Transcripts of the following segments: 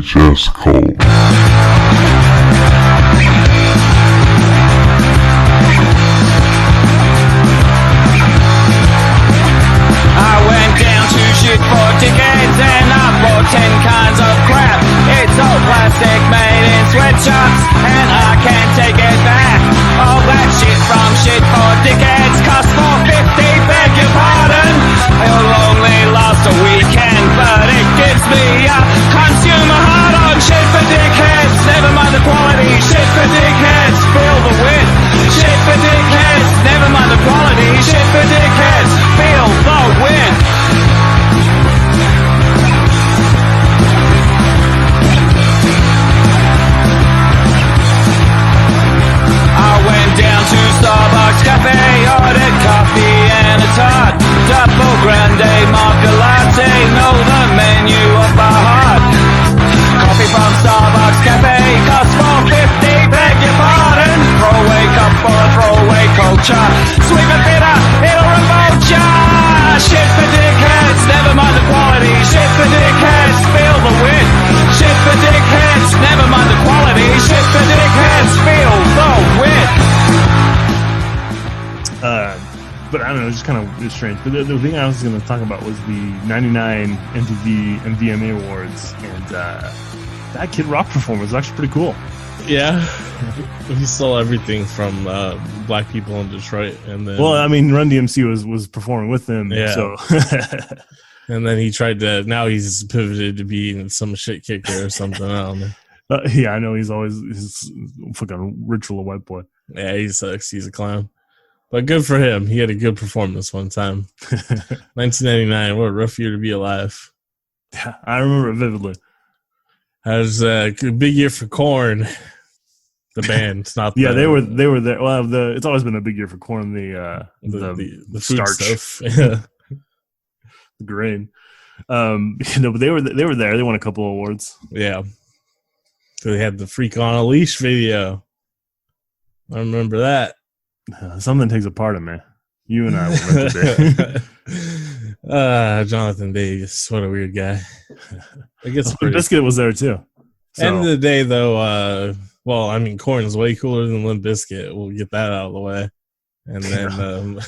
VHS Cult. I went down to shit for tickets and I bought 10 kinds of crap. It's all plastic made in sweatshops and I can't take it back. All that shit from shit for tickets cost $4.50, beg your pardon. It'll only last a weekend, but it gives me a consumer heart on shit for dickheads. Never mind the quality, shit for dickheads. Feel the width, shit for dickheads. Never mind the quality, shit for dickheads. Feel the width. I went down to Starbucks Cafe, ordered coffee and a tart. Double grande mocha latte, know the menu of by heart. Coffee from Starbucks Cafe costs $4.50, beg your pardon. Throwaway cup for a throwaway culture. Sweet and bitter, it'll revolt ya. Shit for dickheads, never mind the quality. Shit for dickheads, feel the width. Shit for dickheads, never mind the quality. Shit for dickheads, feel the width. But I don't know, it's just kind of strange. But the thing I was going to talk about was the 99 MTV and VMA Awards, and that Kid Rock performance was actually pretty cool. Yeah, he stole everything from black people in Detroit, and then Well, I mean, Run DMC was performing with them, Yeah. so and then he tried to. Now he's pivoted to being some shit kicker or something. I don't know. yeah, I know he's fucking ritual white boy. Yeah, he sucks. He's a clown. But good for him. He had a good performance one time. 1999. What a rough year to be alive. Yeah, I remember it vividly. That was a big year for Korn. The band. It's not. Yeah, they were there. Well, it's always been a big year for Korn. The food starch stuff. Yeah. the grain. But they were there. They won a couple of awards. Yeah. So they had the Freak on a Leash video. I remember that. Something takes a part of me. You and I were meant to be. Jonathan Davis. What a weird guy. I guess Limp Bizkit was there too. So. End of the day, though, well, I mean, Korn's way cooler than Limp Bizkit. We'll get that out of the way. And then,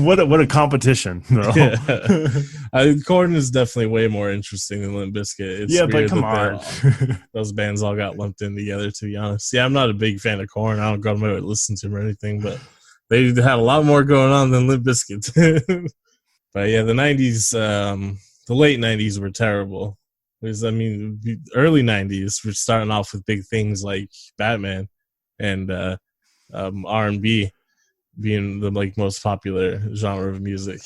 what a competition! No. Yeah. Korn is definitely way more interesting than Limp Bizkit. It's but come on, those bands all got lumped in together. To be honest, yeah, I'm not a big fan of Korn. I don't go to listen to them or anything, but they had a lot more going on than Limp Bizkit. But yeah, the '90s, the late '90s were terrible. Because I mean, the early '90s were starting off with big things like Batman and R&B. Being the most popular genre of music.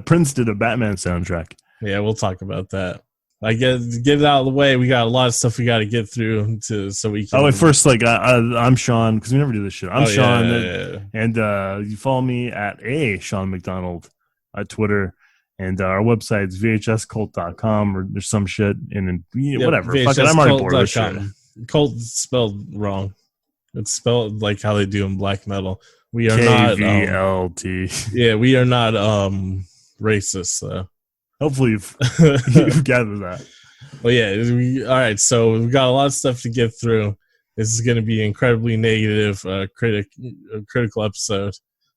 Prince did a Batman soundtrack. Yeah, we'll talk about that. I get it out of the way. We got a lot of stuff we got to get through so we can. Oh, at first, I'm Sean, because we never do this shit. I'm Sean, yeah. And you follow me at Sean McDonald at Twitter, and our website is VHSCult.com, or there's some shit, and whatever. Fuck it, I'm already bored of this shit. Cult spelled wrong. It's spelled like how they do in black metal. We are KvLT. Yeah, we are not racist. So. Hopefully you've gathered that. Well, yeah. All right, so we've got a lot of stuff to get through. This is going to be an incredibly negative, critical episode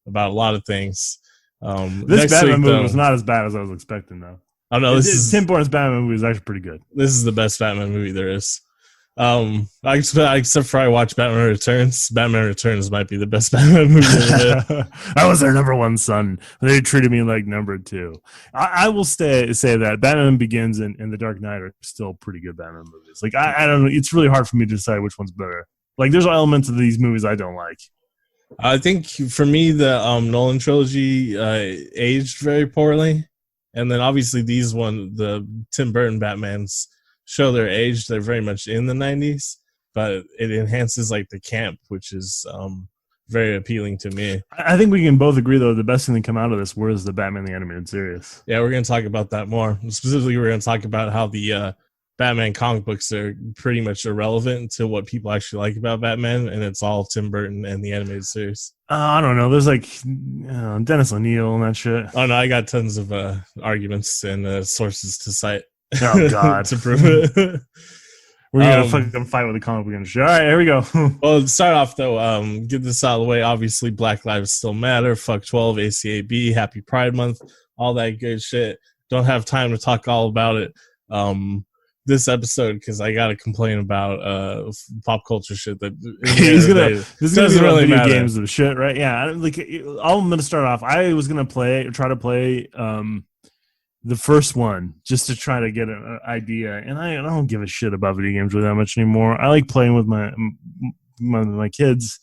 about a lot of things. This Batman movie was not as bad as I was expecting, though. Oh no, Tim Burton's Batman movie is actually pretty good. This is the best Batman movie there is. Except for I watch Batman Returns. Batman Returns might be the best Batman movie ever. I was their number one son. They treated me like number two. I will say that Batman Begins and The Dark Knight are still pretty good Batman movies. Like I don't know. It's really hard for me to decide which one's better. Like there's elements of these movies I don't like. I think for me the Nolan trilogy aged very poorly, and then obviously the Tim Burton Batmans show their age. They're very much in the 90s, but it enhances like the camp, which is very appealing to me. I think we can both agree, though, the best thing that come out of this was the Batman the Animated Series. Yeah, we're going to talk about that more. Specifically, we're going to talk about how the Batman comic books are pretty much irrelevant to what people actually like about Batman, and it's all Tim Burton and the animated series. I don't know. There's like Dennis O'Neil and that shit. Oh, no, I got tons of arguments and sources to cite. Oh, God. To prove it. We're gonna fucking fight with a comic book industry. All right, here we go. Well, to start off though, get this out of the way. Obviously, Black Lives Still Matter. Fuck 12, ACAB. Happy Pride Month. All that good shit. Don't have time to talk all about it. This episode because I gotta complain about pop culture shit that He's gonna. This is gonna be really video matter. games of shit, right? Yeah. Like, I'm gonna start off. I was gonna try to play the first one just to try to get an idea, and I don't give a shit about video games really that much anymore. I like playing with my kids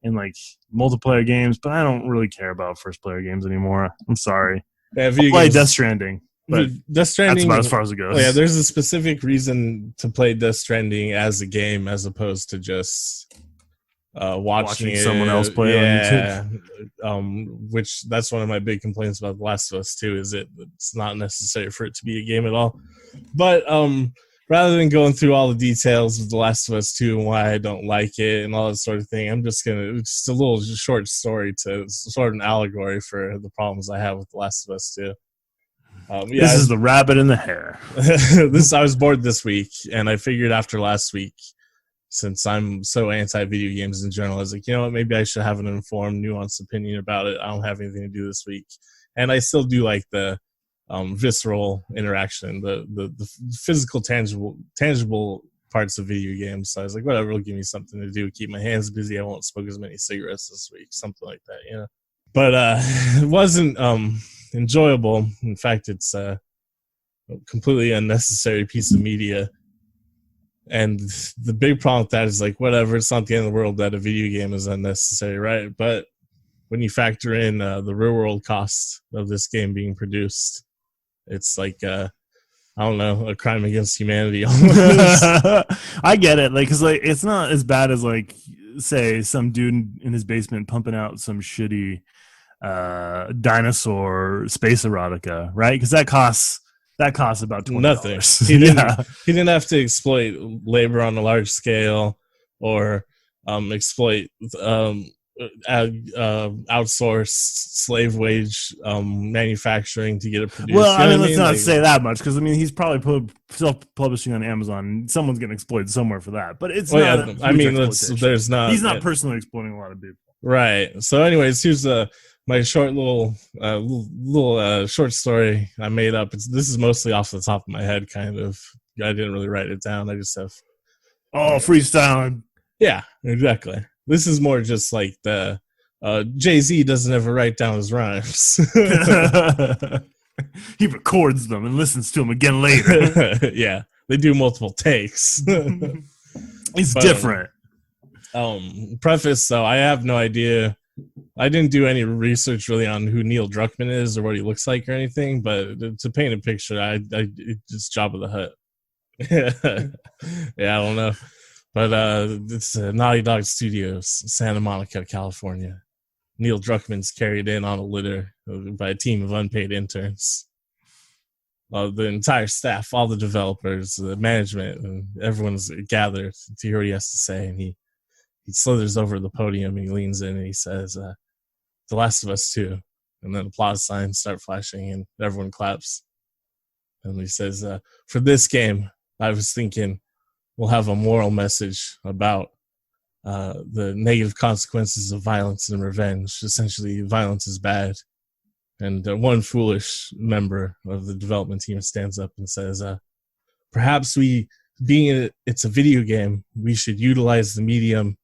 in like multiplayer games, but I don't really care about first player games anymore. I'm sorry. Yeah, I play Death Stranding. But Death Stranding, that's about as far as it goes. Oh yeah, there's a specific reason to play Death Stranding as a game as opposed to just watching someone else play on YouTube. Which that's one of my big complaints about The Last of Us 2 is it's not necessary for it to be a game at all. But rather than going through all the details of The Last of Us 2 and why I don't like it and all that sort of thing, I'm just a little short story to sort of an allegory for the problems I have with The Last of Us 2. This is the rabbit in the hare. I was bored this week, and I figured after last week, since I'm so anti-video games in general, I was like, you know what, maybe I should have an informed, nuanced opinion about it. I don't have anything to do this week. And I still do like the visceral interaction, the physical, tangible parts of video games. So I was like, whatever, it'll give me something to do, keep my hands busy. I won't smoke as many cigarettes this week, something like that, you know. But it wasn't enjoyable. In fact, it's a completely unnecessary piece of media. And the big problem with that is like, whatever, it's not the end of the world that a video game is unnecessary, right? But when you factor in the real world cost of this game being produced, it's like, I don't know, a crime against humanity almost. I get it. Like, cause like, it's not as bad as like, say some dude in his basement pumping out some shitty dinosaur space erotica, right? Because that costs about $20. Nothing. He didn't have to exploit labor on a large scale or exploit outsource slave wage manufacturing to get it produced. Well, I mean, let's not say that much because I mean he's probably self-publishing on Amazon. Someone's getting exploited somewhere for that, but it's not. Yeah, I mean, there's not. He's not personally exploiting a lot of people, right? So, anyways, here's my short little short story I made up. This is mostly off the top of my head, kind of. I didn't really write it down. I just have freestyling. Yeah, exactly. This is more just like the Jay-Z doesn't ever write down his rhymes. He records them and listens to them again later. Yeah, they do multiple takes. It's different. Preface, though, I have no idea. I didn't do any research really on who Neil Druckmann is or what he looks like or anything, but to paint a picture, it's Jabba the Hutt. Yeah, I don't know. But it's Naughty Dog Studios, Santa Monica, California. Neil Druckmann's carried in on a litter by a team of unpaid interns. The entire staff, all the developers, the management, and everyone's gathered to hear what he has to say. And he slithers over the podium and he leans in and he says, The Last of Us 2. And then applause signs start flashing and everyone claps. And he says, for this game, I was thinking we'll have a moral message about the negative consequences of violence and revenge. Essentially, violence is bad. And one foolish member of the development team stands up and says, perhaps it's a video game, we should utilize the medium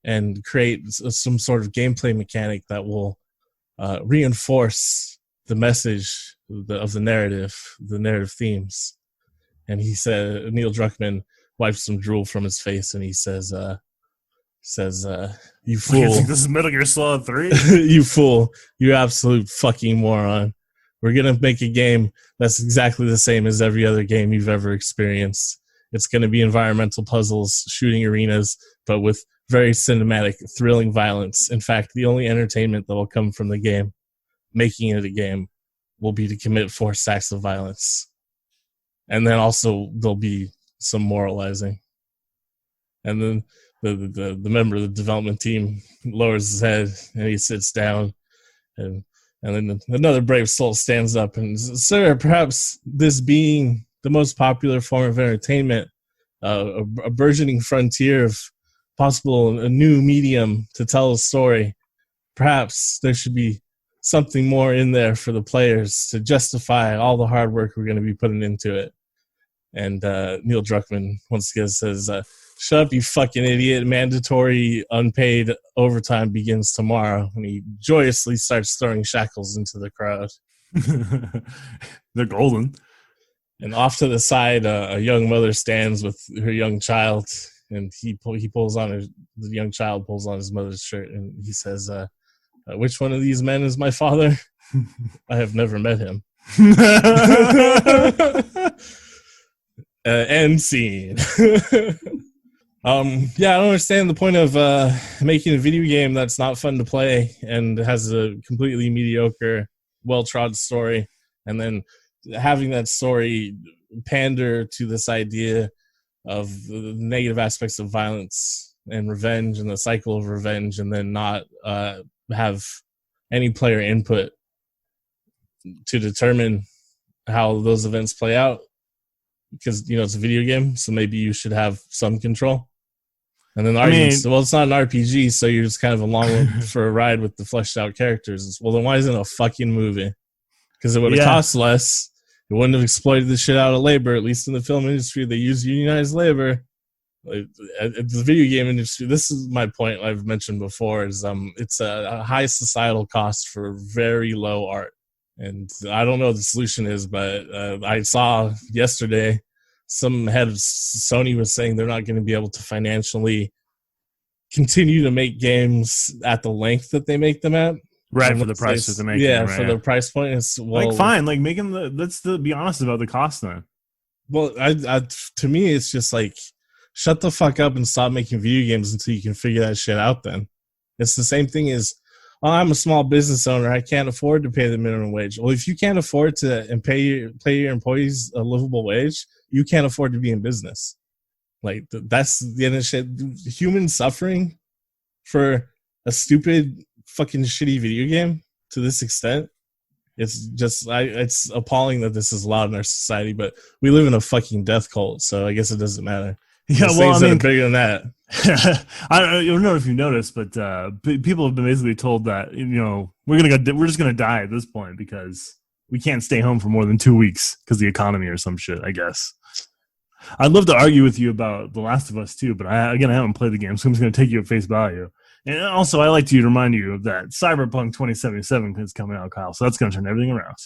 and create some sort of gameplay mechanic that will reinforce the message of the narrative themes. And he said, Neil Druckmann wipes some drool from his face and he says, you fool. You think this is Metal Gear Solid 3? You fool. You absolute fucking moron. We're going to make a game that's exactly the same as every other game you've ever experienced. It's going to be environmental puzzles, shooting arenas, but with very cinematic, thrilling violence. In fact, the only entertainment that will come from the game, making it a game, will be to commit forced acts of violence. And then also there'll be some moralizing. And then the member of the development team lowers his head and he sits down, and then another brave soul stands up and says, sir, perhaps this being the most popular form of entertainment a burgeoning frontier of possible a new medium to tell a story. Perhaps there should be something more in there for the players to justify all the hard work we're going to be putting into it. And Neil Druckmann once again says, shut up, you fucking idiot. Mandatory unpaid overtime begins tomorrow. And he joyously starts throwing shackles into the crowd. They're golden. And off to the side, a young mother stands with her young child, and he pulls on the young child pulls on his mother's shirt, and he says, which one of these men is my father? I have never met him. End scene. Yeah, I don't understand the point of making a video game that's not fun to play and has a completely mediocre, well-trod story, and then having that story pander to this idea of the negative aspects of violence and revenge and the cycle of revenge, and then not have any player input to determine how those events play out, because it's a video game, so maybe you should have some control. And then the argument, well, it's not an RPG, so you're just kind of along for a ride with the fleshed out characters. Well, then why isn't it a fucking movie? Because it would have cost less. It wouldn't have exploited the shit out of labor. At least in the film industry, they use unionized labor. Like, the video game industry, this is my point I've mentioned before, is it's a high societal cost for very low art. And I don't know what the solution is, but I saw yesterday some head of Sony was saying they're not going to be able to financially continue to make games at the length that they make them at. Right, for the price that they make them. Yeah, for the price point. It's, well, like, fine, like, make them let's be honest about the cost then. Well, to me, it's just like, shut the fuck up and stop making video games until you can figure that shit out then. It's the same thing as, oh, I'm a small business owner, I can't afford to pay the minimum wage. Well, if you can't afford to and pay your employees a livable wage, you can't afford to be in business. Like, that's the end of shit. Human suffering for a stupid fucking shitty video game to this extent, it's just it's appalling that this is allowed in our society. But we live in a fucking death cult, so I guess it doesn't matter. Yeah, well, I mean, bigger than that. I don't know if you noticed, but people have been basically told that we're just gonna die at this point because we can't stay home for more than 2 weeks because the economy or some shit, I guess. I'd love to argue with you about The Last of Us too, but I haven't played the game, so I'm just gonna take you at face value. And also, I like to remind you of that Cyberpunk 2077 is coming out, Kyle. So that's going to turn everything around.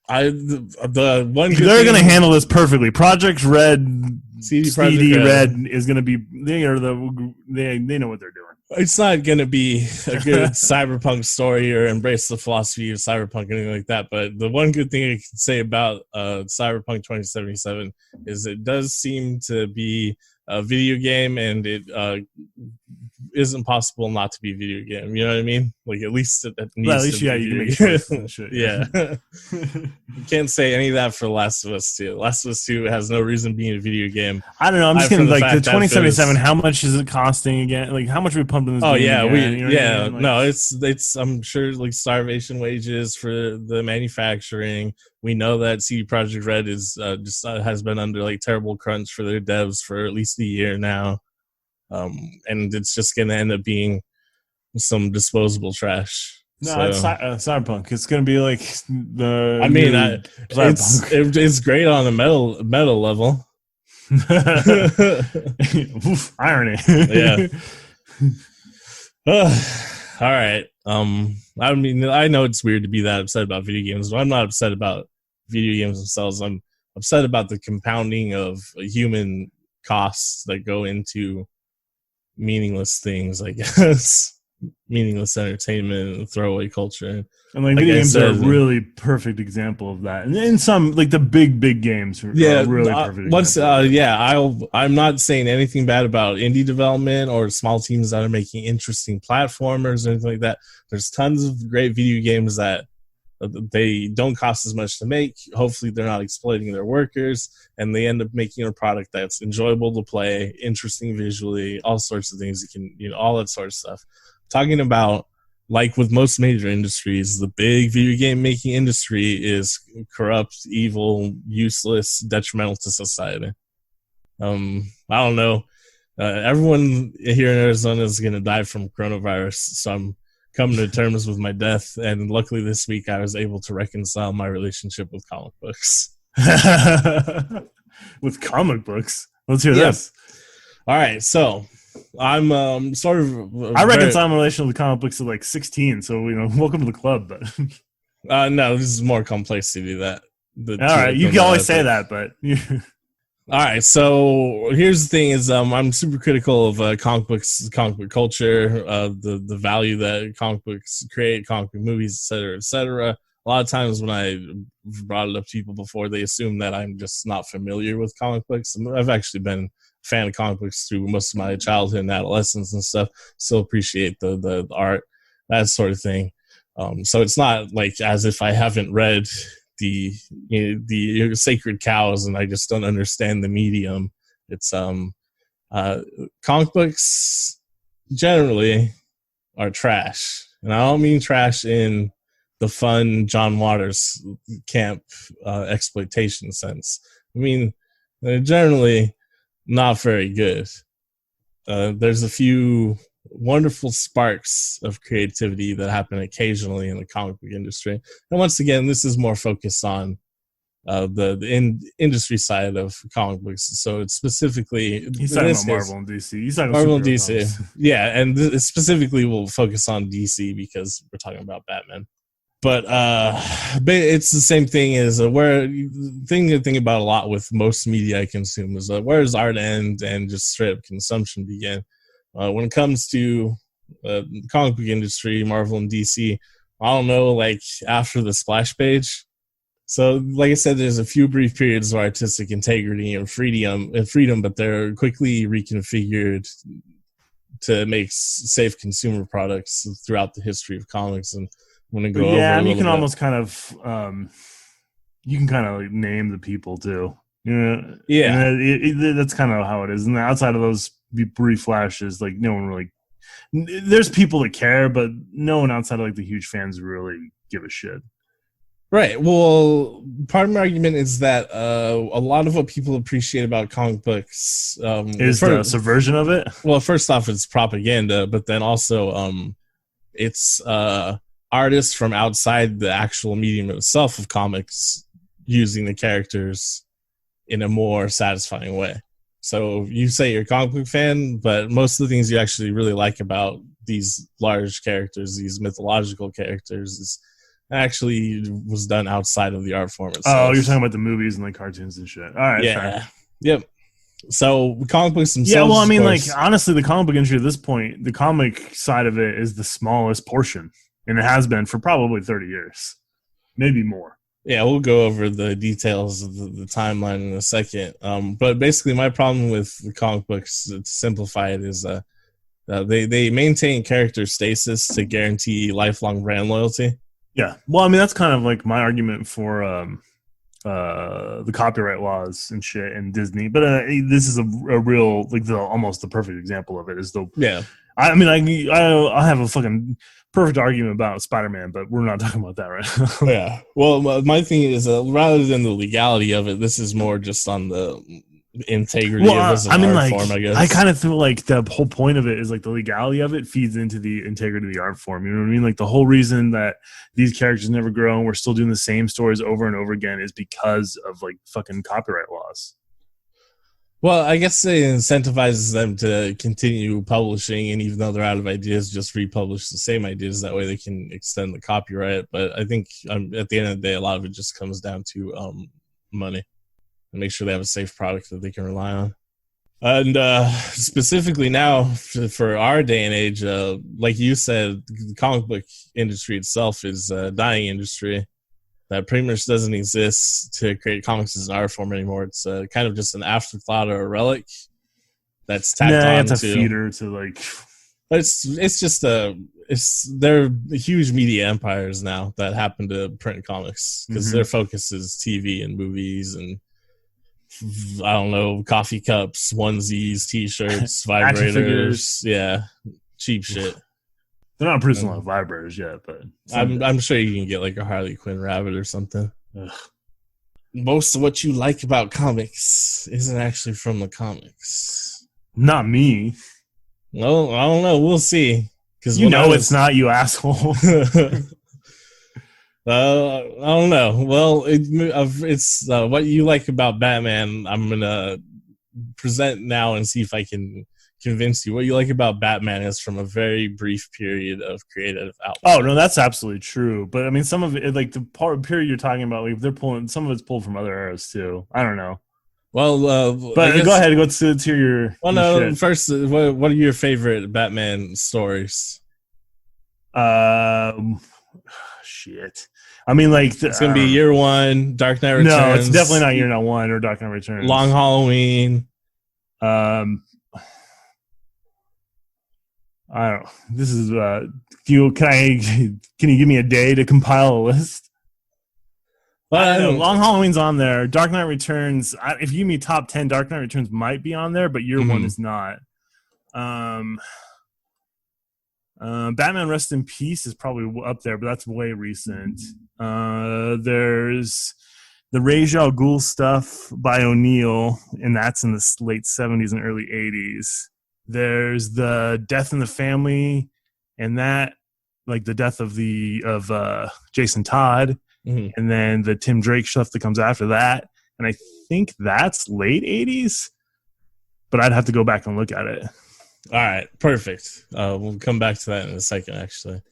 The one they're going to handle this perfectly. Project Red, CD Red is going to be. They know what they're doing. It's not going to be a good cyberpunk story or embrace the philosophy of cyberpunk or anything like that. But the one good thing I can say about Cyberpunk 2077 is it does seem to be a video game, and it isn't possible not to be a video game. You know what I mean? Like, at least it needs to be. You can make choices and shit. Yeah. You can't say any of that for Last of Us 2. Last of Us 2 has no reason being a video game. I don't know. I'm just going to, like, the 2077, how much is it costing again? Like, how much are we pumping this game again? You know what I mean? Like, no, it's I'm sure, like, starvation wages for the manufacturing. We know that CD Projekt Red is has been under, like, terrible crunch for their devs for at least a year now. And it's just going to end up being some disposable trash. No, it's Cyberpunk. It's going to be like the. I mean, it's great on a meta level. Oof, irony. Yeah. All right. I mean, I know it's weird to be that upset about video games, but I'm not upset about video games themselves. I'm upset about the compounding of human costs that go into meaningless things, I guess. Meaningless entertainment and throwaway culture. And like video games are a really perfect example of that. And in some, like, the big games are really perfect. I'm not saying anything bad about indie development or small teams that are making interesting platformers or anything like that. There's tons of great video games that they don't cost as much to make. Hopefully they're not exploiting their workers, and they end up making a product that's enjoyable to play, interesting visually, all sorts of things. All that sort of stuff. Talking about, like with most major industries, the big video game making industry is corrupt, evil, useless, detrimental to society. I don't know. Everyone here in Arizona is going to die from coronavirus, so I'm coming to terms with my death. And luckily this week I was able to reconcile my relationship with comic books. With comic books? Let's hear Yeah. this. All right, so I'm sort of. I reconcile my relationship with comic books at like 16, so welcome to the club. But no, this is more complexity. That all right, you can always say that, but all right. So here's the thing: is I'm super critical of comic books, comic book culture, the value that comic books create, comic book movies, etc., etc. A lot of times when I brought it up to people before, they assume that I'm just not familiar with comic books. I've actually been a fan of comic books through most of my childhood and adolescence and stuff. Still appreciate the art, that sort of thing. So it's not like as if I haven't read the sacred cows and I just don't understand the medium. It's comic books generally are trash, and I don't mean trash in the fun John Waters camp exploitation sense. I mean, they're generally not very good. There's a few wonderful sparks of creativity that happen occasionally in the comic book industry. And once again, this is more focused on the industry side of comic books. So it's specifically... He's talking about Marvel and DC. He's talking Marvel about and DC. Yeah, and specifically we'll focus on DC because we're talking about Batman. But it's the same thing as the thing to think about a lot with most media I consume is where does art end and just straight up consumption begin? When it comes to the comic book industry, Marvel and DC, I don't know, like after the splash page. So, like I said, there's a few brief periods of artistic integrity and freedom, but they're quickly reconfigured to make safe consumer products throughout the history of comics. And I'm going to go over. Yeah, and you can bit. almost kind of you can kind of like name the people too. Yeah, that's kind of how it is. And outside of those brief flashes, like no one really. There's people that care, but no one outside of like the huge fans really give a shit. Right. Well, part of my argument is that a lot of what people appreciate about comic books is the subversion of it. Well, first off, it's propaganda, but then also it's artists from outside the actual medium itself of comics using the characters in a more satisfying way. So you say you're a comic book fan, but most of the things you actually really like about these large characters, these mythological characters, is actually was done outside of the art form itself. Oh, you're talking about the movies and the cartoons and shit. All right, yeah, fair. Yep. So comic books themselves. Yeah, well, I mean, like honestly, the comic book industry at this point, the comic side of it is the smallest portion, and it has been for probably 30 years, maybe more. Yeah, we'll go over the details of the timeline in a second. But basically, my problem with the comic books, to simplify it, is they maintain character stasis to guarantee lifelong brand loyalty. Yeah, well, I mean, that's kind of like my argument for the copyright laws and shit and Disney. But this is a real, like, almost the perfect example of it. Is the I mean, I have a fucking perfect argument about Spider-Man, but we're not talking about that right now. Yeah. Well, my thing is, rather than the legality of it, this is more just on the integrity of this art form, I guess. I kind of feel like the whole point of it is like the legality of it feeds into the integrity of the art form. You know what I mean? Like the whole reason that these characters never grow and we're still doing the same stories over and over again is because of like fucking copyright laws. Well, I guess it incentivizes them to continue publishing, and even though they're out of ideas, just republish the same ideas. That way they can extend the copyright. But I think at the end of the day, a lot of it just comes down to money and make sure they have a safe product that they can rely on. And specifically now for our day and age, like you said, the comic book industry itself is a dying industry that pretty much doesn't exist to create comics as an art form anymore. It's kind of just an afterthought or a relic that's tacked on. It's a feeder to like. They're huge media empires now that happen to print comics because their focus is TV and movies and I don't know, coffee cups, onesies, T-shirts, vibrators, yeah, cheap shit. They're not producing a lot of vibrators yet, but I'm sure you can get like a Harley Quinn rabbit or something. Ugh. most of what you like about comics isn't actually from the comics. Not me. Well, I don't know. We'll see. Because It's not, you asshole. I don't know. Well, it's what you like about Batman. I'm gonna present now and see if I can convince you. What you like about Batman is from a very brief period of creative output. Oh no, that's absolutely true. But I mean, some of it, like the period you're talking about, like they're pulling some of it's pulled from other eras too. I don't know. Well, but go ahead. Let's hear your. Well, no. Shit. First, what are your favorite Batman stories? Shit. I mean, like it's gonna be Year One, Dark Knight Returns. No, it's definitely not Year One or Dark Knight Returns. Long Halloween. I don't know. This is can you give me a day to compile a list? I don't know. Long Halloween's on there. Dark Knight Returns. If you give me top 10, Dark Knight Returns might be on there, but Year One is not. Batman Rest in Peace is probably up there, but that's way recent. There's the Ra's al Ghul stuff by O'Neill, and that's in the late 70s and early 80s. There's the Death in the Family, and that, like the death of Jason Todd, and then the Tim Drake stuff that comes after that. And I think that's late 80s, but I'd have to go back and look at it. All right, perfect. We'll come back to that in a second, actually.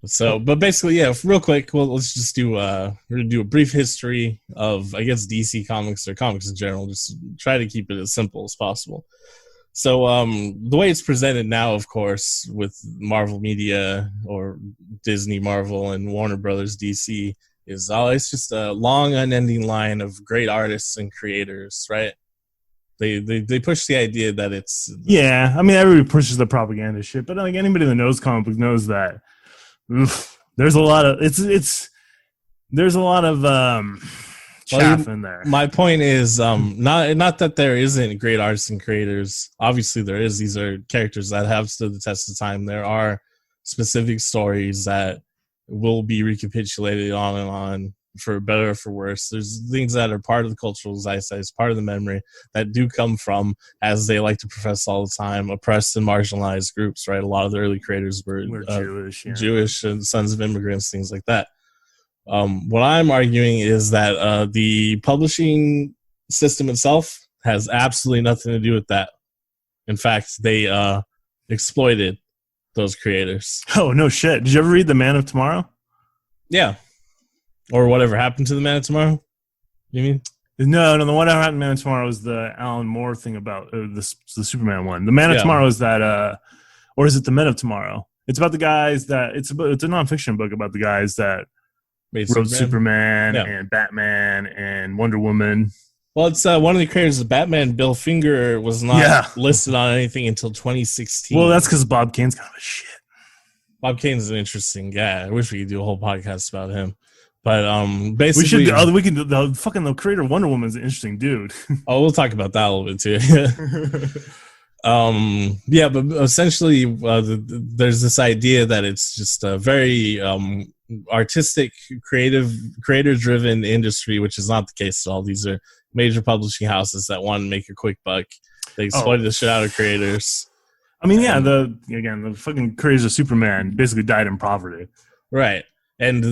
So, but basically, yeah, real quick, well, let's just do we're gonna do a brief history of, I guess, DC comics or comics in general. Just try to keep it as simple as possible. So, the way it's presented now, of course, with Marvel Media or Disney Marvel and Warner Brothers DC, is it's just a long, unending line of great artists and creators, right? They push the idea that it's I mean, everybody pushes the propaganda shit, but like anybody that knows comic book knows that there's a lot of there's a lot of chaff in there. My point is not that there isn't great artists and creators. Obviously there is. These are characters that have stood the test of time. There are specific stories that will be recapitulated on and on, for better or for worse. There's things that are part of the cultural zeitgeist, part of the memory, that do come from, as they like to profess all the time, oppressed and marginalized groups, right? A lot of the early creators were Jewish and sons of immigrants, things like that. What I'm arguing is that the publishing system itself has absolutely nothing to do with that. In fact, they exploited those creators. Oh, no shit. Did you ever read The Man of Tomorrow? Yeah. Or Whatever Happened to the Man of Tomorrow? You mean? No, the one that happened to Man of Tomorrow was the Alan Moore thing about the Superman one. The Man of Tomorrow is that, or is it The Men of Tomorrow? It's about the guys that it's a nonfiction book about the guys that wrote Superman and Batman and Wonder Woman. Well, it's one of the creators of Batman, Bill Finger, was not listed on anything until 2016. Well, that's because Bob Kane's kind of a shit. Bob Kane's an interesting guy. I wish we could do a whole podcast about him. But basically, the creator of Wonder Woman is an interesting dude. Oh, we'll talk about that a little bit too. But essentially, there's this idea that it's just a very artistic, creator-driven industry, which is not the case at all. These are major publishing houses that want to make a quick buck. They exploited the shit out of creators. I mean, the fucking creators of Superman basically died in poverty, right? And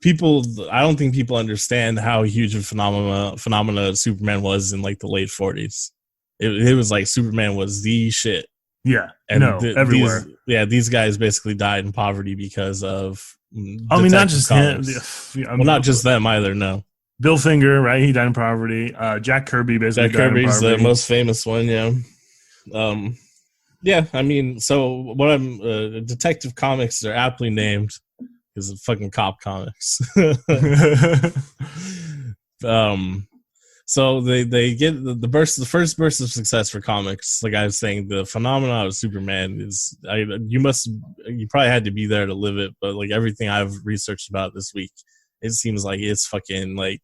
I don't think people understand how huge a phenomena Superman was in like the late 40s. It was like Superman was the shit. Yeah, and everywhere. These guys basically died in poverty because of. I mean, not just him. Not just them either. No. Bill Finger, right? He died in poverty. Jack Kirby basically. Jack Kirby's the most famous one. Yeah. I mean, so what Detective Comics are aptly named. Is it fucking cop comics? So they get the first burst of success for comics. Like I was saying, the phenomenon of Superman is you probably had to be there to live it, but like everything I've researched about this week, it seems like it's fucking like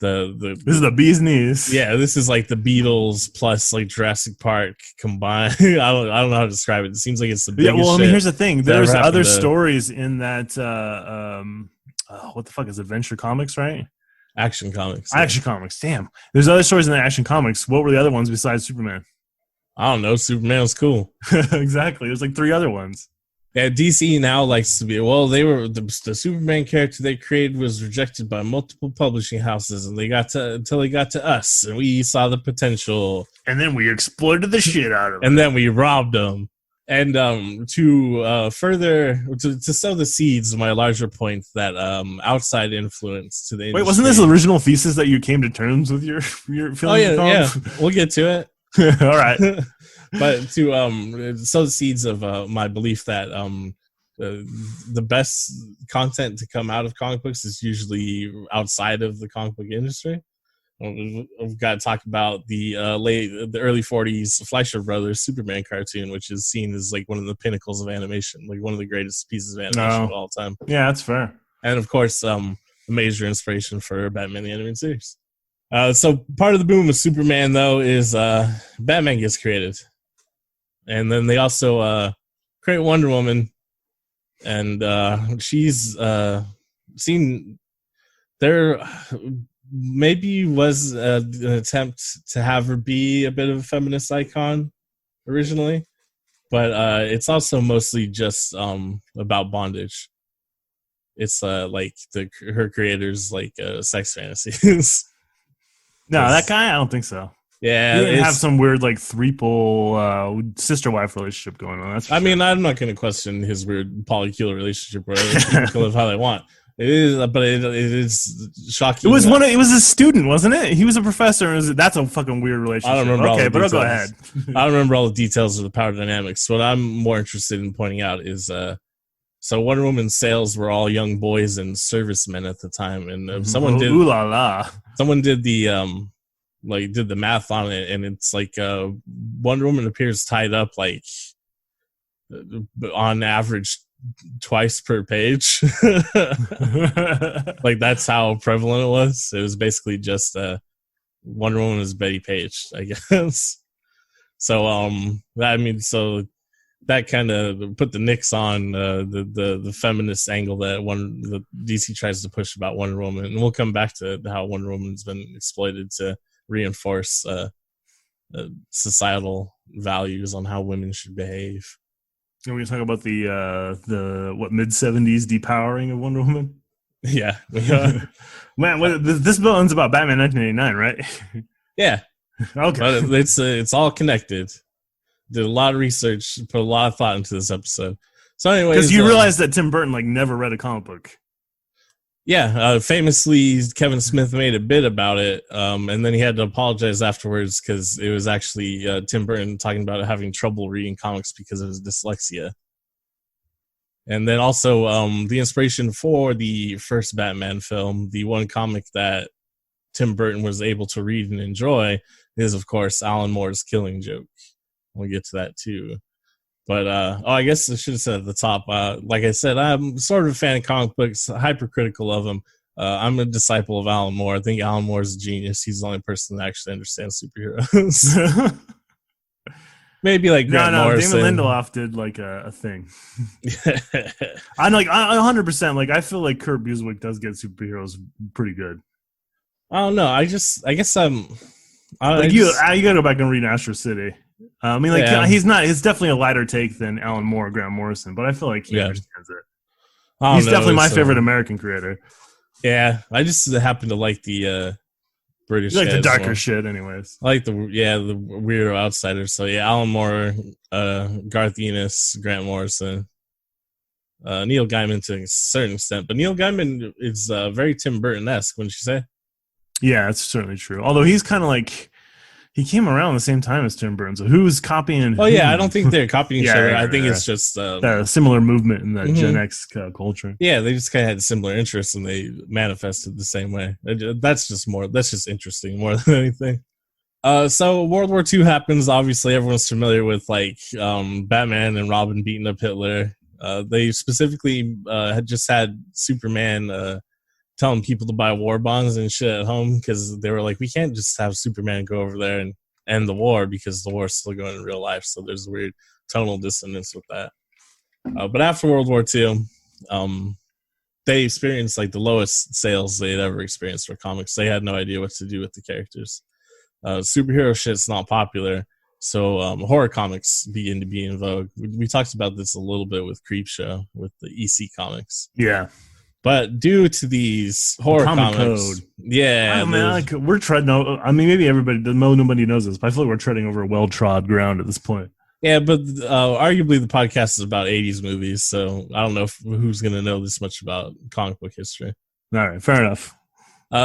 this is the bee's knees. Yeah, this is like the Beatles plus like Jurassic Park combined. I don't know how to describe it. It seems like it's the biggest. Yeah, well, I mean, here's the thing. There's other stories in that. What the fuck is Adventure Comics, right? Action Comics. Action Comics. Damn. There's other stories in the Action Comics. What were the other ones besides Superman? I don't know. Superman was cool. Exactly. There's like 3 other ones. Yeah, DC now likes to be. Well, they were the Superman character they created was rejected by multiple publishing houses, and until they got to us, and we saw the potential, And then we exploited the shit out of it. and then we robbed them. And to sow the seeds, my larger point that outside influence to the industry. Wait, wasn't this the original thesis that you came to terms with your feelings? Oh yeah. We'll get to it. All right. But to sow the seeds of my belief that the best content to come out of comic books is usually outside of the comic book industry. We've got to talk about the early 40s Fleischer Brothers Superman cartoon, which is seen as like one of the pinnacles of animation, like one of the greatest pieces of animation of all time. Yeah, that's fair. And of course, a major inspiration for Batman the Animated Series. So part of the boom of Superman, though, is Batman gets created. And then they also create Wonder Woman, and she's seen there maybe was an attempt to have her be a bit of a feminist icon originally, but it's also mostly just about bondage. It's like her creators like sex fantasies. No, that guy, I don't think so. Yeah, he didn't have some weird like threeple sister-wife relationship going on. That's I'm not going to question his weird polycular relationship where people can live how they want. It is, but it is shocking. It was it was a student, wasn't it? He was a professor. And that's a fucking weird relationship. I don't remember. Okay, but I'll go ahead. I don't remember all the details of the power dynamics. What I'm more interested in pointing out is, so Wonder Woman's sales were all young boys and servicemen at the time, and someone did. Ooh la la! Someone did the did the math on it, and it's like Wonder Woman appears tied up like on average twice per page. Like that's how prevalent it was. It was basically just Wonder Woman was Betty Page, I guess. So so that kind of put the nix on the feminist angle that the DC tries to push about Wonder Woman, and we'll come back to how Wonder Woman's been exploited to reinforce societal values on how women should behave. Can we talk about the mid-70s depowering of Wonder Woman? Yeah, we are. Man, this villain's about Batman 1989, right? Yeah. Okay. But it's all connected. Did a lot of research, put a lot of thought into this episode. So anyway, because you realize that Tim Burton like never read a comic book. Yeah, famously, Kevin Smith made a bit about it, and then he had to apologize afterwards because it was actually Tim Burton talking about having trouble reading comics because of his dyslexia. And then also the inspiration for the first Batman film, the one comic that Tim Burton was able to read and enjoy, is, of course, Alan Moore's Killing Joke. We'll get to that, too. But, I guess I should have said at the top, like I said, I'm sort of a fan of comic books, hypercritical of them. I'm a disciple of Alan Moore. I think Alan Moore is a genius. He's the only person that actually understands superheroes. Maybe like Grant Morrison. Damon Lindelof did like a thing. I'm like, I 100%, I feel like Kurt Busiek does get superheroes pretty good. I don't know. I guess you gotta go back and read Astro City. He's not. It's definitely a lighter take than Alan Moore or Grant Morrison, but I feel like he understands it. He's definitely my favorite American creator. Yeah, I just happen to like the British. You like the darker more. Shit, anyways. I like the weirdo outsiders. So yeah, Alan Moore, Garth Ennis, Grant Morrison, Neil Gaiman to a certain extent, but Neil Gaiman is very Tim Burton-esque, wouldn't you say? Yeah, that's certainly true. Although he's kind of like. He came around the same time as Tim Burton, so who's copying? Oh yeah, I don't think they're copying each other. I think it's just a similar movement in the Gen X culture. Yeah, they just kind of had similar interests and they manifested the same way. That's just interesting more than anything. So World War II happens. Obviously, everyone's familiar with Batman and Robin beating up Hitler. They specifically had just had Superman. Telling people to buy war bonds and shit at home because they were like, we can't just have Superman go over there and end the war because the war is still going in real life. So there's a weird tonal dissonance with that. But after World War II, they experienced like the lowest sales they'd ever experienced for comics. They had no idea what to do with the characters. Superhero shit's not popular, so horror comics begin to be in vogue. We talked about this a little bit with Creepshow with the EC comics. Yeah. But due to these horror Comic comics, code. yeah, We're treading. I mean, maybe nobody knows this, but I feel like we're treading over well-trod ground at this point. yeah, but arguably the podcast is about 80s movies, so I don't know who's going to know this much about comic book history. All right, fair enough.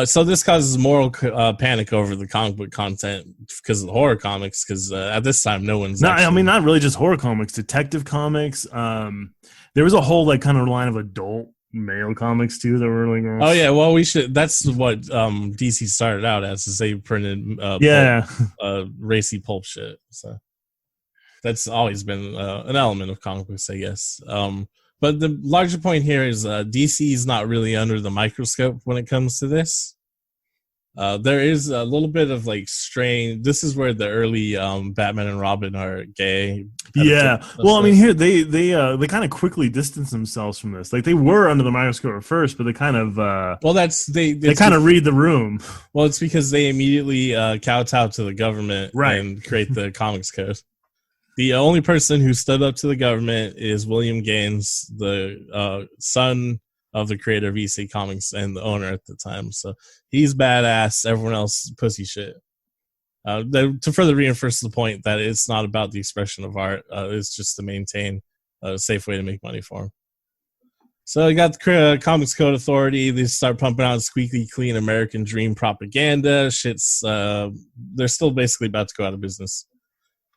So this causes moral panic over the comic book content because of the horror comics. Because at this time, no one's. I mean, not really just horror comics, detective comics. There was a whole like kind of line of adult male comics too that were like. Oh yeah, well we should. That's what DC started out as. Is they printed racy pulp shit. So that's always been an element of comic books, I guess. But the larger point here is DC is not really under the microscope when it comes to this. There is a little bit of like strain. This is where the early Batman and Robin are gay. Yeah. Well, I mean, here they kind of quickly distanced themselves from this. Like they were under the microscope at first, but they kind of they kind of read the room. Well, it's because they immediately kowtow to the government and create the comics code. The only person who stood up to the government is William Gaines, the son of the creator of EC Comics and the owner at the time. So he's badass. Everyone else pussy shit. To further reinforce the point that it's not about the expression of art. It's just to maintain a safe way to make money for him. So you got the Comics Code Authority. They start pumping out squeaky clean American dream propaganda. They're still basically about to go out of business.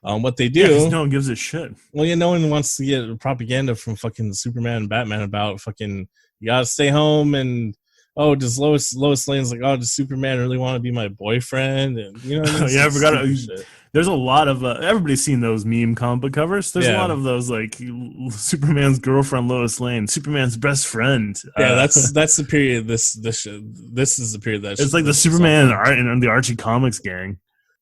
What they do? Yeah, no one gives a shit. Well, yeah, no one wants to get propaganda from fucking Superman and Batman about fucking you gotta stay home and does Lois Lane's like, does Superman really want to be my boyfriend? And you know, yeah, I forgot. There's a lot of everybody's seen those meme comic book covers. There's a lot of those like Superman's girlfriend Lois Lane, Superman's best friend. Yeah, that's the period. This is the period that it's like the Superman and the Archie Comics gang.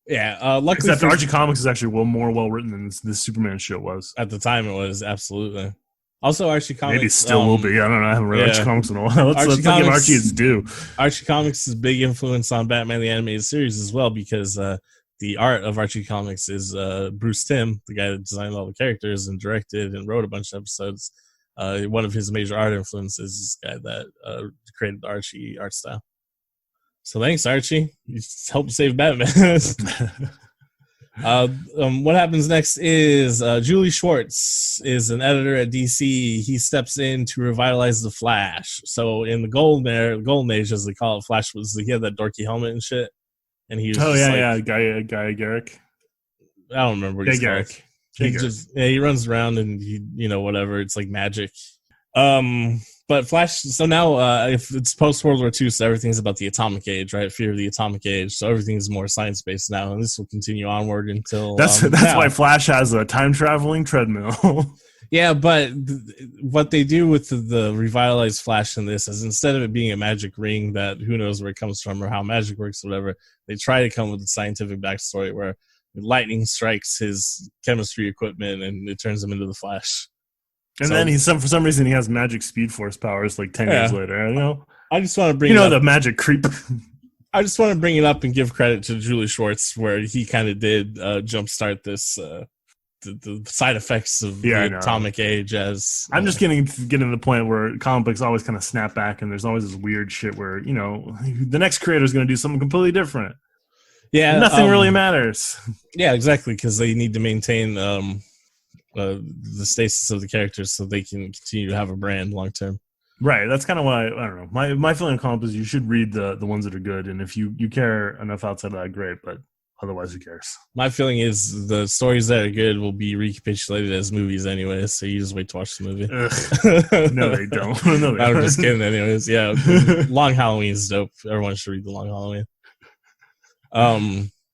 Yeah, luckily except Archie Comics is actually more well written than this Superman shit was. At the time, it was absolutely. Also, Archie Comics maybe still will be. I don't know. I haven't read Archie Comics in a while. Let's give Archie its due. Archie Comics is a big influence on Batman the Animated Series as well because the art of Archie Comics is Bruce Timm, the guy that designed all the characters and directed and wrote a bunch of episodes. One of his major art influences is this guy that created the Archie art style. So thanks, Archie. You helped save Batman. What happens next is Julie Schwartz is an editor at DC. He steps in to revitalize the Flash. So in the Golden Age, as they call it, Flash he had that dorky helmet and shit. And he was Guy Garrick. I don't remember what he's called. He runs around and whatever. It's like magic. But Flash, so now if it's post World War II, so everything's about the atomic age, right? Fear of the atomic age. So everything's more science based now, and this will continue onward until that's why Flash has a time traveling treadmill. Yeah, but what they do with the revitalized Flash in this is instead of it being a magic ring that who knows where it comes from or how magic works or whatever, they try to come with a scientific backstory where lightning strikes his chemistry equipment and it turns him into the Flash. And then for some reason he has magic speed force powers like 10 years later. I just want to bring the magic creep. I just want to bring it up and give credit to Julie Schwartz where he kind of did jumpstart this the side effects of the atomic age as I'm just getting to the point where comic books always kind of snap back and there's always this weird shit where the next creator is going to do something completely different. Yeah, nothing really matters. Yeah, exactly, because they need to maintain the stasis of the characters so they can continue to have a brand long term. Right. That's kind of why I don't know. My feeling on comic is you should read the ones that are good, and if you care enough outside of that, great. But otherwise, who cares? My feeling is the stories that are good will be recapitulated as movies anyway, so you just wait to watch the movie. No, they don't. No, I'm just kidding. Anyways, yeah, Long Halloween is dope. Everyone should read the Long Halloween.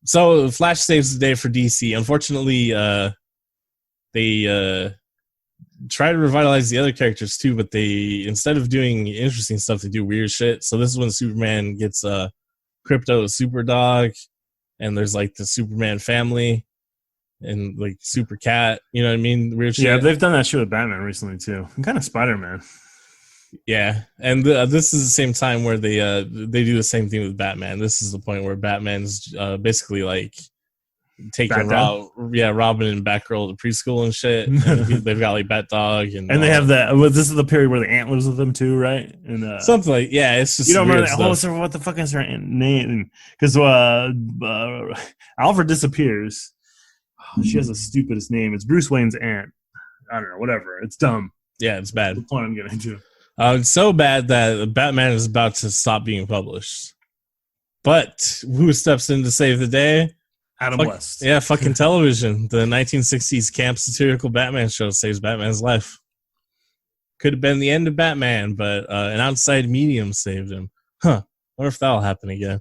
So Flash saves the day for DC. Unfortunately, they try to revitalize the other characters too, but they instead of doing interesting stuff, they do weird shit. So this is when Superman gets Crypto Super Dog, and there's like the Superman family and like Super Cat. You know what I mean? Weird shit. Yeah, they've done that shit with Batman recently too, and kind of Spider-Man. Yeah, and this is the same time where they do the same thing with Batman. This is the point where Batman's basically like taking Robin and Batgirl to preschool and shit. And they've got like Bat Dog and they have that. Well, this is the period where the aunt lives with them too, right? And something like it's just you don't remember that stuff. whole story. What the fuck is her name? Because Alfred disappears. She has the stupidest name. It's Bruce Wayne's aunt. I don't know. Whatever. It's dumb. Yeah, it's bad. That's the point I'm getting to. It's so bad that Batman is about to stop being published. But who steps in to save the day? Adam West. Yeah, fucking television. The 1960s camp satirical Batman show saves Batman's life. Could have been the end of Batman, but an outside medium saved him. Huh. Wonder if that'll happen again.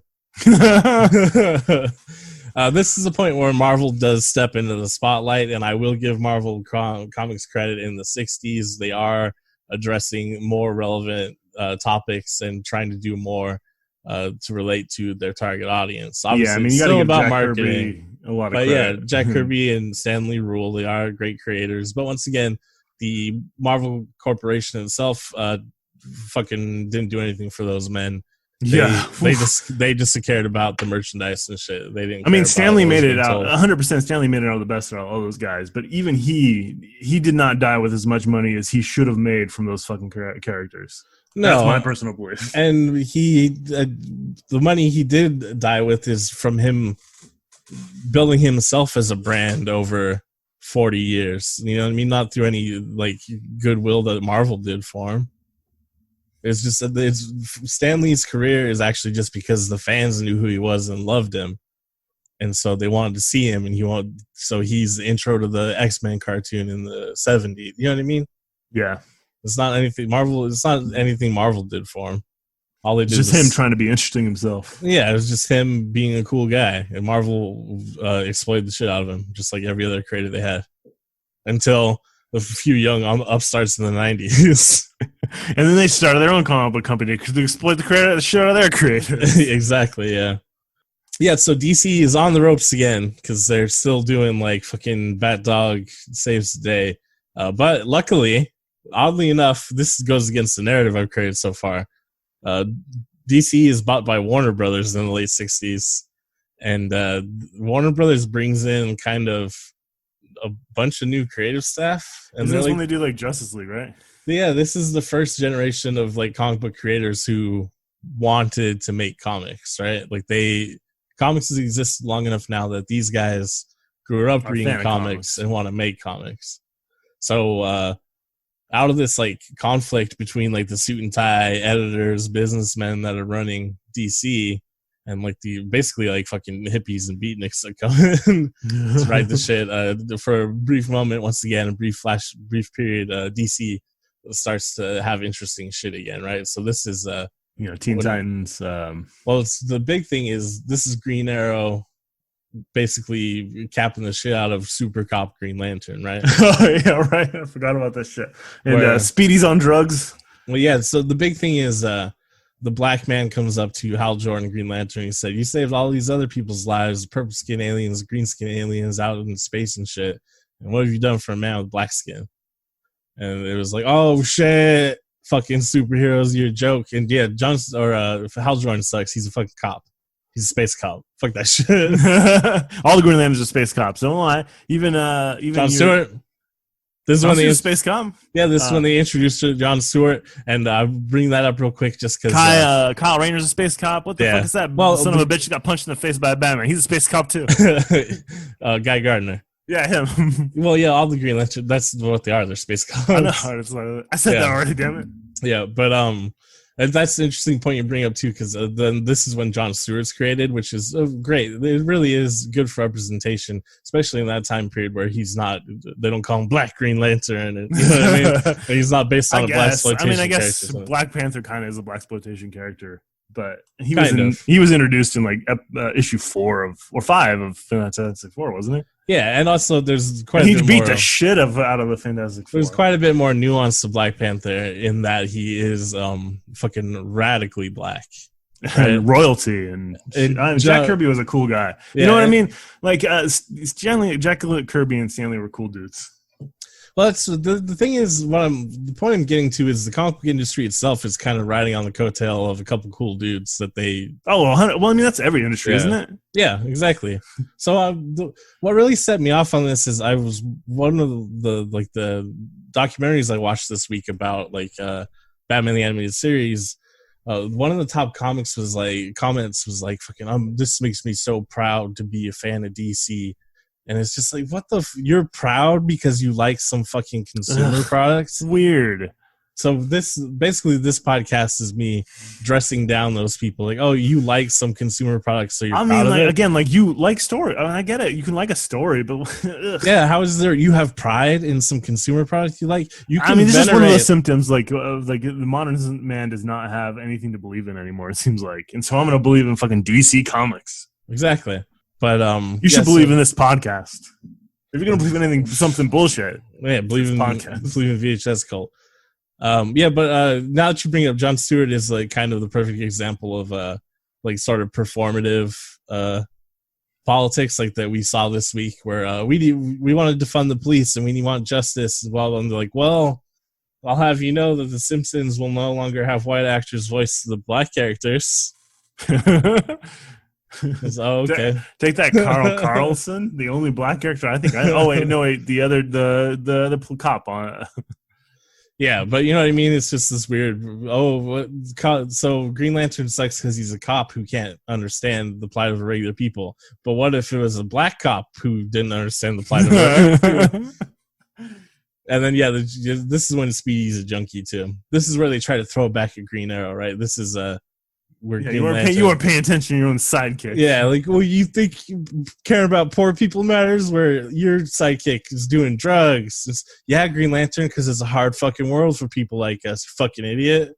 This is the point where Marvel does step into the spotlight, and I will give Marvel Comics credit. In the 60s, they are addressing more relevant topics and trying to do more to relate to their target audience. Obviously, yeah, I mean, you it's got still to give about Jack marketing. Kirby a lot of But credit. yeah, Jack Kirby and Stan Lee rule. They are great creators. But once again, the Marvel Corporation itself fucking didn't do anything for those men. They just cared about the merchandise and shit. They didn't. I mean, Stanley made it out. out 100%. Stanley made it out of the best of all those guys. But even he did not die with as much money as he should have made from those fucking characters. No, that's my personal belief. And the money he did die with is from him building himself as a brand over 40 years. You know what I mean? Not through any like goodwill that Marvel did for him. It's just Stan Lee's career is actually just because the fans knew who he was and loved him, and so they wanted to see him. And so he's the intro to the X-Men cartoon in the 70s. You know what I mean? Yeah, it's not anything Marvel. It's not anything Marvel did for him. All they did was him trying to be interesting himself. Yeah, it was just him being a cool guy, and Marvel exploited the shit out of him, just like every other creator they had, until a few young upstarts in the 90s. And then they started their own comic book company to exploit the shit out of their creators. Exactly, yeah. Yeah, so DC is on the ropes again because they're still doing like fucking Bat Dog saves the day. But luckily, oddly enough, this goes against the narrative I've created so far. DC is bought by Warner Brothers in the late 60s. And Warner Brothers brings in kind of a bunch of new creative staff. And this is when they do like Justice League, right? Yeah, this is the first generation of like comic book creators who wanted to make comics, right? Like comics exist long enough now that these guys grew up reading comics and want to make comics. So out of this like conflict between like the suit and tie editors, businessmen that are running DC, and like the basically like fucking hippies and beatniks that come in to write the shit for a brief moment, once again, a brief period, DC starts to have interesting shit again, right? So this is Teen Titans. Well, it's the big thing is this is Green Arrow basically capping the shit out of Super Cop Green Lantern, right? Oh yeah, right. I forgot about this shit. And Speedy's on drugs. Well, yeah. So the big thing is the black man comes up to Hal Jordan, Green Lantern. He said, "You saved all these other people's lives, purple skin aliens, green skin aliens out in space and shit. And what have you done for a man with black skin?" And it was like, "Oh shit, fucking superheroes, you're a joke." And yeah, Hal Jordan sucks. He's a fucking cop. He's a space cop. Fuck that shit. All the Green Lanterns are space cops. Don't lie. Even John Stewart. This is when they space cop. Yeah, this is when they introduced John Stewart, and I bring that up real quick just because Kyle Rayner's a space cop. What the fuck is that? Well, son of a bitch got punched in the face by a Batman. He's a space cop too. Guy Gardner. Yeah, him. Well, yeah, all the Green Lantern. That's what they are. They're space cops. I know. I said that already. Damn it. Yeah, but and that's an interesting point you bring up too, because then this is when John Stewart's created, which is great. It really is good for representation, especially in that time period where he's not. They don't call him Black Green Lantern, and you know what I mean. And he's not based on a black exploitation. I guess Black Panther kind of is a black exploitation character, but he was introduced in like issue 4 or 5 of Fantastic Four, wasn't it? Yeah, and also there's quite. He beat the shit out of the Fantastic Four. There's quite a bit more nuance to Black Panther in that he is fucking radically black, right? And royalty and Jack Kirby was a cool guy. You know what I mean? Like Jack Kirby and Stanley were cool dudes. Well, that's the thing is the point I'm getting to is the comic book industry itself is kind of riding on the coattail of a couple cool dudes that they. Oh, well, I mean that's every industry, isn't it? Yeah, exactly. So what really set me off on this is I was one of the documentaries I watched this week about Batman the Animated Series. One of the top comments was like, fucking, this makes me so proud to be a fan of DC. And it's just like, what you're proud because you like some fucking consumer products? Weird. So this podcast is me dressing down those people. Like, oh, you like some consumer products, so you're proud of it? Again, like you like story. I mean, I get it. You can like a story, but yeah, how is there? You have pride in some consumer product you like. You can this is one of those symptoms. Like the modern man does not have anything to believe in anymore. It seems like, and so I'm going to believe in fucking DC Comics. Exactly. But you should believe in this podcast. If you're gonna believe in anything, something bullshit. Yeah, believe in VHS cult. But now that you bring up, Jon Stewart is like kind of the perfect example of sort of performative politics like that we saw this week, where we want to defund the police and we want justice. Well, and they're like, well, I'll have you know that the Simpsons will no longer have white actors voice the black characters. Okay. Take that, Carl Carlson, the only black character I think. The other cop on. Yeah, but you know what I mean. It's just this weird. So Green Lantern sucks because he's a cop who can't understand the plight of regular people. But what if it was a black cop who didn't understand the plight of regular people? And then this is when Speedy's a junkie too. This is where they try to throw back at Green Arrow, right? This is you weren't paying attention to your own sidekick. Yeah, like, well, you think caring about poor people matters where your sidekick is doing drugs. Green Lantern, because it's a hard fucking world for people like us, fucking idiot.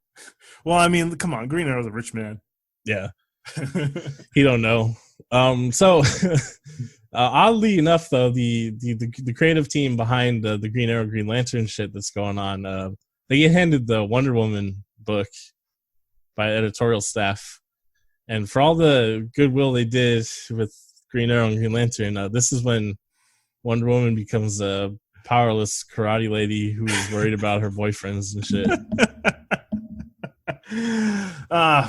Well, I mean, come on, Green Arrow's a rich man. Yeah. He don't know. Oddly enough, though, the creative team behind the Green Arrow, Green Lantern shit that's going on, they get handed the Wonder Woman book by editorial staff, and for all the goodwill they did with Green Arrow and Green Lantern, this is when Wonder Woman becomes a powerless karate lady who is worried about her boyfriends and shit.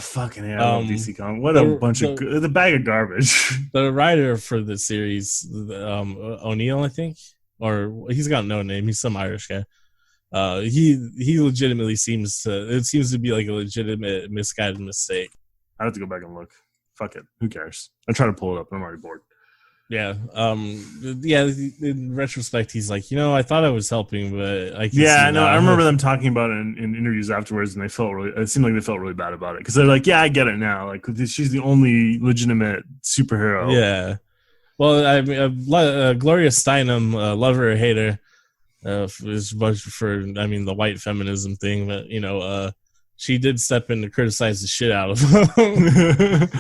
Fucking hell, DC Comics. What a bunch of the bag of garbage. The writer for the series, O'Neill, I think, or he's got no name. He's some Irish guy. He legitimately seems to be like a legitimate misguided mistake. I have to go back and look. Fuck it. Who cares? I try to pull it up, but I'm already bored. Yeah. In retrospect, he's like, I thought I was helping, but I can't. Yeah, I know. I remember them talking about it in interviews afterwards, and it seemed like they felt really bad about it because they're like, yeah, I get it now. Like, she's the only legitimate superhero. Yeah. Well, I mean, Gloria Steinem, love her or hate her. Is much for the white feminism thing, but she did step in to criticize the shit out of him.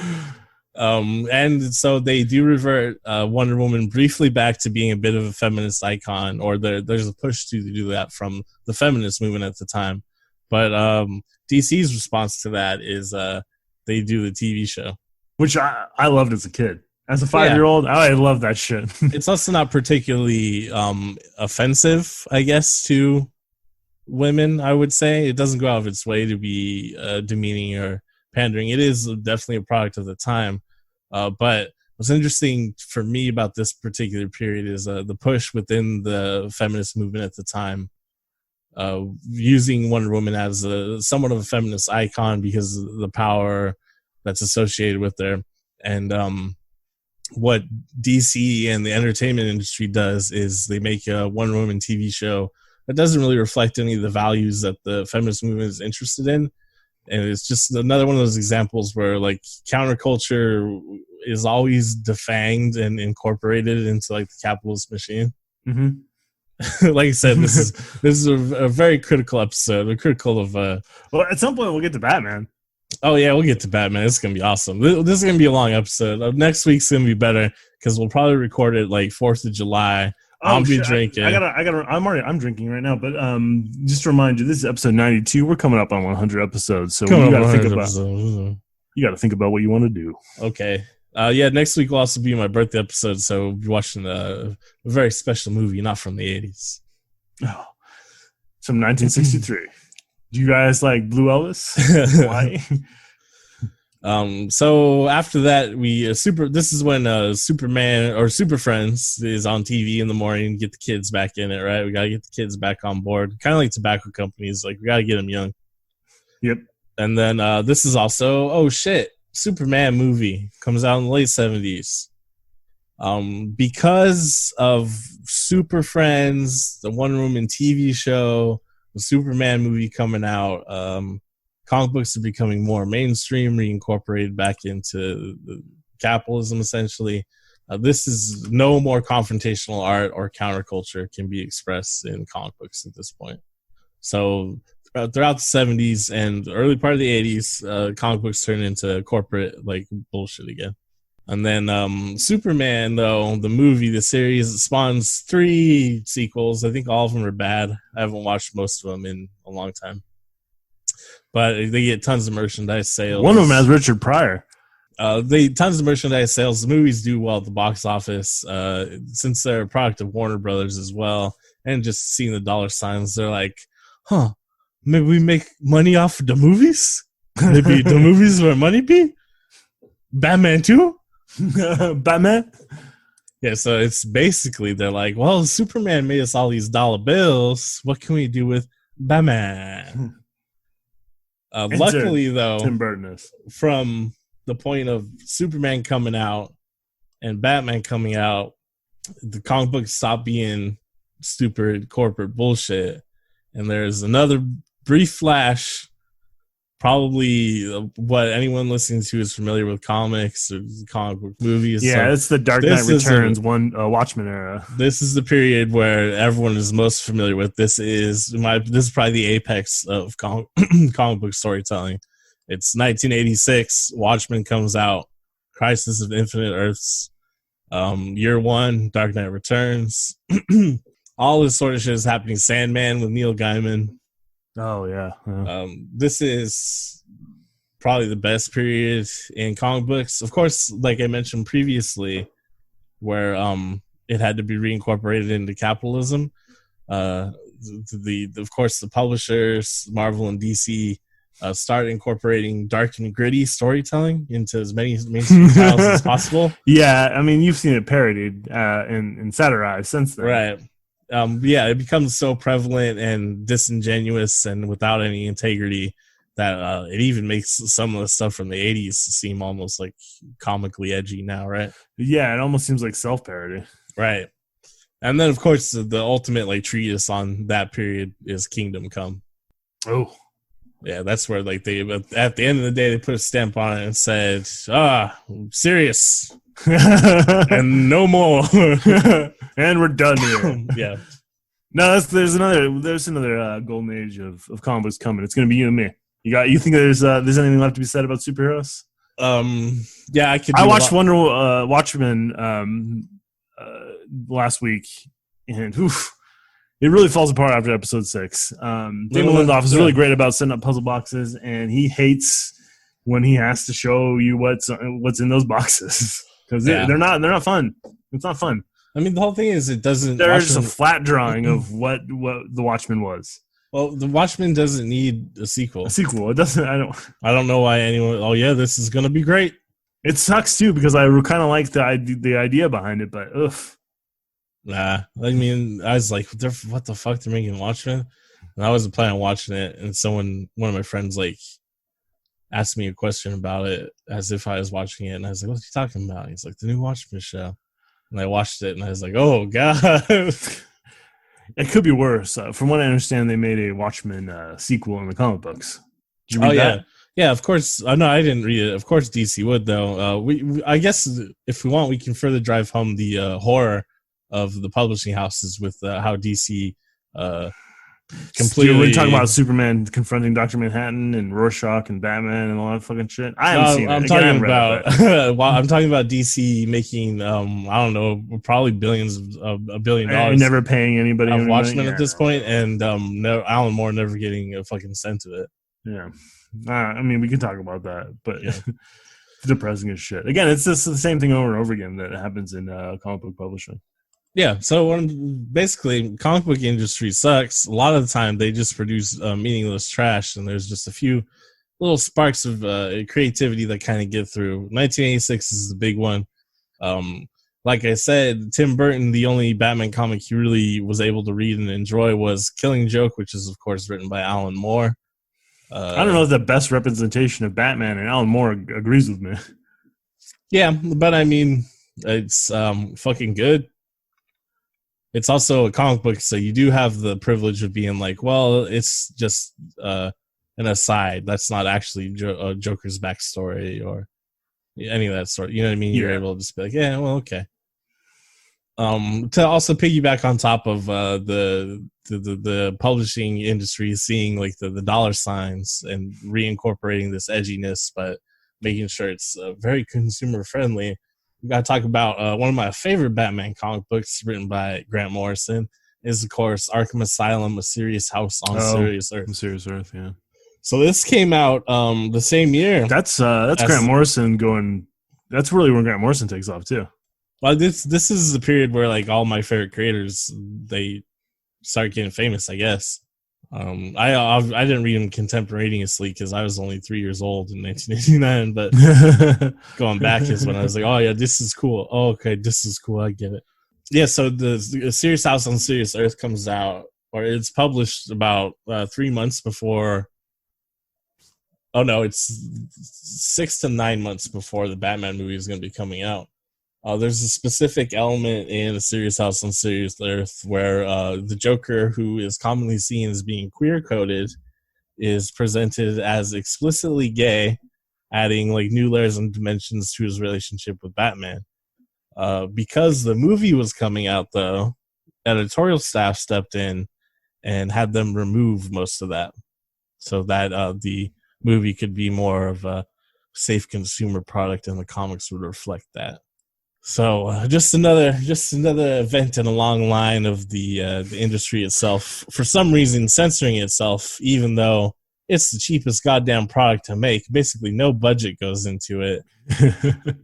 And so they do revert Wonder Woman briefly back to being a bit of a feminist icon, or there's a push to do that from the feminist movement at the time. But DC's response to that is they do the TV show, which I loved as a kid. As a 5-year-old, I love that shit. It's also not particularly offensive, I guess, to women, I would say. It doesn't go out of its way to be demeaning or pandering. It is definitely a product of the time. But what's interesting for me about this particular period is the push within the feminist movement at the time, using Wonder Woman as somewhat of a feminist icon because of the power that's associated with her. And what DC and the entertainment industry does is they make a Wonder Woman TV show that doesn't really reflect any of the values that the feminist movement is interested in. And it's just another one of those examples where like counterculture is always defanged and incorporated into like the capitalist machine. Mm-hmm. Like I said, this is a very critical episode. We're critical of well, at some point we'll get to Batman. Oh yeah, we'll get to Batman. It's gonna be awesome. This is gonna be a long episode. Next week's gonna be better because we'll probably record it like 4th of July. I'll be drinking. I'm drinking right now. But just to remind you, this is episode 92. We're coming up on 100 episodes, so you got to think about what you want to do. Okay. Next week will also be my birthday episode, so we'll be watching a very special movie, not from the 80s. Oh, from 1963. Do you guys like Blue Elvis? Why? So after that, this is when Superman or Super Friends is on TV in the morning. Get the kids back in it, right? We gotta get the kids back on board. Kind of like tobacco companies, like we gotta get them young. Yep. And then this is also Superman movie comes out in the late 70s. Because of Super Friends, the One Room and TV show, the Superman movie coming out, comic books are becoming more mainstream, reincorporated back into the capitalism, essentially. This is no more confrontational art or counterculture can be expressed in comic books at this point. So throughout the 70s and the early part of the 80s, comic books turned into corporate like bullshit again. And then Superman, though, the movie, the series, spawns 3 sequels. I think all of them are bad. I haven't watched most of them in a long time. But they get tons of merchandise sales. One of them has Richard Pryor. Tons of merchandise sales. The movies do well at the box office. Since they're a product of Warner Brothers as well, and just seeing the dollar signs, they're like, maybe we make money off of the movies? Maybe the movies where money be? Batman 2? Batman? Yeah, so it's basically they're like, well, Superman made us all these dollar bills. What can we do with Batman? Luckily, though, Tim Burton is. From the point of Superman coming out and Batman coming out, the comic books stopped being stupid corporate bullshit. And there's another brief flash. Probably what anyone listening to is familiar with comics or comic book movies. Yeah, so it's the Dark Knight Returns Watchmen era. This is the period where everyone is most familiar with. This is probably the apex of comic book storytelling. It's 1986. Watchmen comes out. Crisis of Infinite Earths. Year 1. Dark Knight Returns. All this sort of shit is happening. Sandman with Neil Gaiman. Oh, yeah. This is probably the best period in comic books. Of course, like I mentioned previously, where it had to be reincorporated into capitalism. Of course, the publishers, Marvel and DC, start incorporating dark and gritty storytelling into as many mainstream titles as possible. Yeah, I mean, you've seen it parodied and satirized since then. Right. It becomes so prevalent and disingenuous and without any integrity that it even makes some of the stuff from the 80s seem almost like comically edgy now, right? Yeah, it almost seems like self-parody. Right. And then, of course, the ultimate like treatise on that period is Kingdom Come. Oh. Yeah, that's where like at the end of the day, they put a stamp on it and said, serious. And no more. And we're done here. Yeah. No, there's another golden age of comic books coming. It's gonna be you and me. You think there's anything left to be said about superheroes? Yeah, I watched Watchmen last week, and it really falls apart after episode 6. Damon Lindelof is really great about setting up puzzle boxes, and he hates when he has to show you what's in those boxes because they're not fun. It's not fun. I mean, the whole thing is it doesn't. There's just a flat drawing of what the Watchmen was. Well, the Watchmen doesn't need a sequel. It doesn't. I don't know why anyone. Oh yeah, this is gonna be great. It sucks too because I kind of like the idea behind it, but ugh. Nah, I mean, I was like, what the fuck? They're making Watchmen, and I wasn't planning on watching it. And one of my friends, like, asked me a question about it as if I was watching it, and I was like, "What are you talking about?" He's like, "The new Watchmen show." And I watched it, and I was like, "Oh god." It could be worse. From what I understand, they made a Watchmen sequel in the comic books. Did you read that? Yeah, of course. No, I didn't read it. Of course, DC would though. I guess if we want, we can further drive home the horror of the publishing houses with how DC completely. We're talking about Superman confronting Dr. Manhattan and Rorschach and Batman and all that fucking shit. I haven't seen it. I'm talking about DC making I don't know, probably billions of $1 billion. And never paying anybody of Watchmen at this point, and Alan Moore never getting a fucking cent of it. Yeah, I mean, we can talk about that, but yeah. It's depressing as shit. Again, it's just the same thing over and over again that happens in comic book publishing. Yeah, so basically, comic book industry sucks. A lot of the time, they just produce meaningless trash, and there's just a few little sparks of creativity that kind of get through. 1986 is the big one. Like I said, Tim Burton, the only Batman comic he really was able to read and enjoy was Killing Joke, which is, of course, written by Alan Moore. I don't know if the best representation of Batman, and Alan Moore agrees with me. Yeah, but I mean, it's fucking good. It's also a comic book, so you do have the privilege of being like, well, it's just an aside. That's not actually Joker's backstory or any of that sort. You know what I mean? You're able to just be like, yeah, well, okay. To also piggyback on top of the publishing industry, seeing like the dollar signs and reincorporating this edginess, but making sure it's very consumer friendly. We got to talk about one of my favorite Batman comic books written by Grant Morrison is, of course, Arkham Asylum, A Serious House on Serious Earth. Serious Earth, yeah. So this came out the same year. That's Grant Morrison going. That's really when Grant Morrison takes off too. Well, this is the period where like all my favorite creators, they start getting famous, I guess. I didn't read them contemporaneously because I was only 3 years old in 1989. But going back is when I was like, oh yeah, this is cool. Oh, okay, this is cool. I get it. Yeah. So the Serious House on Serious Earth comes out, or it's published about 3 months before. Oh no, it's 6 to 9 months before the Batman movie is going to be coming out. There's a specific element in A Serious House on Serious Earth where the Joker, who is commonly seen as being queer-coded, is presented as explicitly gay, adding like new layers and dimensions to his relationship with Batman. Because the movie was coming out, though, editorial staff stepped in and had them remove most of that so that the movie could be more of a safe consumer product and the comics would reflect that. So just another event in a long line of the industry itself, for some reason censoring itself, even though it's the cheapest goddamn product to make. Basically, no budget goes into it.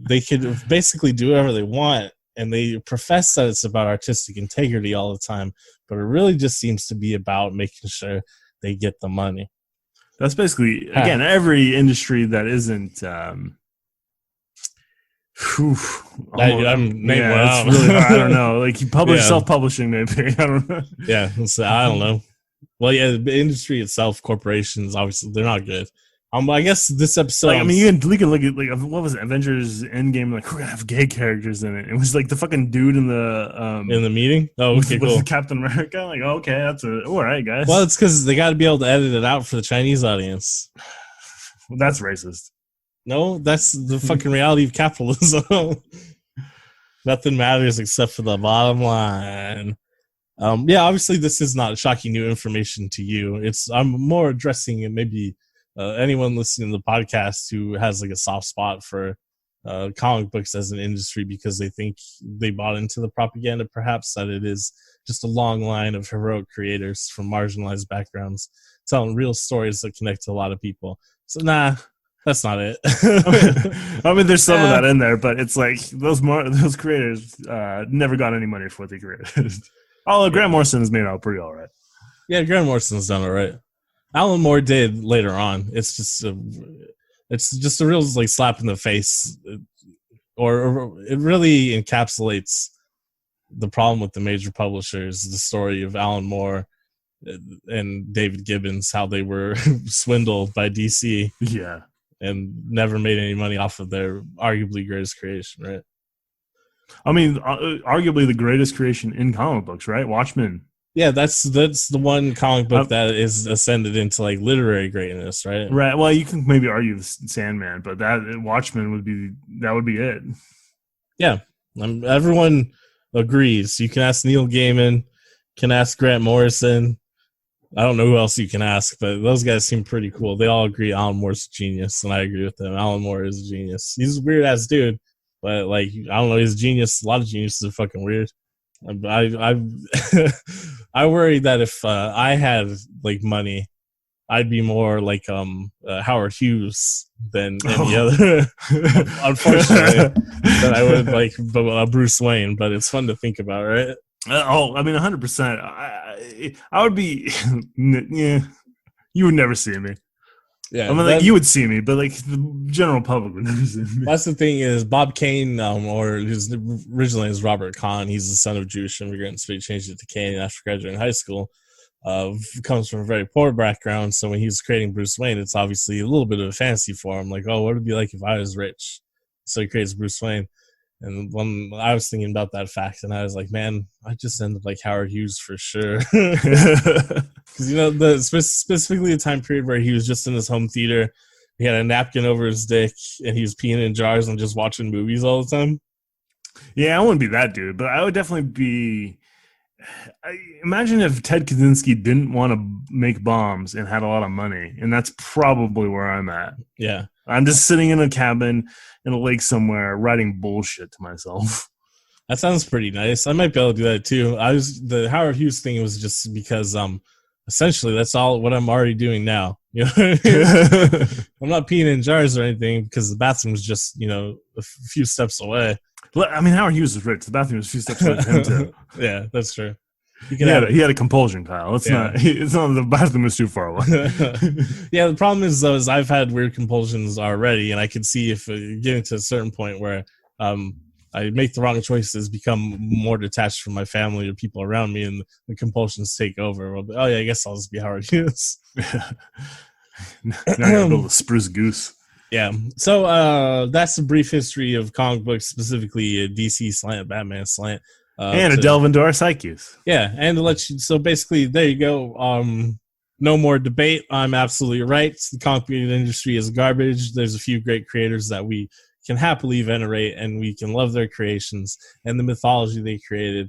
They could basically do whatever they want, and they profess that it's about artistic integrity all the time, but it really just seems to be about making sure they get the money. That's basically, again, every industry that isn't... I'm naming it's really hard. I don't know. Like you publish self-publishing, maybe. I don't know. Yeah, so I don't know. Well, yeah, the industry itself, corporations, obviously, they're not good. I guess this episode. Like, I mean, you can look at like what was it, Avengers Endgame? Like we're gonna have gay characters in it. It was like the fucking dude in the meeting. Oh, okay, with cool. Captain America. Like, okay, that's all right, guys. Well, it's because they got to be able to edit it out for the Chinese audience. Well, that's racist. No, that's the fucking reality of capitalism. Nothing matters except for the bottom line. Yeah, obviously this is not shocking new information to you. I'm more addressing maybe anyone listening to the podcast who has like a soft spot for comic books as an industry because they think they bought into the propaganda, perhaps that it is just a long line of heroic creators from marginalized backgrounds telling real stories that connect to a lot of people. So nah. That's not it. I mean, there's some of that in there, but it's like those creators never got any money for what they created. Although Grant Morrison has made out pretty all right. Yeah, Grant Morrison's done all right. Alan Moore did later on. It's just a real like slap in the face, or it really encapsulates the problem with the major publishers. The story of Alan Moore and David Gibbons, how they were swindled by DC. Yeah. And never made any money off of their arguably greatest creation, right? I mean, arguably the greatest creation in comic books, right? Watchmen. Yeah, that's the one comic book that is ascended into like literary greatness, right? Right. Well, you can maybe argue the Sandman, but that Watchmen would be it. Yeah. Everyone agrees. You can ask Neil Gaiman, can ask Grant Morrison. I don't know who else you can ask, but those guys seem pretty cool. They all agree Alan Moore's a genius, and I agree with them. Alan Moore is a genius. He's a weird-ass dude, but, like, I don't know, he's a genius. A lot of geniuses are fucking weird. I worry that if I had, like, money, I'd be more like Howard Hughes than any other, unfortunately, than I would like Bruce Wayne. But it's fun to think about, right? I mean, 100%. I would be, yeah. You would never see me. Yeah, I mean, like, you would see me, but like the general public would never see me. That's the thing is Bob Kane, or his original name is Robert Kahn. He's the son of Jewish immigrants, but he changed it to Kane after graduating high school. Comes from a very poor background, so when he was creating Bruce Wayne, it's obviously a little bit of a fantasy for him. Like, oh, what would it be like if I was rich? So he creates Bruce Wayne. And when I was thinking about that fact, and I was like, man, I just end up like Howard Hughes for sure. Because, you know, specifically the time period where he was just in his home theater, he had a napkin over his dick, and he was peeing in jars and just watching movies all the time. Yeah, I wouldn't be that dude, but I would definitely be... Imagine if Ted Kaczynski didn't want to make bombs and had a lot of money, and that's probably where I'm at. Yeah. I'm just sitting in a cabin in a lake somewhere writing bullshit to myself. That sounds pretty nice. I might be able to do that too. The Howard Hughes thing was just because essentially that's all what I'm already doing now. You know, I'm not peeing in jars or anything because the bathroom's just, you know, a few steps away. I mean, Howard Hughes was rich. The bathroom was a few steps away from him too. Yeah, that's true. He had a compulsion, Kyle. It's not the bathroom is too far away. Yeah, the problem is though, is I've had weird compulsions already, and I can see if getting to a certain point where I make the wrong choices, become more detached from my family or people around me, and the compulsions take over. Well, oh yeah, I guess I'll just be Howard Hughes. Now you're build a spruce goose. Yeah, so that's a brief history of comic books, specifically a DC slant, Batman slant. And a delve into our psyches. Yeah, and to let you, so basically, there you go. No more debate. I'm absolutely right. The comic book industry is garbage. There's a few great creators that we can happily venerate, and we can love their creations and the mythology they created.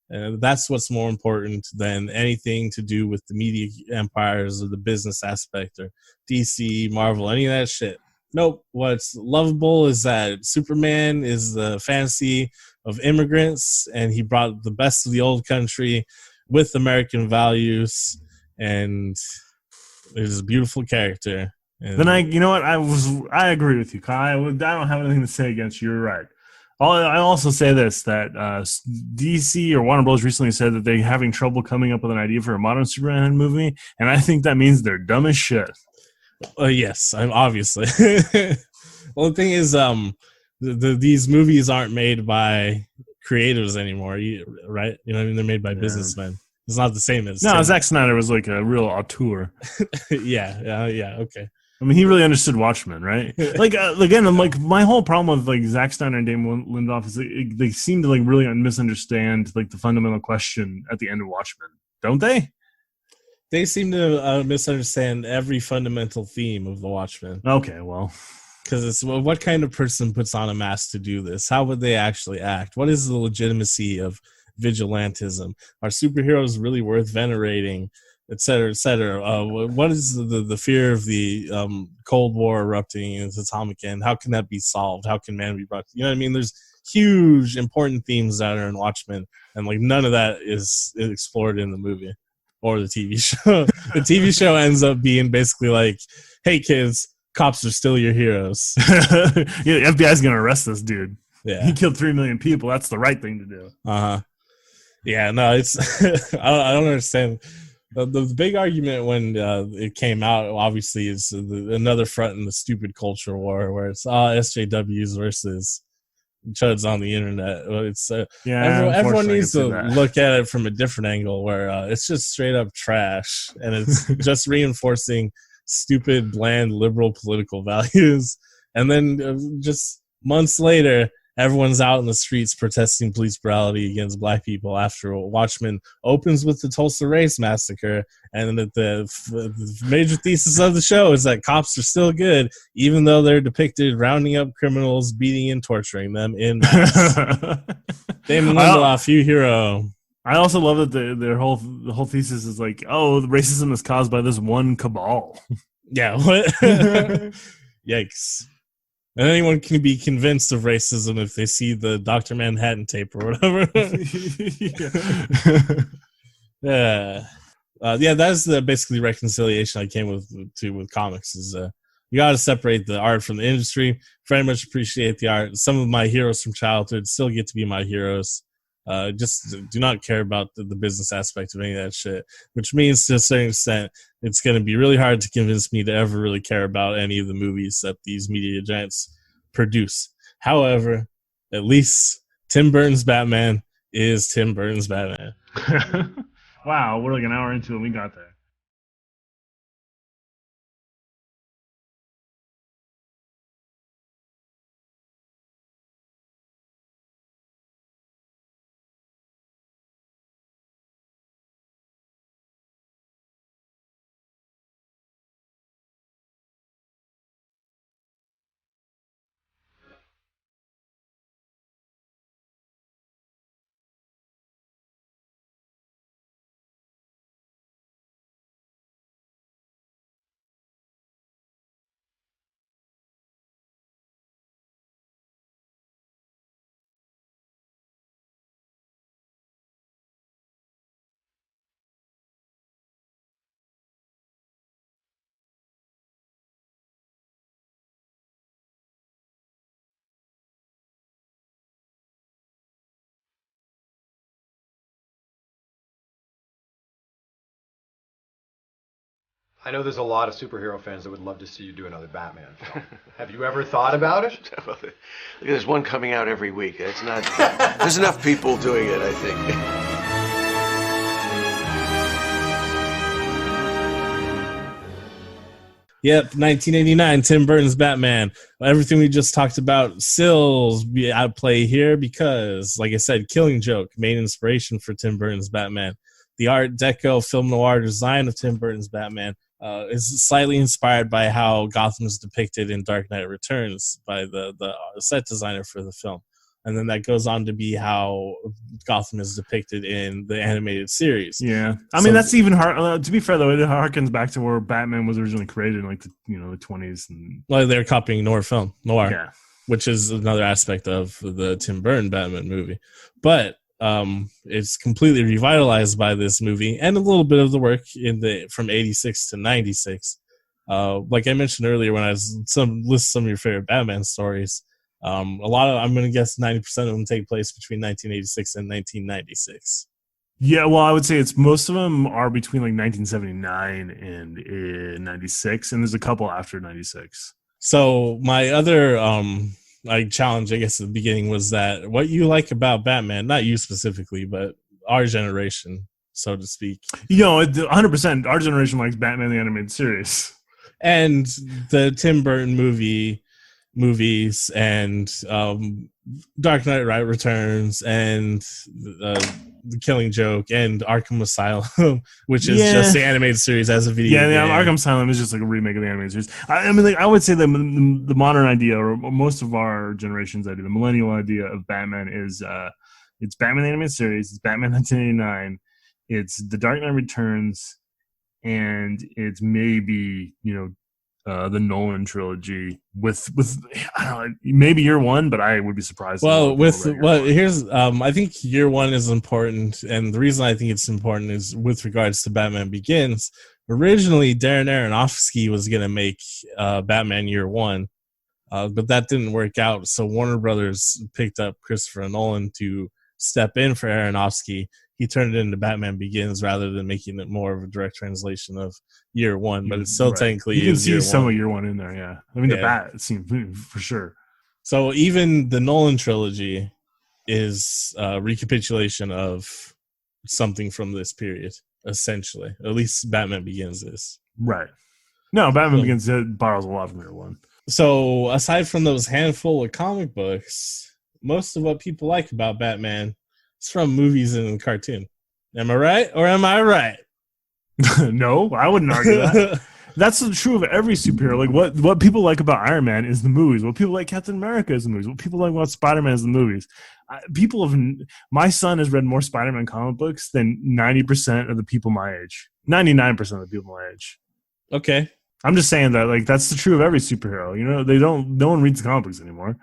That's what's more important than anything to do with the media empires or the business aspect or DC, Marvel, any of that shit. Nope. What's lovable is that Superman is the fantasy of immigrants, and he brought the best of the old country with American values, and he's a beautiful character. And then you know what? I agree with you, Kyle. I don't have anything to say against you. You're right. I also say this, that DC or Warner Bros. Recently said that they're having trouble coming up with an idea for a modern Superman movie, and I think that means they're dumb as shit. Yes, I'm obviously. Well, the thing is, these movies aren't made by creators anymore, right? You know what I mean? They're made by businessmen. It's not the same as... No, Zack Snyder was like a real auteur. Yeah, okay. I mean, he really understood Watchmen, right? Like, again, like my whole problem with like Zack Snyder and Damon Lindelof is they seem to like really misunderstand like the fundamental question at the end of Watchmen, don't they? They seem to misunderstand every fundamental theme of the Watchmen. Okay, well, because it's what kind of person puts on a mask to do this? How would they actually act? What is the legitimacy of vigilantism? Are superheroes really worth venerating? Et cetera, et cetera. What is the fear of the Cold War erupting in its atomic end? How can that be solved? How can man be brought? You know what I mean? There's huge, important themes that are in Watchmen, and like none of that is explored in the movie or the TV show. The TV show ends up being basically like, "Hey kids, cops are still your heroes." Yeah, the FBI's gonna arrest this dude. Yeah, he killed 3 million people. That's the right thing to do. Yeah, no, it's I don't understand. The big argument when it came out, obviously, is another front in the stupid culture war, where it's SJWs versus chuds on the internet. It's everyone needs to look at it from a different angle, where it's just straight up trash, and it's just reinforcing stupid, bland, liberal political values. And then just months later, everyone's out in the streets protesting police brutality against black people after Watchmen opens with the Tulsa Race Massacre, and that the major thesis of the show is that cops are still good, even though they're depicted rounding up criminals, beating and torturing them in mass. Damon Lindelof, you hero. I also love that the whole thesis is like, oh, the racism is caused by this one cabal. Yeah, what? Yikes. And anyone can be convinced of racism if they see the Dr. Manhattan tape or whatever. Yeah. that's the basically reconciliation I came with comics is you got to separate the art from the industry. Very much appreciate the art. Some of my heroes from childhood still get to be my heroes. Just do not care about the business aspect of any of that shit, which means to a certain extent, it's going to be really hard to convince me to ever really care about any of the movies that these media giants produce. However, at least Tim Burton's Batman is Tim Burton's Batman. Wow, we're like an hour into it. We got there. I know there's a lot of superhero fans that would love to see you do another Batman film. Have you ever thought about it? Well, there's one coming out every week. It's not. There's enough people doing it, I think. Yep, 1989, Tim Burton's Batman. Everything we just talked about still be at play here because, like I said, Killing Joke, main inspiration for Tim Burton's Batman. The Art Deco film noir design of Tim Burton's Batman is slightly inspired by how Gotham is depicted in Dark Knight Returns by the set designer for the film. And then that goes on to be how Gotham is depicted in the animated series. Yeah, I mean that's even hard. To be fair, though, it harkens back to where Batman was originally created in like the 20s. And like they're copying noir, yeah, which is another aspect of the Tim Burton Batman movie. But it's completely revitalized by this movie and a little bit of the work from 86 to 96. Like I mentioned earlier, when I was list some of your favorite Batman stories. I'm going to guess 90% of them take place between 1986 and 1996. Yeah, well, I would say most of them are between like 1979 and 96, and there's a couple after 96. So my other challenge, I guess, at the beginning was that what you like about Batman, not you specifically, but our generation, so to speak. 100%, our generation likes Batman the Animated Series. And the Tim Burton movies and Dark Knight Returns and The Killing Joke and Arkham Asylum, which is just the animated series as a video game. Yeah, Arkham Asylum is just like a remake of the animated series. I mean, I would say the modern idea, or most of our generation's idea, the millennial idea of Batman is it's Batman the Animated Series, it's Batman 1989, it's The Dark Knight Returns, and it's maybe, the Nolan trilogy with I don't know, maybe year one, but I would be surprised. Here's I think year one is important, and the reason I think it's important is with regards to Batman Begins. Originally, Darren Aronofsky was going to make Batman Year One, but that didn't work out. So Warner Brothers picked up Christopher Nolan to step in for Aronofsky. He turned it into Batman Begins rather than making it more of a direct translation of Year One, but it's still technically you can see some of Year One in there. Yeah, I mean the Bat scene for sure. So even the Nolan trilogy is a recapitulation of something from this period, essentially. At least Batman Begins is. Right. No, Batman Begins borrows a lot from Year One. So aside from those handful of comic books, most of what people like about Batman is from movies and cartoon. Am I right or am I right? No, I wouldn't argue that. That's true of every superhero. Like what people like about Iron Man is the movies. What people like Captain America is the movies. What people like about Spider-Man is the movies. My son has read more Spider-Man comic books than 90% of the people my age. 99% of the people my age. Okay. I'm just saying that that's the true of every superhero. No one reads comic books anymore.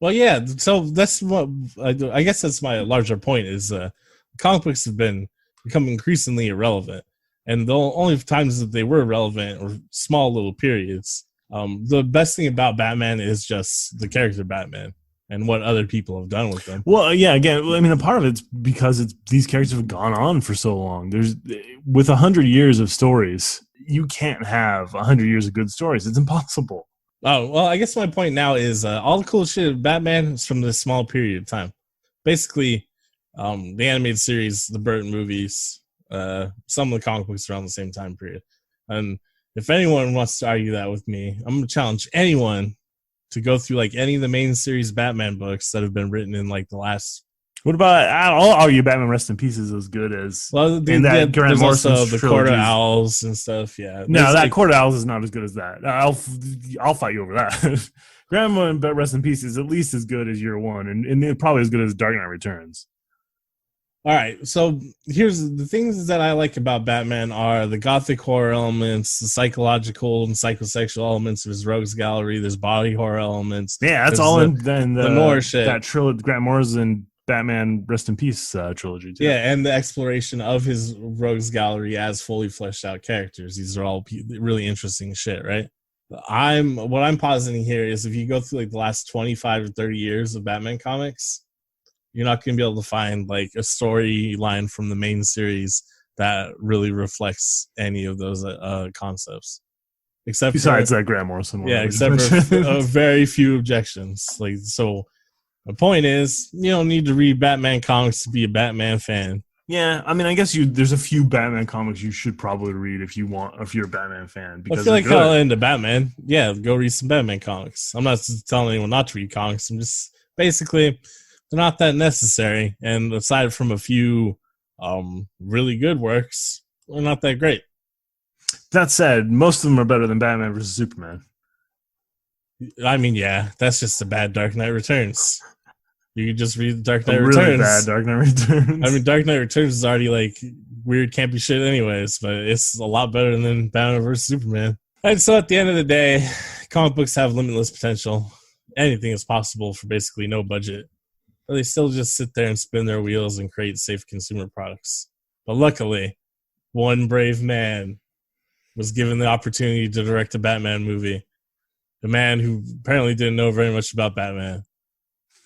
Well, yeah. So that's what I guess that's my larger point is comic books have become increasingly irrelevant. And the only times that they were relevant were small little periods. The best thing about Batman is just the character Batman and what other people have done with them. Well, yeah, again, I mean, a part of it's because these characters have gone on for so long. With 100 years of stories, you can't have 100 years of good stories. It's impossible. Oh, well, I guess my point now is all the cool shit of Batman is from this small period of time. Basically, the animated series, the Burton movies, some of the comic books around the same time period. And if anyone wants to argue that with me, I'm going to challenge anyone to go through like any of the main series Batman books that have been written in like the last. What about, I'll argue Batman Rest in Peace is as good as, Well, Grant there's also Morrison's the Court of trilogies. Owls and stuff. Yeah. No, that Court of Owls is not as good as that. I'll fight you over that. Grandma Rest in Peace is at least as good as Year One, and probably as good as Dark Knight Returns. All right, so here's the things that I like about Batman are the gothic horror elements, the psychological and psychosexual elements of his rogues gallery. There's body horror elements. Yeah, that's There's all the in the noir shit. That trilogy, Grant Morrison Batman Rest in Peace trilogy too. Yeah, and the exploration of his rogues gallery as fully fleshed out characters. These are all really interesting shit, right? What I'm positing here is if you go through like the last 25 to 30 years of Batman comics, you're not going to be able to find like a storyline from the main series that really reflects any of those concepts. Except besides that Grant Morrison one. Yeah, except for very few objections. Like, so my point is, you don't need to read Batman comics to be a Batman fan. Yeah, I mean, I guess there's a few Batman comics you should probably read if you're a Batman fan. Because I feel like I'm into Batman. Yeah, go read some Batman comics. I'm not telling anyone not to read comics. I'm just basically they're not that necessary. And aside from a few really good works, they're not that great. That said, most of them are better than Batman versus Superman. I mean, yeah, that's just a bad Dark Knight Returns. You can just read the Dark Knight Returns. Really bad Dark Knight Returns. I mean, Dark Knight Returns is already like weird, campy shit anyways, but it's a lot better than Batman vs. Superman. And so at the end of the day, comic books have limitless potential. Anything is possible for basically no budget. But they still just sit there and spin their wheels and create safe consumer products. But luckily, one brave man was given the opportunity to direct a Batman movie. A man who apparently didn't know very much about Batman.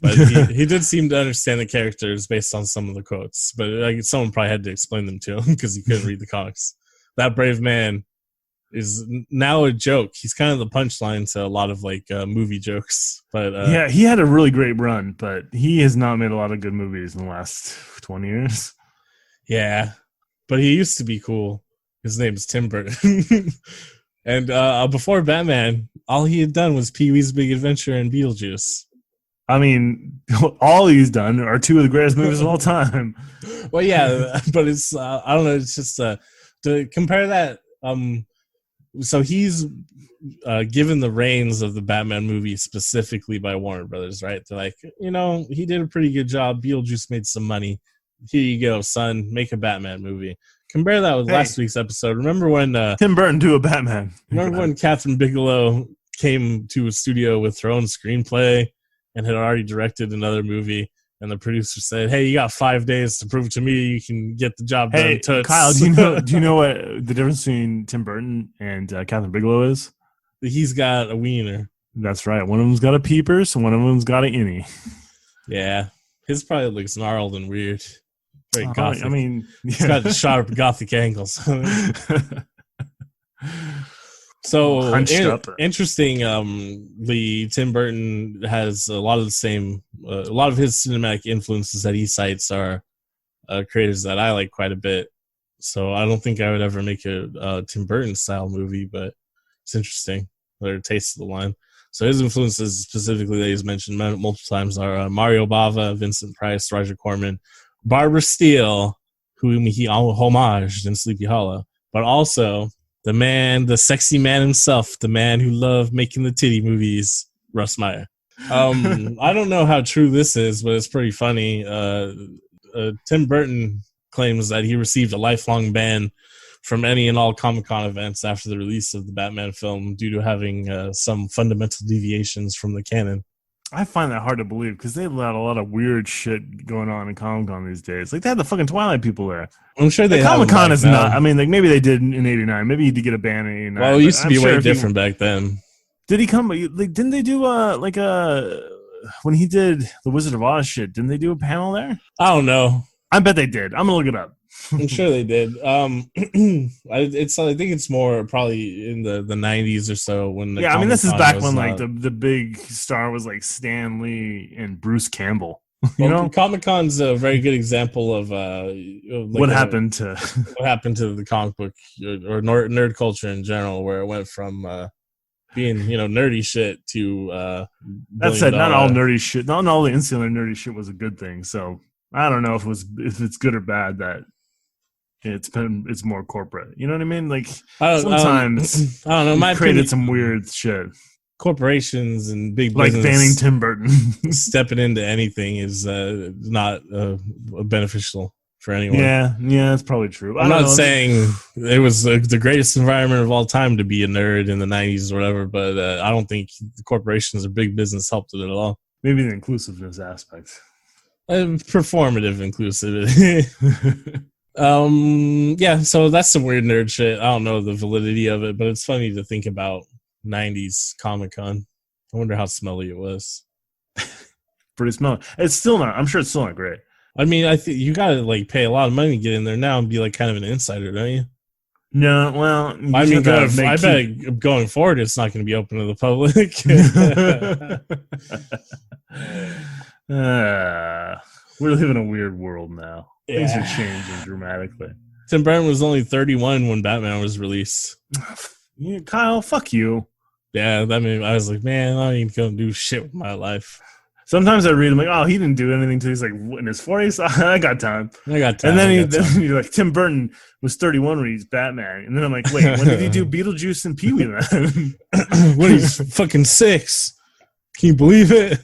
But he did seem to understand the characters based on some of the quotes. But like, someone probably had to explain them to him because he couldn't read the comics. That brave man is now a joke. He's kind of the punchline to a lot of like movie jokes. But yeah, he had a really great run, but he has not made a lot of good movies in the last 20 years. Yeah, but he used to be cool. His name is Tim Burton. And before Batman, all he had done was Pee-wee's Big Adventure and Beetlejuice. I mean, all he's done are two of the greatest movies of all time. Well, yeah, but it's I don't know. It's just to compare that. So he's given the reins of the Batman movie specifically by Warner Brothers, right? They're like, he did a pretty good job. Beetlejuice made some money. Here you go, son. Make a Batman movie. Compare that with last week's episode. Remember when Tim Burton do a Batman? Remember when Catherine Bigelow came to a studio with her own screenplay and had already directed another movie, and the producer said, "Hey, you got 5 days to prove to me you can get the job done." Hey, Toots. Kyle, do you know what the difference between Tim Burton and Catherine Bigelow is? He's got a wiener. That's right. One of them's got a peepers, and one of them's got an innie. Yeah, his probably looks gnarled and weird. Very gothic. I mean, he's got sharp gothic angles. So interesting. The Tim Burton has a lot of the same, a lot of his cinematic influences that he cites are creators that I like quite a bit. So I don't think I would ever make a Tim Burton style movie, but it's interesting. Their taste of the line. So his influences specifically that he's mentioned multiple times are Mario Bava, Vincent Price, Roger Corman, Barbara Steele, whom he homaged in Sleepy Hollow, but also the man, the sexy man himself, the man who loved making the titty movies, Russ Meyer. I don't know how true this is, but it's pretty funny. Tim Burton claims that he received a lifelong ban from any and all Comic-Con events after the release of the Batman film due to having some fundamental deviations from the canon. I find that hard to believe because they let a lot of weird shit going on in Comic Con these days. Like they had the fucking Twilight people there. I'm sure they have Comic Con them is back not. now. I mean, like maybe they did in '89. Maybe you did get a ban in '89. Well, it used to I'm be sure way if you- different back then. Did he come? Like, didn't they do when he did the Wizard of Oz shit? Didn't they do a panel there? I don't know. I bet they did. I'm gonna look it up. I'm sure they did. I think it's more probably in the 90s or so when. The Yeah, I mean, this is Comic-Con back was when not- like the big star was like Stan Lee and Bruce Campbell. You Well, know Comic Con's a very good example of what happened to? what happened to the comic book or nerd culture in general, where it went from being nerdy shit to That said, not all billion-dollar- nerdy shit. Not all the insular nerdy shit was a good thing. So I don't know if it's good or bad that it's more corporate. You know what I mean? Like sometimes I don't know. My created opinion, some weird shit, corporations and big like business banning Tim Burton. stepping into anything is not beneficial for anyone. Yeah, that's probably true. I'm I don't not know. saying it was the greatest environment of all time to be a nerd in the 90s or whatever, but I don't think the corporations or big business helped it at all. Maybe the inclusiveness aspect. Performative inclusivity. Yeah, so that's some weird nerd shit. I don't know the validity of it, but it's funny to think about 90s Comic-Con. I wonder how smelly it was. Pretty smelly. It's still not. I'm sure it's still not great. I mean, I think you gotta like pay a lot of money to get in there now and be like kind of an insider, don't you? No, well, I you mean, gotta I bet going forward, it's not going to be open to the public. We're living in a weird world now. Things Yeah. are changing dramatically. Tim Burton was only 31 when Batman was released. Yeah, Kyle, fuck you. Yeah, I mean, I was like, man, I ain't gonna do shit with my life. Sometimes I read him like, oh, he didn't do anything till he's like in his 40s. I got time. I got time. And then I he, got time. you're like, Tim Burton was 31 when he's Batman. And then I'm like, wait, when did he do Beetlejuice and Pee Wee then? When he's fucking 6. Can you believe it?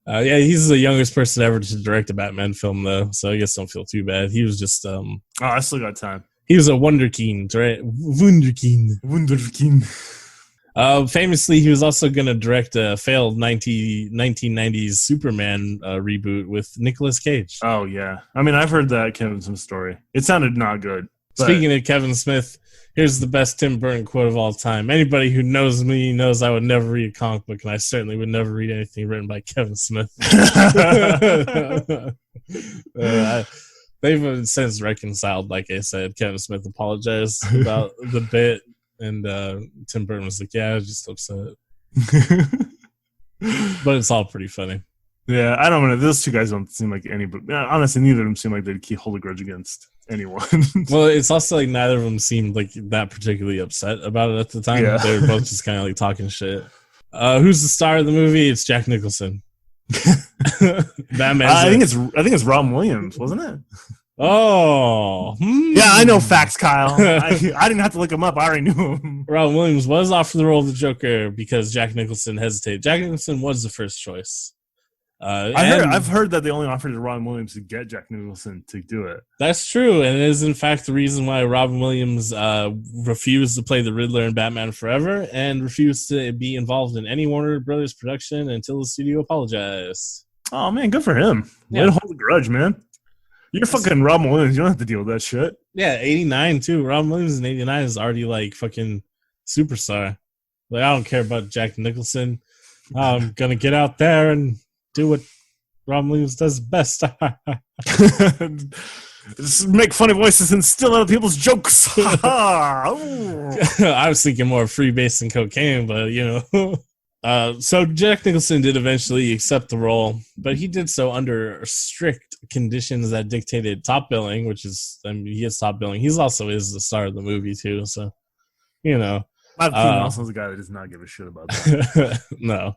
Yeah, he's the youngest person ever to direct a Batman film, though, so I guess don't feel too bad. He was just, Oh, I still got time. he was a wunderkind, right? Wunderkind. Wunderkind. Famously, he was also going to direct a failed 1990s Superman reboot with Nicolas Cage. Oh, yeah. I mean, I've heard that Kevin Smith story. It sounded not good. But Speaking of Kevin Smith, here's the best Tim Burton quote of all time. Anybody who knows me knows I would never read a comic book, and I certainly would never read anything written by Kevin Smith. They've since reconciled, like I said. Kevin Smith apologized about the bit, and Tim Burton was like, yeah, I was just upset. But it's all pretty funny. Yeah, I don't know. Those two guys don't seem like anybody. Honestly, neither of them seem like they'd hold a grudge against anyone. Well, it's also like neither of them seemed like that particularly upset about it at the time. Yeah. They were both just kind of like talking shit. Who's the star of the movie? It's Jack Nicholson. Batman. I think it's Robin Williams, wasn't it? Oh, Yeah, I know facts, Kyle. I didn't have to look him up. I already knew him. Robin Williams was offered the role of the Joker because Jack Nicholson hesitated. Jack Nicholson was the first choice. I've heard that they only offered Robin Williams to get Jack Nicholson to do it. That's true, and it is in fact the reason why Robin Williams refused to play the Riddler in Batman Forever and refused to be involved in any Warner Brothers production until the studio apologized. Oh man, good for him. Yeah. Way to hold a grudge, man. You're fucking Robin Williams. You don't have to deal with that shit. Yeah, 89 too. Robin Williams in 89 is already like fucking superstar. Like, I don't care about Jack Nicholson. I'm gonna get out there and do what Robin Williams does best. Just make funny voices and steal other people's jokes. Ooh. I was thinking more freebase and cocaine, but you know. So Jack Nicholson did eventually accept the role, but he did so under strict conditions that dictated top billing, which is, I mean, he is top billing. He's also is the star of the movie too, so you know. Nelson's a guy that does not give a shit about that. No.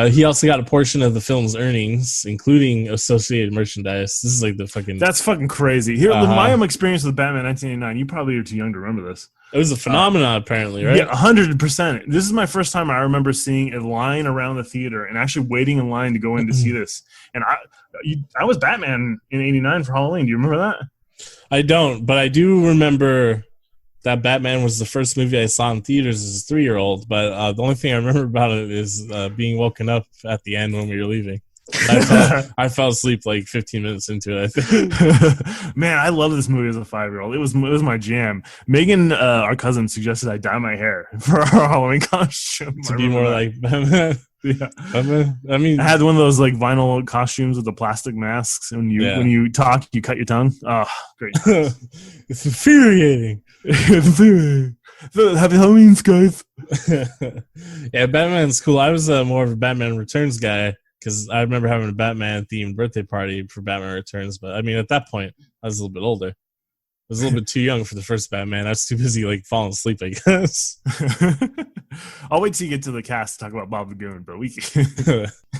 He also got a portion of the film's earnings, including associated merchandise. This is like the fucking... That's fucking crazy. Here, my experience with Batman 1989, you probably are too young to remember this. It was a phenomenon, apparently, right? Yeah, 100%. This is my first time I remember seeing a line around the theater and actually waiting in line to go in to see this. And I was Batman in 89 for Halloween. Do you remember that? I don't, but I do remember that Batman was the first movie I saw in theaters as a 3-year-old, but the only thing I remember about it is being woken up at the end when we were leaving. I fell asleep like 15 minutes into it, I think. Man, I love this movie as a 5-year-old. It was my jam. Megan, our cousin, suggested I dye my hair for our Halloween costume. To be more like Batman. Yeah. Batman. I mean, I had one of those like vinyl costumes with the plastic masks. When you talk, you cut your tongue. Oh, great. It's infuriating. Happy Halloween, guys. Yeah, Batman's cool. I was more of a Batman Returns guy because I remember having a Batman themed birthday party for Batman Returns. But I mean, at that point, I was a little bit older. I was a little bit too young for the first Batman. I was too busy like falling asleep, I guess. I'll wait till you get to the cast to talk about Bob the Goon, but we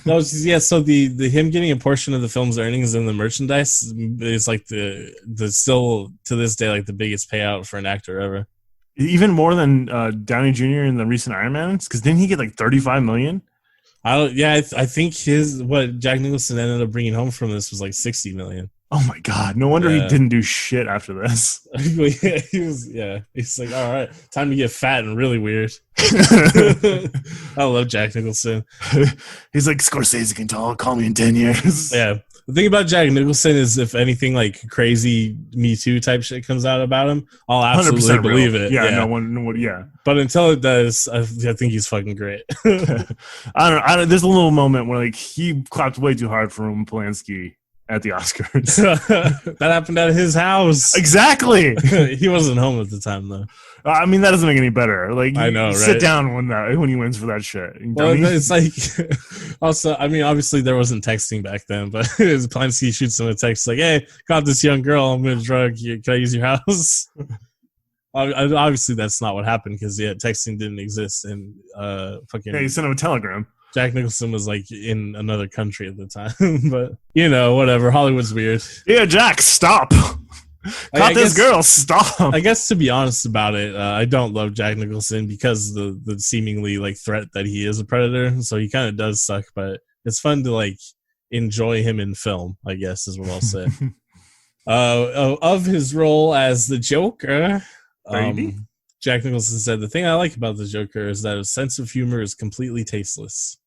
No, yeah, so the him getting a portion of the film's earnings in the merchandise is like the still to this day like the biggest payout for an actor ever. Even more than Downey Jr. in the recent Iron Mans, because didn't he get like $35 million? I think what Jack Nicholson ended up bringing home from this was like $60 million. Oh my God! No wonder he didn't do shit after this. He's like, all right, time to get fat and really weird. I love Jack Nicholson. He's like, Scorsese can call me in 10 years. Yeah. The thing about Jack Nicholson is if anything like crazy Me Too type shit comes out about him, I'll absolutely believe it. Yeah, no one. Yeah. But until it does, I think he's fucking great. I don't. There's a little moment where like he clapped way too hard for Roman Polanski at the Oscars. That happened at his house. Exactly. He wasn't home at the time though. I mean, that doesn't make any better. Like, I know, right? Sit down when he wins for that shit. Well, it's like, also, I mean, obviously there wasn't texting back then, but Polanski shoots him a text like, "Hey, got this young girl. I'm gonna drug you. Can I use your house?" Obviously, that's not what happened because texting didn't exist, and fucking. Yeah, he sent him a telegram. Jack Nicholson was like in another country at the time, but whatever. Hollywood's weird. Yeah, Jack, stop. Caught this girl, stop. I guess to be honest about it, I don't love Jack Nicholson because the seemingly like threat that he is a predator. So he kind of does suck, but it's fun to like enjoy him in film, I guess is what I'll say. Of his role as the Joker, Jack Nicholson said, "The thing I like about the Joker is that his sense of humor is completely tasteless."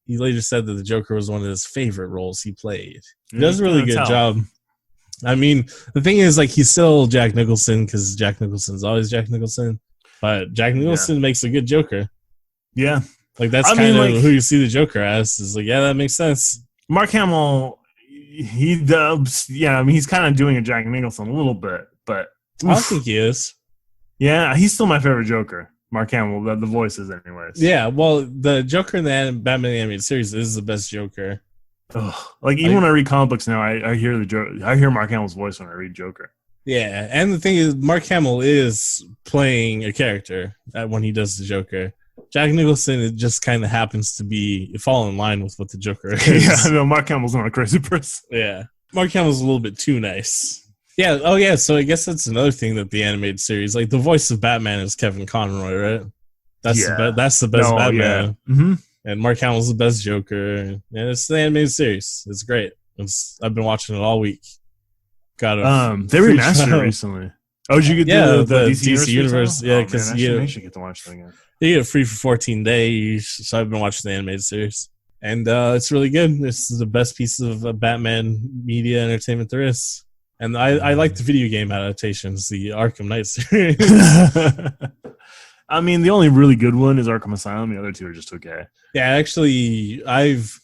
He later said that the Joker was one of his favorite roles he played. He does a really good job. I mean, the thing is, like, he's still Jack Nicholson because Jack Nicholson's always Jack Nicholson. But Jack Nicholson makes a good Joker. Yeah. Like, that's kind of who you see the Joker as. Is like, yeah, that makes sense. Mark Hamill, he dubs. Yeah, I mean, he's kind of doing a Jack Nicholson a little bit, but I don't think he is. Yeah, he's still my favorite Joker. Mark Hamill, the voices, anyways. Yeah, well, the Joker in the Batman animated series is the best Joker. Ugh. Like even when I read comic books now, I hear I hear Mark Hamill's voice when I read Joker. Yeah, and the thing is, Mark Hamill is playing a character when he does the Joker. Jack Nicholson, it just kind of happens to fall in line with what the Joker is. Yeah, no, Mark Hamill's not a crazy person. Yeah, Mark Hamill's a little bit too nice. Yeah. Oh, yeah. So I guess that's another thing that the animated series, like the voice of Batman is Kevin Conroy, right? That's the best Batman. Yeah. Mm-hmm. And Mark Hamill's the best Joker. And it's the animated series. It's great. I've been watching it all week. They remastered it recently. Oh, did you get the DC Universe? Yeah, because you should get to watch that again. You get it free for 14 days. So I've been watching the animated series. And it's really good. This is the best piece of Batman media entertainment there is. And I like the video game adaptations, the Arkham Knight series. I mean, the only really good one is Arkham Asylum. The other two are just okay. Yeah, actually, I've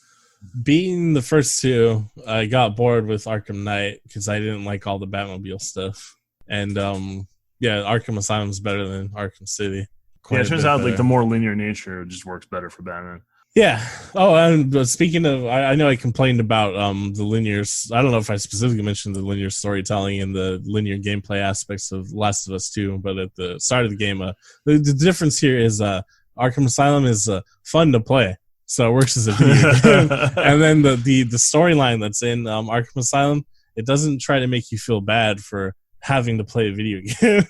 beaten the first two. I got bored with Arkham Knight because I didn't like all the Batmobile stuff. And, Arkham Asylum is better than Arkham City. It turns out like the more linear nature just works better for Batman. Yeah. Oh, and speaking of, I know I complained about the linear. I don't know if I specifically mentioned the linear storytelling and the linear gameplay aspects of Last of Us 2, but at the start of the game, the difference here is Arkham Asylum is fun to play, so it works as a video game. And then the storyline that's in Arkham Asylum, it doesn't try to make you feel bad for having to play a video game.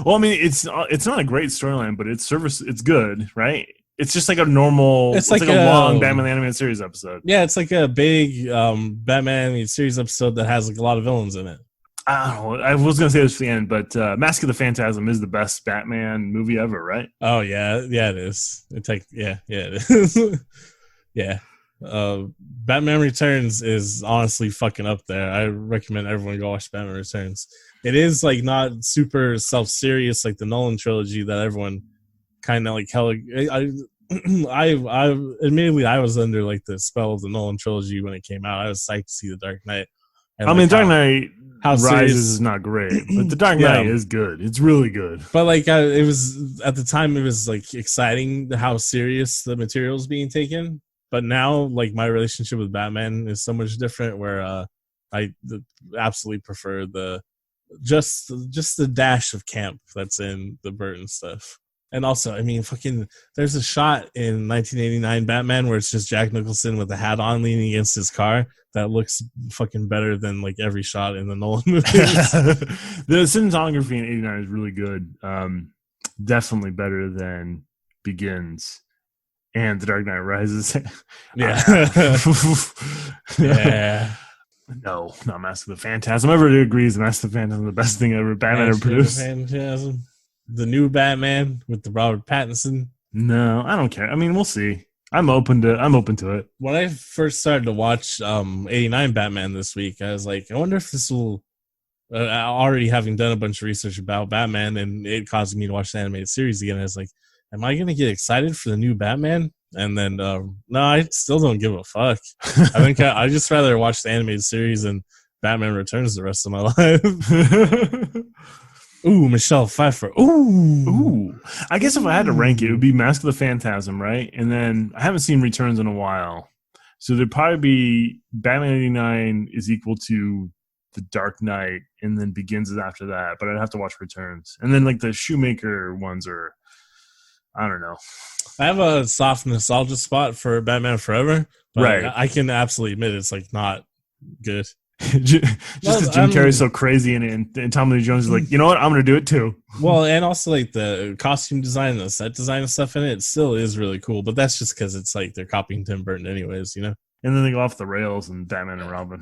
Well, I mean, it's not a great storyline, but it's good, right? It's just like a normal. It's like a long Batman animated series episode. Yeah, it's like a big Batman animated series episode that has like a lot of villains in it. I don't know. I was gonna say this at the end, but Mask of the Phantasm is the best Batman movie ever, right? Oh yeah, it is. Yeah, it is. Yeah. Batman Returns is honestly fucking up there. I recommend everyone go watch Batman Returns. It is like not super self-serious like the Nolan trilogy that everyone kind of like hella. I admittedly I was under like the spell of the Nolan trilogy when it came out. I was psyched to see The Dark Knight. And I mean, Dark Knight Rises serious, is not great, but The Dark Knight is good. It's really good. But like it was at the time, it was like exciting how serious the material is being taken. But now, like my relationship with Batman is so much different. Where I absolutely prefer just the dash of camp that's in the Burton stuff. And also, I mean, fucking, there's a shot in 1989 Batman where it's just Jack Nicholson with a hat on leaning against his car that looks fucking better than like every shot in the Nolan movies. The cinematography in 89 is really good. Definitely better than Begins and The Dark Knight Rises. Yeah. Yeah. No, not Mask of the Phantasm. Everybody agrees Mask of the Phantasm is the best thing ever Batman ever produced. Phantasm. The new Batman with the Robert Pattinson. No, I don't care. I mean, we'll see. I'm open to it. When I first started to watch 89 Batman this week, I was like, I wonder if this will already having done a bunch of research about Batman and it caused me to watch the animated series again. I was like, am I going to get excited for the new Batman? And then, no, I still don't give a fuck. I think I just rather watch the animated series and Batman Returns the rest of my life. Ooh, Michelle Pfeiffer. Ooh. I guess if I had to rank it, it would be Mask of the Phantasm, right? And then I haven't seen Returns in a while. So there'd probably be Batman 89 is equal to The Dark Knight, and then Begins is after that. But I'd have to watch Returns. And then like the Shoemaker ones are, I don't know. I have a soft nostalgia spot for Batman Forever. But right. I can absolutely admit it's like not good. Just because Jim Carrey's so crazy in it, and Tommy Lee Jones is like, you know what, I'm going to do it too. Well, and also like the costume design and the set design and stuff in it still is really cool, but that's just because it's like they're copying Tim Burton anyways, you know? And then they go off the rails and Batman and Robin.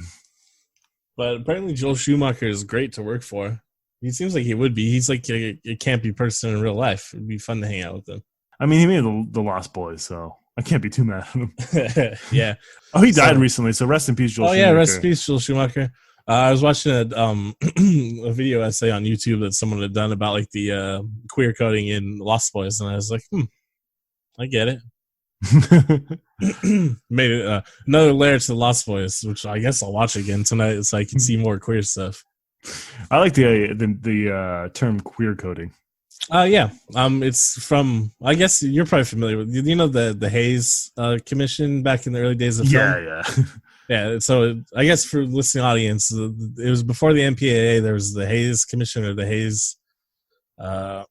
But apparently Joel Schumacher is great to work for. He seems like he would be. He's like a campy person in real life. It'd be fun to hang out with him. I mean, he made the Lost Boys, so I can't be too mad at him. Yeah. Oh, he died recently, so rest in peace, Joel Schumacher. Oh, yeah, rest in peace, Joel Schumacher. I was watching a video essay on YouTube that someone had done about like the queer coding in Lost Boys, and I was like, I get it. Made it another layer to the Lost Boys, which I guess I'll watch again tonight so I can see more queer stuff. I like the term queer coding. Yeah. It's from, I guess you're probably familiar with, you know, the Hayes Commission back in the early days of film? Yeah. Yeah, so I guess for the listening audience, it was before the MPAA. There was the Hayes Commission or the Hayes. I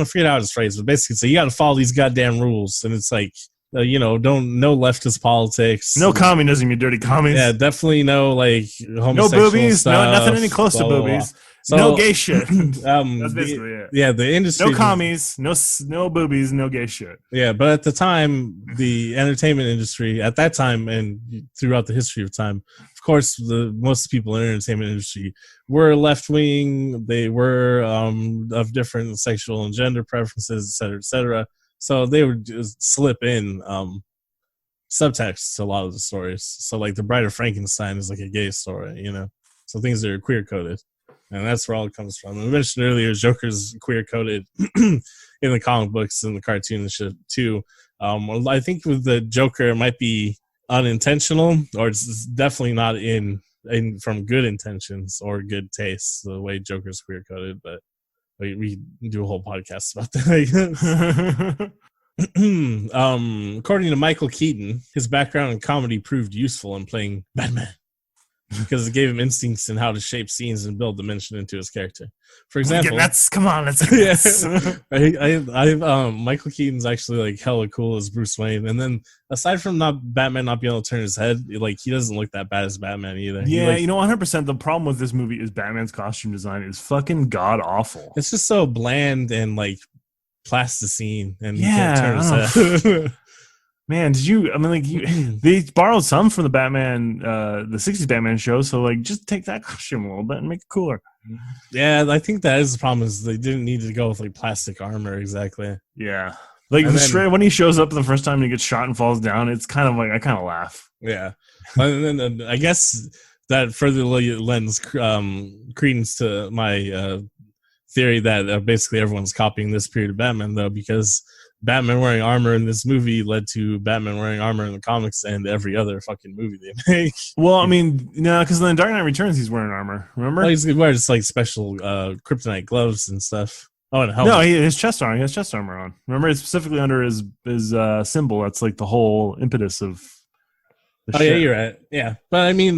forget how it's phrased, but basically, so you got to follow these goddamn rules, and it's like, no leftist politics, no communism, you dirty commies. Yeah, definitely no like homosexual no boobies, stuff, no nothing any close to boobies. So, no gay shit. That's basically it. Yeah, the industry. No commies, no boobies, no gay shit. Yeah, but at the time, the entertainment industry, at that time and throughout the history of time, of course, most people in the entertainment industry were left-wing. They were of different sexual and gender preferences, et cetera, et cetera. So they would just slip in subtext to a lot of the stories. So like The Bride of Frankenstein is like a gay story, you know? So things that are queer-coded. And that's where all it comes from. I mentioned earlier, Joker's queer-coded in the comic books and the cartoon and shit, too. I think with the Joker, it might be unintentional, or it's definitely not in from good intentions or good taste, the way Joker's queer-coded, but we do a whole podcast about that, I guess. According to Michael Keaton, his background in comedy proved useful in playing Batman, because it gave him instincts in how to shape scenes and build dimension into his character. For example, come on, let's Michael Keaton's actually like hella cool as Bruce Wayne, and then aside from Batman not being able to turn his head, like he doesn't look that bad as Batman either. Yeah, 100%. The problem with this movie is Batman's costume design is fucking god awful. It's just so bland and like plasticine, and you can't turn his head. Man, they borrowed some from the Batman, the 60s Batman show, so like just take that costume a little bit and make it cooler. Yeah, I think that is the problem. Is they didn't need to go with like plastic armor exactly. Yeah. Like And the then- straight when he shows up the first time and he gets shot and falls down, it's kind of like I kind of laugh. Yeah, and then I guess that further lends credence to my theory that basically everyone's copying this period of Batman, though, because Batman wearing armor in this movie led to Batman wearing armor in the comics and every other fucking movie they make. Well, I mean, no, because then Dark Knight Returns, he's wearing armor. Remember? Well, he's wearing just like special kryptonite gloves and stuff. Oh, and a helmet. No, his chest armor. He has chest armor on. Remember, it's specifically under his symbol. That's like the whole impetus of. The Oh yeah, shit. you're right. Yeah, but I mean,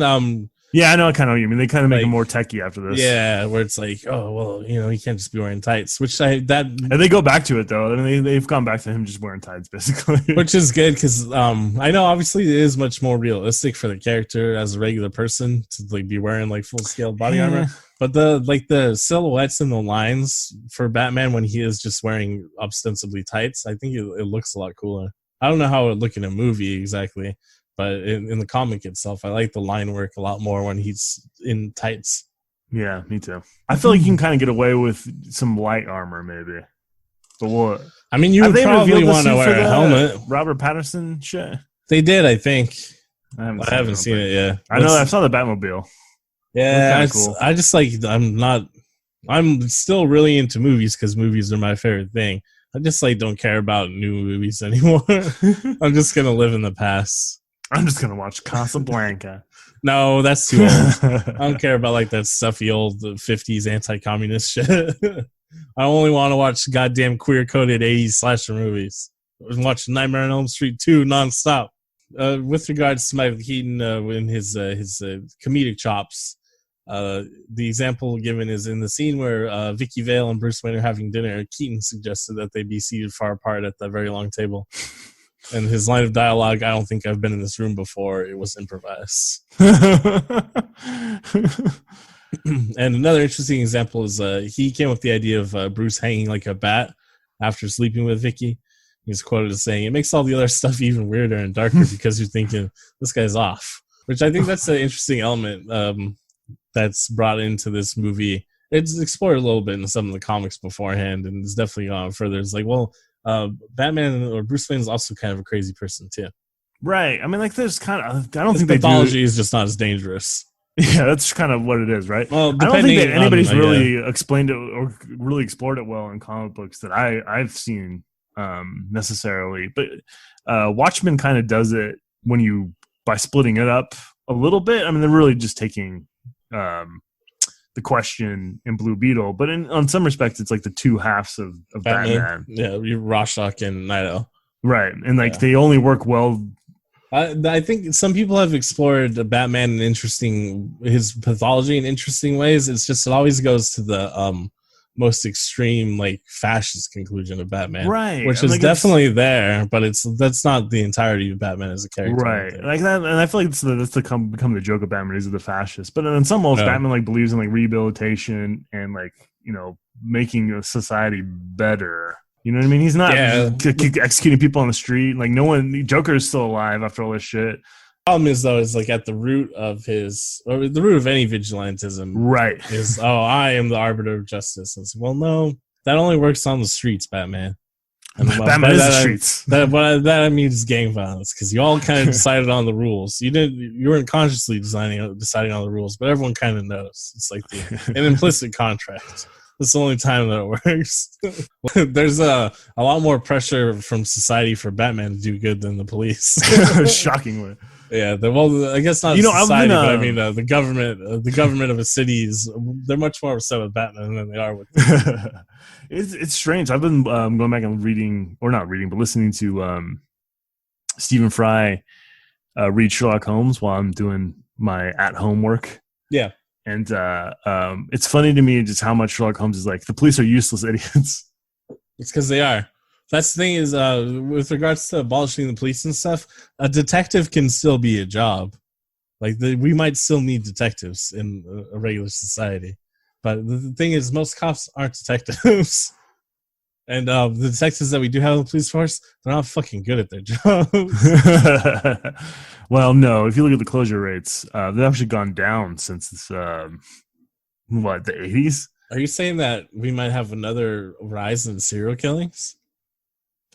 Yeah, I know. I kind of what you mean. They kind of make Like- him more techie after this. yeah, where it's like, oh well, you know, he can't just be wearing tights, which and And they go back to it though. I mean, they've gone back to him just wearing tights, basically. which is good because I know obviously it is much more realistic for the character as a regular person to like be wearing like full scale body armor. But the silhouettes and the lines for Batman when he is just wearing ostensibly tights, I think it looks a lot cooler. I don't know how it would look in a movie exactly, but in the comic itself, I like the line work a lot more when he's in tights. Yeah, me too. I feel like you can kind of get away with some light armor, maybe. But what? I mean, you Have would they probably revealed the want to suit for wear a the helmet. Robert Pattinson shit. They did, I think. I haven't I haven't seen it yet. I know. I saw the Batmobile. Yeah, Looked kinda cool. I just like I'm still really into movies because movies are my favorite thing. I just like don't care about new movies anymore. I'm just gonna live in the past. I'm just gonna watch Casablanca. No, that's too old. I don't care about like that stuffy old 50s anti-communist shit. I only want to watch goddamn queer-coded 80s slasher movies. I watch Nightmare on Elm Street 2 nonstop. With regards to Michael Keaton in his comedic chops, the example given is in the scene where Vicky Vale and Bruce Wayne are having dinner. Keaton suggested that they be seated far apart at the very long table. And his line of dialogue, I don't think I've been in this room before. It was improvised. And another interesting example is he came up with the idea of Bruce hanging like a bat after sleeping with Vicky. He's quoted as saying, "It makes all the other stuff even weirder and darker because you're thinking, this guy's off." Which I think that's an interesting element that's brought into this movie. It's explored a little bit in some of the comics beforehand, and it's definitely gone further. It's like, well, Batman or Bruce Wayne is also kind of a crazy person too. Right. I mean, like, there's kind of. I don't His think they do. pathology is just not as dangerous. Yeah, that's kind of what it is, right? Well, I don't think that depending on, anybody's really explained it or really explored it well in comic books that I've seen necessarily. But Watchmen kind of does it by splitting it up a little bit. I mean, they're really just taking the Question in Blue Beetle, but on some respects, it's like the two halves of Batman. Yeah, Rorschach and Night Owl. Right, and like Yeah. they only work well. I think some people have explored Batman his pathology in interesting ways. It's just it always goes to the most extreme like fascist conclusion of Batman, Right, Which and, is like, definitely there, but that's not the entirety of Batman as a character. Right, like that, and I feel like that's become the joke of Batman. He's the fascist, but in some ways, Yeah. Batman like believes in like rehabilitation and like making a society better. You know what I mean? He's not executing people on the street. Like Joker is still alive after all this shit. Problem is though, is like at the root of the root of any vigilantism Right. is I am the arbiter of justice. It's, well, no, that only works on the streets, Batman. And Batman is the streets. That I mean is gang violence because you all kind of decided on the rules. You weren't consciously deciding on the rules, but everyone kind of knows. It's like an implicit contract. That's the only time that it works. There's a lot more pressure from society for Batman to do good than the police. Shockingly. Yeah, I guess not society, but I mean the government of a city they're much more upset with Batman than they are with. It's strange. I've been going back and listening to Stephen Fry read Sherlock Holmes while I'm doing my at-home work. Yeah. And it's funny to me just how much Sherlock Holmes is like, the police are useless idiots. It's because they are. That's the thing is, with regards to abolishing the police and stuff, a detective can still be a job. Like we might still need detectives in a regular society, but the thing is, most cops aren't detectives, and the detectives that we do have in the police force, they're not fucking good at their job. Well, no. If you look at the closure rates, they've actually gone down since this, What, the 80s? Are you saying that we might have another rise in serial killings?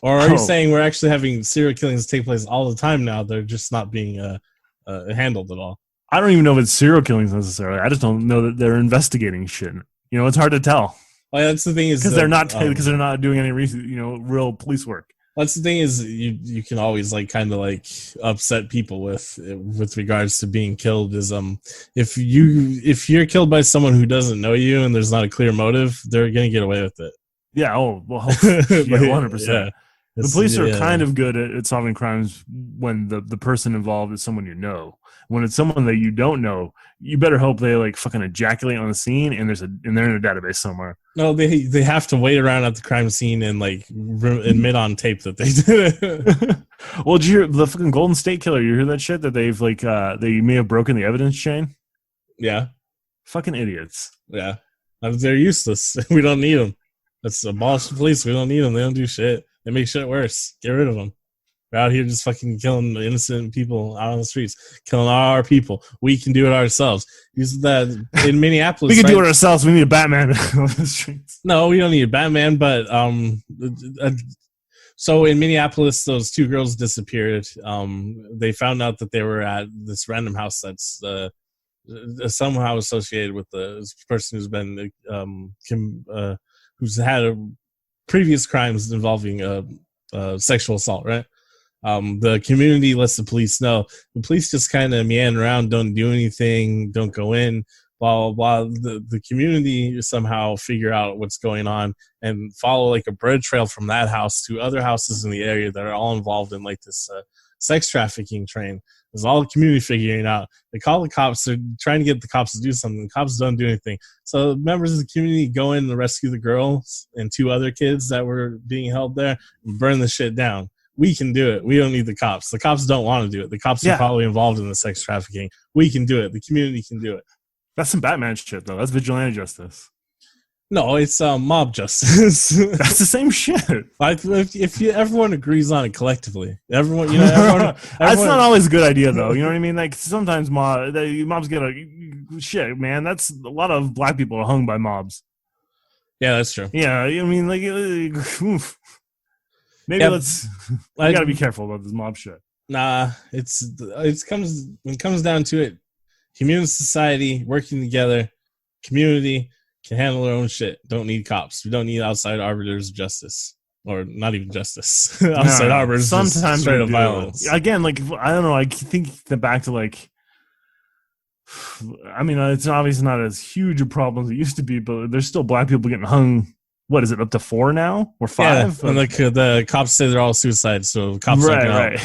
Or are you saying we're actually having serial killings take place all the time now? They're just not being handled at all. I don't even know if it's serial killings necessarily. I just don't know that they're investigating shit. You know, it's hard to tell. Well, that's the thing is because they're not doing any real police work. That's the thing is you can always like kind of like upset people with regards to being killed is if you're killed by someone who doesn't know you and there's not a clear motive, they're gonna get away with it. Yeah. Oh well, 100%. Yeah. The police are kind of good at solving crimes when the person involved is someone you know. When it's someone that you don't know, you better hope they like fucking ejaculate on the scene and they're in a database somewhere. No, they have to wait around at the crime scene and like admit on tape that they did it. Well, did you hear the fucking Golden State Killer? You hear that shit that they've like they may have broken the evidence chain? Yeah. Fucking idiots. Yeah. They're useless. We don't need them. Let's abolish the police. We don't need them. They don't do shit. They make shit worse. Get rid of them. We're out here just fucking killing innocent people out on the streets, killing our people. We can do it ourselves. Use that in Minneapolis. We can do it ourselves. We need a Batman on the streets. No, we don't need a Batman, but so in Minneapolis, those two girls disappeared. They found out that they were at this random house that's somehow associated with the person who's been who's had previous crimes involving sexual assault, right? The community lets the police know. The police just kind of meander around, don't do anything, don't go in, blah, blah, blah. The community somehow figure out what's going on and follow like a bread trail from that house to other houses in the area that are all involved in like this sex trafficking train. There's all the community figuring out. They call the cops. They're trying to get the cops to do something. The cops don't do anything. So members of the community go in and rescue the girls and two other kids that were being held there and burn the shit down. We can do it. We don't need the cops. The cops don't want to do it. The cops are probably involved in the sex trafficking. We can do it. The community can do it. That's some Batman shit, though. That's vigilante justice. No, it's mob justice. That's the same shit. If everyone agrees on it collectively, everyone. That's not always a good idea, though. You know what I mean? Like sometimes mobs get shit, man. That's a lot of black people are hung by mobs. Yeah, that's true. Yeah, I mean, like, oof. Maybe we gotta be careful about this mob shit. Nah, when it comes down to it, community society working together, community can handle their own shit. Don't need cops. We don't need outside arbiters of justice, or not even justice. Outside arbiters, sometimes straight up violence. Again, like I don't know. I think back to like. I mean, it's obviously not as huge a problem as it used to be, but there's still black people getting hung. What is it, up to 4 now or 5? Yeah, and like the cops say they're all suicides, so cops don't get right.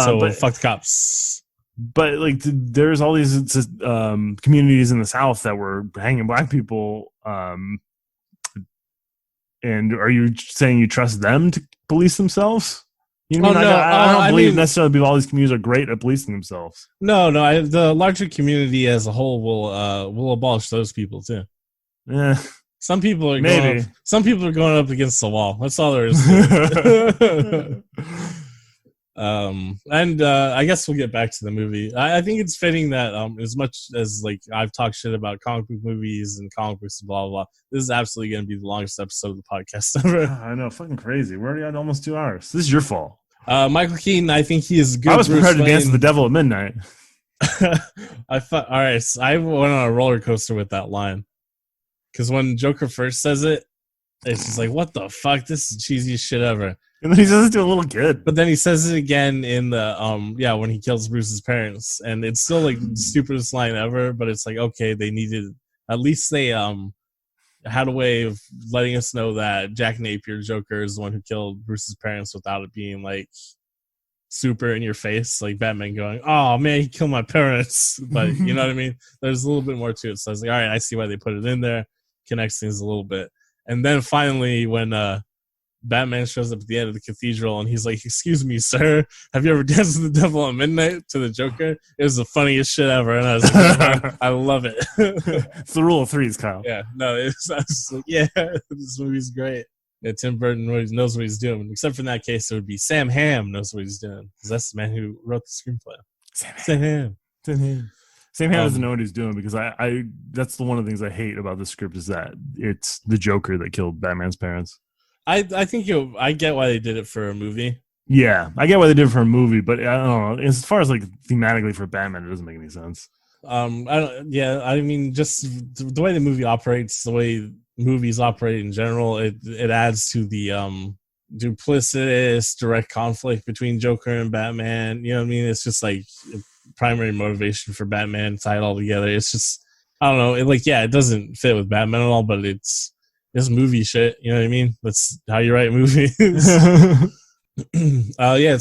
So fuck the cops. But like, there's all these communities in the South that were hanging black people. And are you saying you trust them to police themselves? You know what I mean? I don't believe necessarily all these communities are great at policing themselves. No, the larger community as a whole will abolish those people too. Yeah. Some people are going up against the wall. That's all there is to it. And I guess we'll get back to the movie. I think it's fitting that as much as like I've talked shit about comic book movies and comic books and blah blah blah, this is absolutely going to be the longest episode of the podcast ever. I know, fucking crazy. We're already at almost 2 hours. This is your fault. Michael Keaton, I think he is good. I was prepared to dance with the devil at midnight. All right, so I went on a roller coaster with that line. Because when Joker first says it, it's just like, what the fuck? This is the cheesiest shit ever. And then he says it to a little kid. But then he says it again in the, when he kills Bruce's parents. And it's still like the stupidest line ever, but it's like, okay, at least they had a way of letting us know that Jack Napier, Joker, is the one who killed Bruce's parents without it being like super in your face, like Batman going, oh man, he killed my parents. But you know what I mean? There's a little bit more to it. So I was like, all right, I see why they put it in there. Connects things a little bit. And then finally when Batman shows up at the end of the cathedral and he's like, excuse me, sir, have you ever danced with the devil at midnight to the Joker? It was the funniest shit ever. And I was like, I love it. It's the rule of threes, Kyle. Yeah, no, I was like, yeah, this movie's great. Yeah, Tim Burton knows what he's doing. Except for in that case, it would be Sam Hamm knows what he's doing. Because that's the man who wrote the screenplay. Sam Hamm. Sam Hamm doesn't know what he's doing because I that's the one of the things I hate about the script is that it's the Joker that killed Batman's parents. I think I get why they did it for a movie. Yeah, I get why they did it for a movie, but I don't know. As far as like thematically for Batman, it doesn't make any sense. I mean, just the way the movie operates, the way movies operate in general, it adds to the duplicitous direct conflict between Joker and Batman. You know what I mean? It's just like primary motivation for Batman, tie it all together. It's just, I don't know, it doesn't fit with Batman at all, but it's movie shit, you know what I mean? That's how you write movies.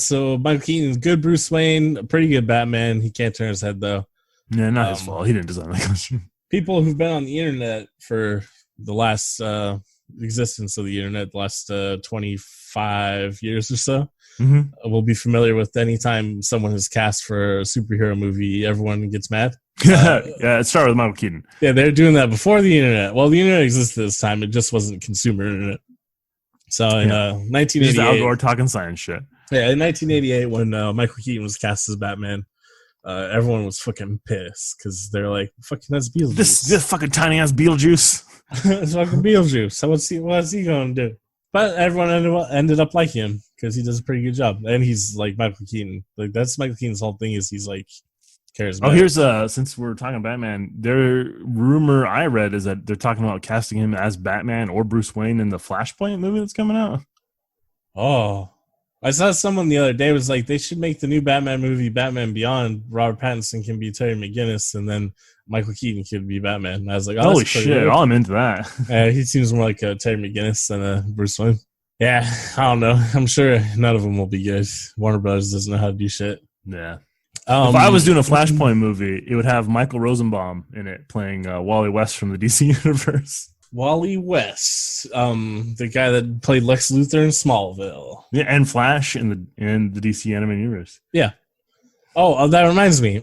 So Michael Keaton's good Bruce Wayne, a pretty good Batman. He can't turn his head though. Yeah, not his fault. He didn't design that costume. People who've been on the internet for the last existence of the internet, the last 25 years or so, will be familiar with anytime someone is cast for a superhero movie, everyone gets mad. Yeah, it started with Michael Keaton. Yeah, they're doing that before the internet. Well, the internet existed this time. It just wasn't consumer internet. So in 1988, just outdoor talking science shit. Yeah, in 1988, when Michael Keaton was cast as Batman, everyone was fucking pissed because they're like, "Fucking that's Beetlejuice. This fucking tiny ass Beetlejuice. It's fucking Beetlejuice. So what's he gonna do?" But everyone ended up liking him because he does a pretty good job, and he's like Michael Keaton. Like that's Michael Keaton's whole thing is he's like charismatic. Oh, here's since we're talking Batman, their rumor I read is that they're talking about casting him as Batman or Bruce Wayne in the Flashpoint movie that's coming out. Oh, I saw someone the other day was like they should make the new Batman movie Batman Beyond. Robert Pattinson can be Terry McGinnis, and then Michael Keaton could be Batman. And I was like, oh, holy shit! I'm into that. He seems more like a Terry McGinnis than a Bruce Wayne. Yeah, I don't know. I'm sure none of them will be good. Warner Brothers doesn't know how to do shit. Yeah. If I was doing a Flashpoint movie, it would have Michael Rosenbaum in it playing Wally West from the DC universe. Wally West, the guy that played Lex Luthor in Smallville. Yeah, and Flash in the DC animated universe. Yeah. Oh, that reminds me.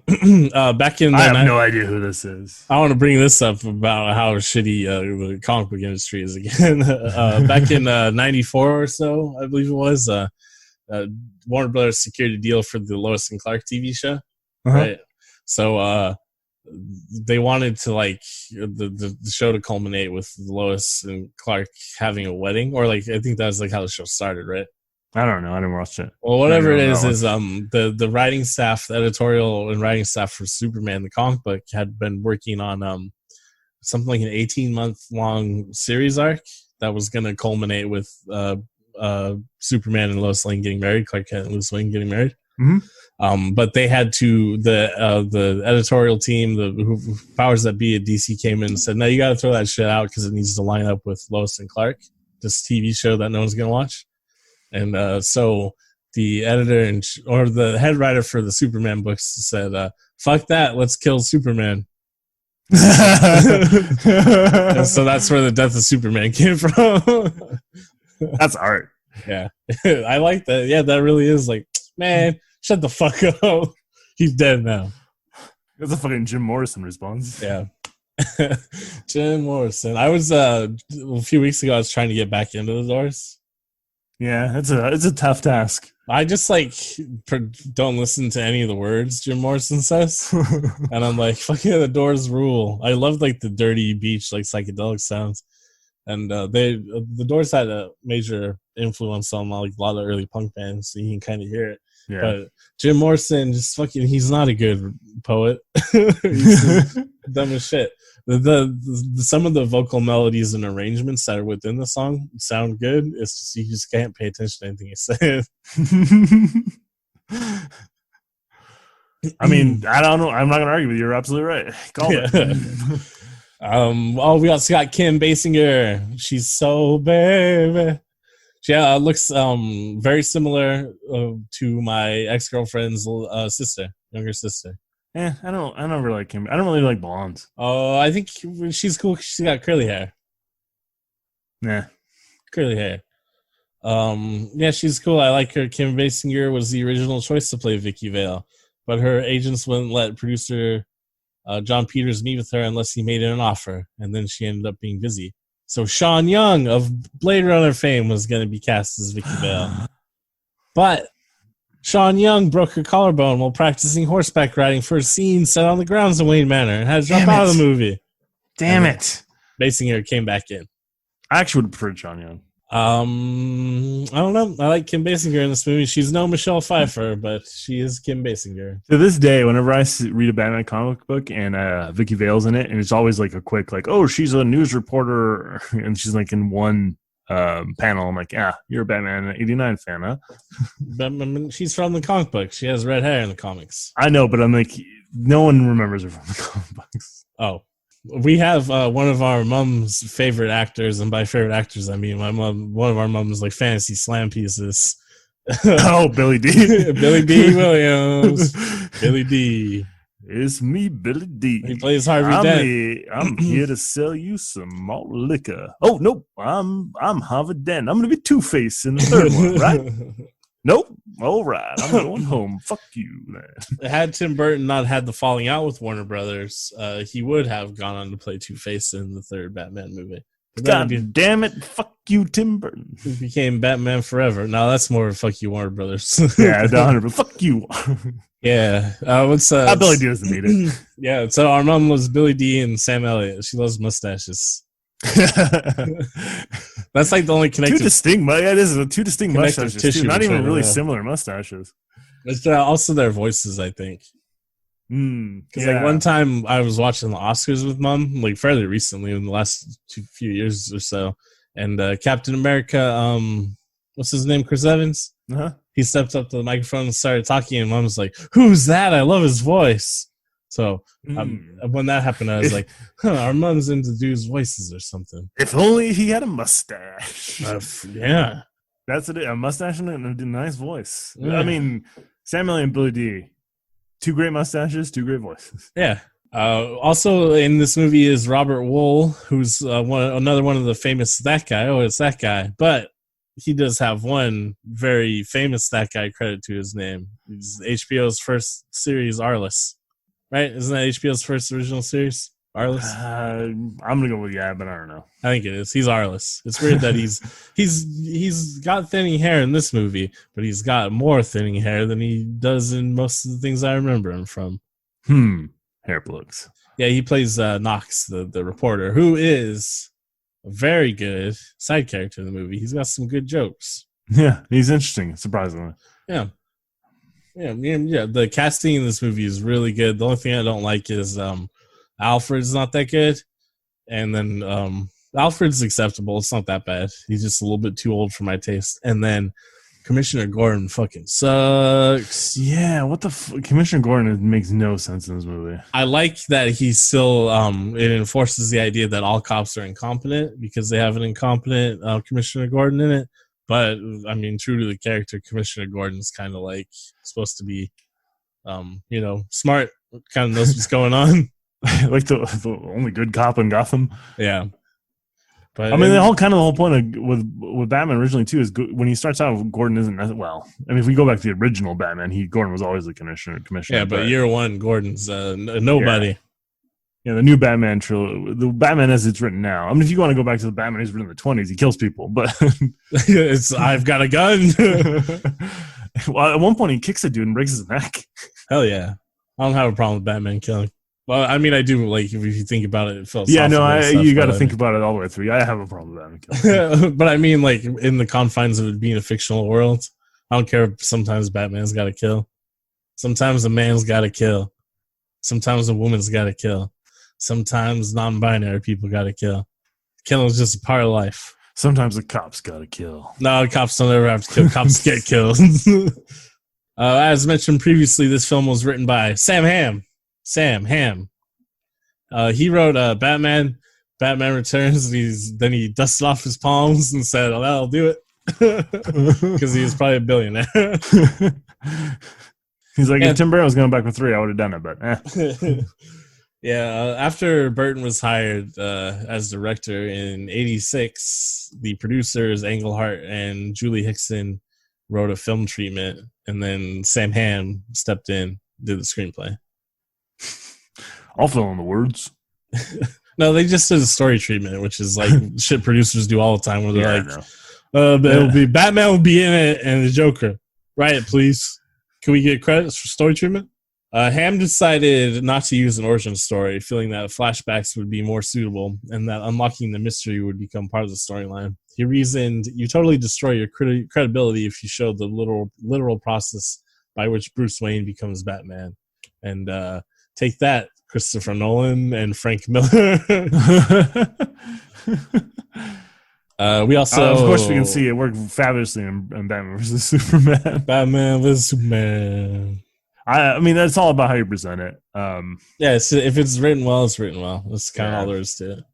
Back in I have no idea who this is. I want to bring this up about how shitty the comic book industry is again. Back in 94 or so, I believe it was, Warner Brothers secured a deal for the Lois and Clark TV show, right? So they wanted to like the show to culminate with Lois and Clark having a wedding, or like I think that was like how the show started, right? I don't know. I didn't watch it. Well, whatever it is the writing staff, the editorial and writing staff for Superman, the comic book, had been working on something like an 18-month-long series arc that was going to culminate with Superman and Lois Lane getting married, Clark Kent and Lois Lane getting married. But they had to the editorial team, the powers that be at DC came in and said, "No, you got to throw that shit out because it needs to line up with Lois and Clark, this TV show that no one's gonna watch." And so the editor or the head writer for the Superman books said, "Fuck that, let's kill Superman." And so that's where the death of Superman came from. That's art. Yeah, I like that. Yeah, that really is like, man, shut the fuck up. He's dead now. That's a fucking Jim Morrison response. Yeah. Jim Morrison. I was a few weeks ago I was trying to get back into the Doors. Yeah, it's a tough task. I just like don't listen to any of the words Jim Morrison says. And I'm like, fucking the Doors rule. I love like the dirty beach, like psychedelic sounds. And the Doors had a major influence on like a lot of early punk bands, so you can kind of hear it. Yeah. But Jim Morrison, just fucking, he's not a good poet. He's dumb as shit. The some of the vocal melodies and arrangements that are within the song sound good. It's just you just can't pay attention to anything he's saying. I mean, I don't know. I'm not gonna argue with you. You're absolutely right. Call it. We got Scott Kim Basinger. She's so baby. Yeah, looks very similar to my ex-girlfriend's younger sister. I don't really like Kim. I don't really like blondes. Oh, I think she's cool. She's got curly hair. Nah, curly hair. Yeah, she's cool. I like her. Kim Basinger was the original choice to play Vicky Vale, but her agents wouldn't let producer John Peters meet with her unless he made her an offer, and then she ended up being busy. So Sean Young of Blade Runner fame was going to be cast as Vicky Vale. But Sean Young broke her collarbone while practicing horseback riding for a scene set on the grounds of Wayne Manor and had to drop out of the movie. Damn it. Basinger came back in. I actually would have preferred Sean Young. I don't know. I like Kim Basinger in this movie. She's no Michelle Pfeiffer, but she is Kim Basinger. To this day, whenever I read a Batman comic book and Vicky Vale's in it, and it's always like a quick, like, oh, she's a news reporter, and she's like in one panel. I'm like, yeah, you're a Batman '89 fan, huh? But she's from the comic book. She has red hair in the comics. I know, but I'm like, no one remembers her from the comic books. Oh. We have one of our mom's favorite actors, and by favorite actors, I mean my mom. One of our mom's like fantasy slam pieces. Oh, Billy D. Billy D. Williams. Billy D. It's me, Billy D. He plays Harvey Dent. I'm here to sell you some malt liquor. Oh, nope. I'm Harvey Dent. I'm going to be Two-Face in the third one, right? Nope. All right. I'm going home. Fuck you, man. Had Tim Burton not had the falling out with Warner Brothers, he would have gone on to play Two-Face in the third Batman movie. God damn it. Fuck you, Tim Burton. He became Batman Forever. Now that's more of fuck you, Warner Brothers. Yeah, 100%. Fuck you. Yeah. Billy D doesn't need it. Yeah. So our mom loves Billy D and Sam Elliott. She loves mustaches. That's like the only connective. Two distinct mustaches. Tissue Not even really yeah. similar mustaches. It's also their voices, I think. Because like one time I was watching the Oscars with mom, like fairly recently in the last few years or so, and Captain America, what's his name, Chris Evans? Uh-huh. He stepped up to the microphone and started talking, and mom was like, "Who's that? I love his voice." So when that happened, I was like, our mom's into dudes' voices or something. If only he had a mustache. Yeah. That's it. A mustache and a nice voice. Yeah. I mean, Samuel and Billy D. Two great mustaches, two great voices. Yeah. Also in this movie is Robert Wool, who's another one of the famous That Guy. Oh, it's That Guy. But he does have one very famous That Guy credit to his name. It's HBO's first series, Arliss. Right? Isn't that HBO's first original series? Arliss? I'm gonna go with yeah, but I don't know. I think it is. He's Arliss. It's weird that he's got thinning hair in this movie, but he's got more thinning hair than he does in most of the things I remember him from. Hair plugs. Yeah, he plays Knox, the reporter, who is a very good side character in the movie. He's got some good jokes. Yeah, he's interesting, surprisingly. Yeah. Yeah, the casting in this movie is really good. The only thing I don't like is Alfred's not that good. And then Alfred's acceptable. It's not that bad. He's just a little bit too old for my taste. And then Commissioner Gordon fucking sucks. Yeah, what the Commissioner Gordon makes no sense in this movie. I like that he's still it enforces the idea that all cops are incompetent because they have an incompetent Commissioner Gordon in it. But I mean, true to the character, Commissioner Gordon's kind of like supposed to be, smart, kind of knows what's going on. Like the only good cop in Gotham. Yeah. But I mean, the whole point of with Batman originally too is when he starts out, Gordon isn't as well. I mean, if we go back to the original Batman, Gordon was always the commissioner. Yeah, but year one, Gordon's nobody. Yeah, the new Batman trilogy, the Batman as it's written now. I mean, if you want to go back to the Batman he's written in the 20s, he kills people, but it's I've got a gun. Well, at one point he kicks a dude and breaks his neck. Hell yeah, I don't have a problem with Batman killing. Well, I mean, I do. Like if you think about it, you got to think about it all the way through. I have a problem with Batman killing. But I mean, like in the confines of it being a fictional world, I don't care if sometimes Batman's got to kill. Sometimes a man's got to kill. Sometimes a woman's got to kill. Sometimes non-binary people got to kill. Killing is just a part of life. Sometimes the cops got to kill. No, cops don't ever have to kill. Cops get killed. As mentioned previously, this film was written by Sam Hamm. He wrote Batman Returns. Then he dusted off his palms and said, "Oh, that'll do it," because he was probably a billionaire. He's like, if Tim Burton was going back with 3, I would have done it, but Yeah, after Burton was hired as director in '86, the producers Englehart and Julie Hickson wrote a film treatment, and then Sam Hamm stepped in, did the screenplay. I'll fill in the words. No, they just did a story treatment, which is like shit producers do all the time, where they're it'll be Batman will be in it and the Joker. Write it, please. Can we get credits for story treatment? Ham decided not to use an origin story, feeling that flashbacks would be more suitable and that unlocking the mystery would become part of the storyline. He reasoned, you totally destroy your credibility if you show the literal process by which Bruce Wayne becomes Batman. And take that, Christopher Nolan and Frank Miller. We also... of course, we can see it work fabulously in Batman vs. Superman. Batman vs. Superman. I mean, that's all about how you present it. Yeah, if it's written well, it's written well. That's kind of all there is to it.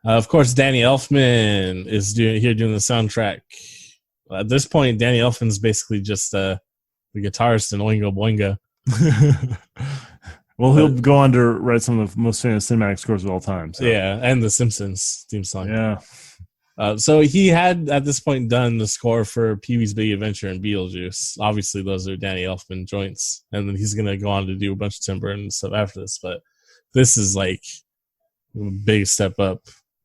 Of course, Danny Elfman is doing the soundtrack. At this point, Danny Elfman's basically just the guitarist in Oingo Boingo. Well, he'll go on to write some of the most famous cinematic scores of all time. So. Yeah, and the Simpsons theme song. Yeah. So he had, at this point, done the score for Pee-wee's Big Adventure and Beetlejuice. Obviously, those are Danny Elfman joints. And then he's going to go on to do a bunch of Tim Burton stuff after this. But this is like a big step up.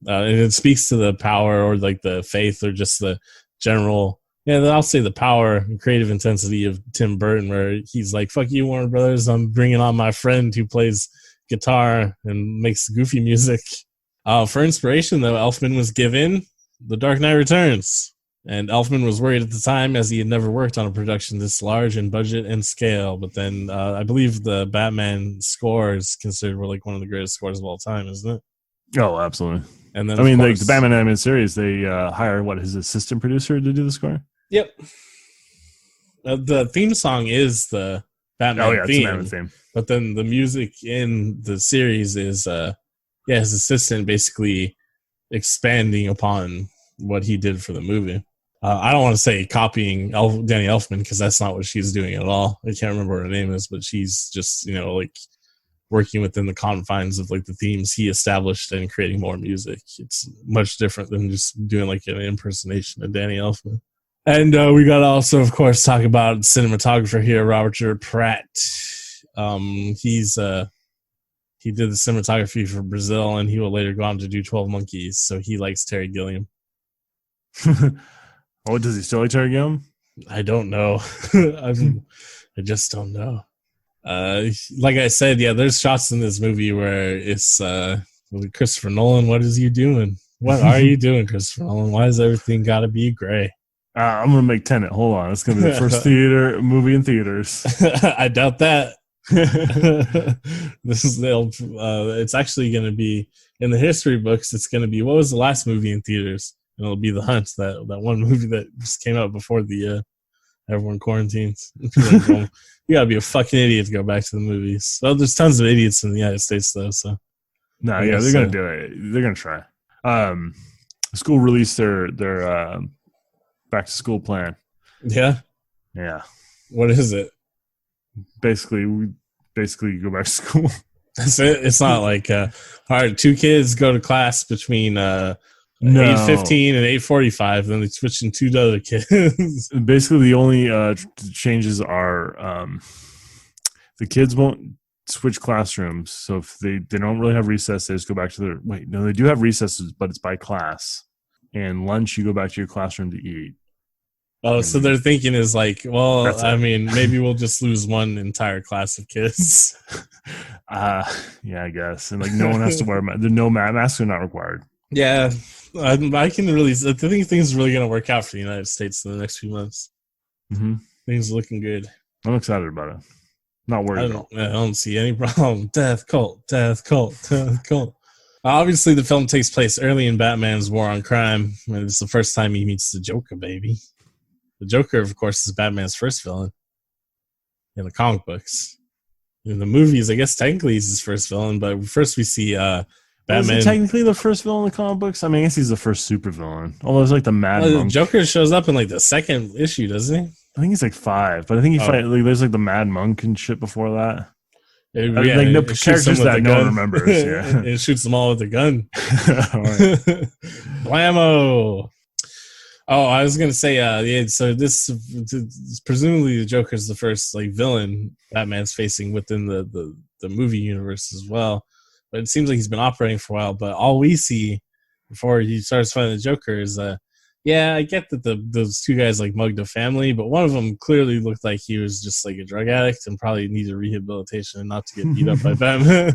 And it speaks to the power or like the faith or just the general, I'll say the power and creative intensity of Tim Burton, where he's like, fuck you, Warner Brothers. I'm bringing on my friend who plays guitar and makes goofy music. For inspiration, though, Elfman was given The Dark Knight Returns. And Elfman was worried at the time as he had never worked on a production this large in budget and scale. But then I believe the Batman score is considered like one of the greatest scores of all time, isn't it? Oh, absolutely. And then, like the Batman animated series, they hire his assistant producer to do the score? Yep. The theme song is the Batman theme. It's the Batman theme. But then the music in the series is his assistant basically expanding upon what he did for the movie. I don't want to say copying Danny Elfman because that's not what she's doing at all. I can't remember what her name is, but she's just, like working within the confines of like the themes he established and creating more music. It's much different than just doing like an impersonation of Danny Elfman. And we got to also, of course, talk about cinematographer here, Robert Pratt. He did the cinematography for Brazil, and he will later go on to do 12 Monkeys. So he likes Terry Gilliam. Oh, does he still like Terry Gilliam? I don't know. I just don't know. Like I said, there's shots in this movie where it's Christopher Nolan. What is you doing? What are you doing, Christopher Nolan? Why is everything got to be gray? I'm gonna make Tenet. Hold on, it's gonna be the first movie in theaters. I doubt that. It's actually going to be in the history books. It's going to be, what was the last movie in theaters? And it'll be The Hunt, that one movie that just came out before the everyone quarantines. You gotta be a fucking idiot to go back to the movies. Well, there's tons of idiots in the United States though. So they're gonna do it. They're gonna try. School released their back to school plan. Yeah. What is it? Basically you go back to school. That's it. It's not like all right, 2 kids go to class between 8:15 and 8:45, then they switch in 2 other kids. Basically the only changes are the kids won't switch classrooms, so if they don't really have recess, they just go back to they do have recesses, but it's by class, and lunch you go back to your classroom to eat. Oh, so their thinking is like, well, I mean, maybe we'll just lose one entire class of kids. Yeah, I guess. And like no one has to wear masks are not required. Yeah, I can really. I think things are really going to work out for the United States in the next few months. Mm-hmm. Things are looking good. I'm excited about it. Not worried at all. I don't see any problem. Death cult. Obviously, the film takes place early in Batman's war on crime, and it's the first time he meets the Joker, baby. The Joker, of course, is Batman's first villain in the comic books. In the movies, I guess technically he's his first villain, but first we see Batman. Is he technically the first villain in the comic books? I mean, I guess he's the first super villain. Although it's like the Mad Monk. The Joker shows up in like the 2nd issue, doesn't he? I think he's like 5, but I think there's like the Mad Monk and shit before that. Characters that no one remembers. Yeah, it shoots them all with a gun. Blammo! Oh, I was gonna say, so this presumably the Joker's the first like villain Batman's facing within the movie universe as well. But it seems like he's been operating for a while. But all we see before he starts fighting the Joker is Yeah, I get that those two guys like mugged a family, but one of them clearly looked like he was just like a drug addict and probably needed rehabilitation and not to get beat up by Batman.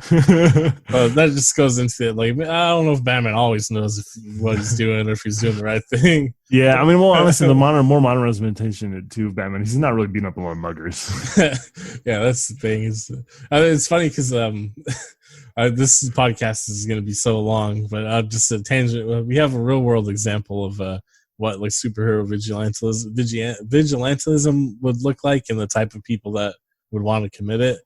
But that just goes into it. Like, I don't know if Batman always knows what he's doing or if he's doing the right thing. Yeah, I mean, well, honestly, the more modern representation to Batman, he's not really beating up a lot of muggers. Yeah, that's the thing. It's funny because this podcast is going to be so long, but just a tangent. We have a real world example of what like superhero vigilantism would look like and the type of people that would want to commit it.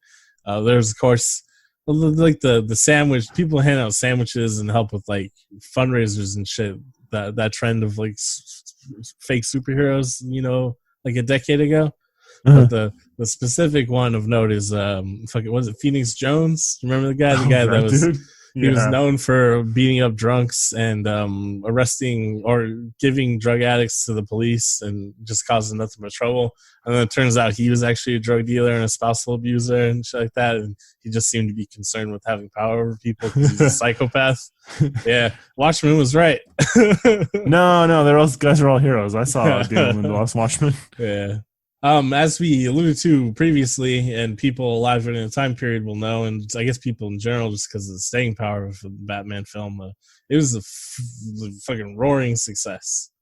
There's of course like the sandwich people hand out sandwiches and help with like fundraisers and shit. That trend of like fake superheroes, you know, like a decade ago. But the specific one of note is was it Phoenix Jones? Remember the guy? The guy that was dude. He was known for beating up drunks and arresting or giving drug addicts to the police and just causing nothing but trouble. And then it turns out he was actually a drug dealer and a spousal abuser and shit like that. And he just seemed to be concerned with having power over people because he's a psychopath. Yeah, Watchmen was right. No, guys are all heroes. I saw Daniel in the Lost Watchmen. Yeah. As we alluded to previously, and people alive during the time period will know, and I guess people in general, just because of the staying power of the Batman film, it was a fucking roaring success.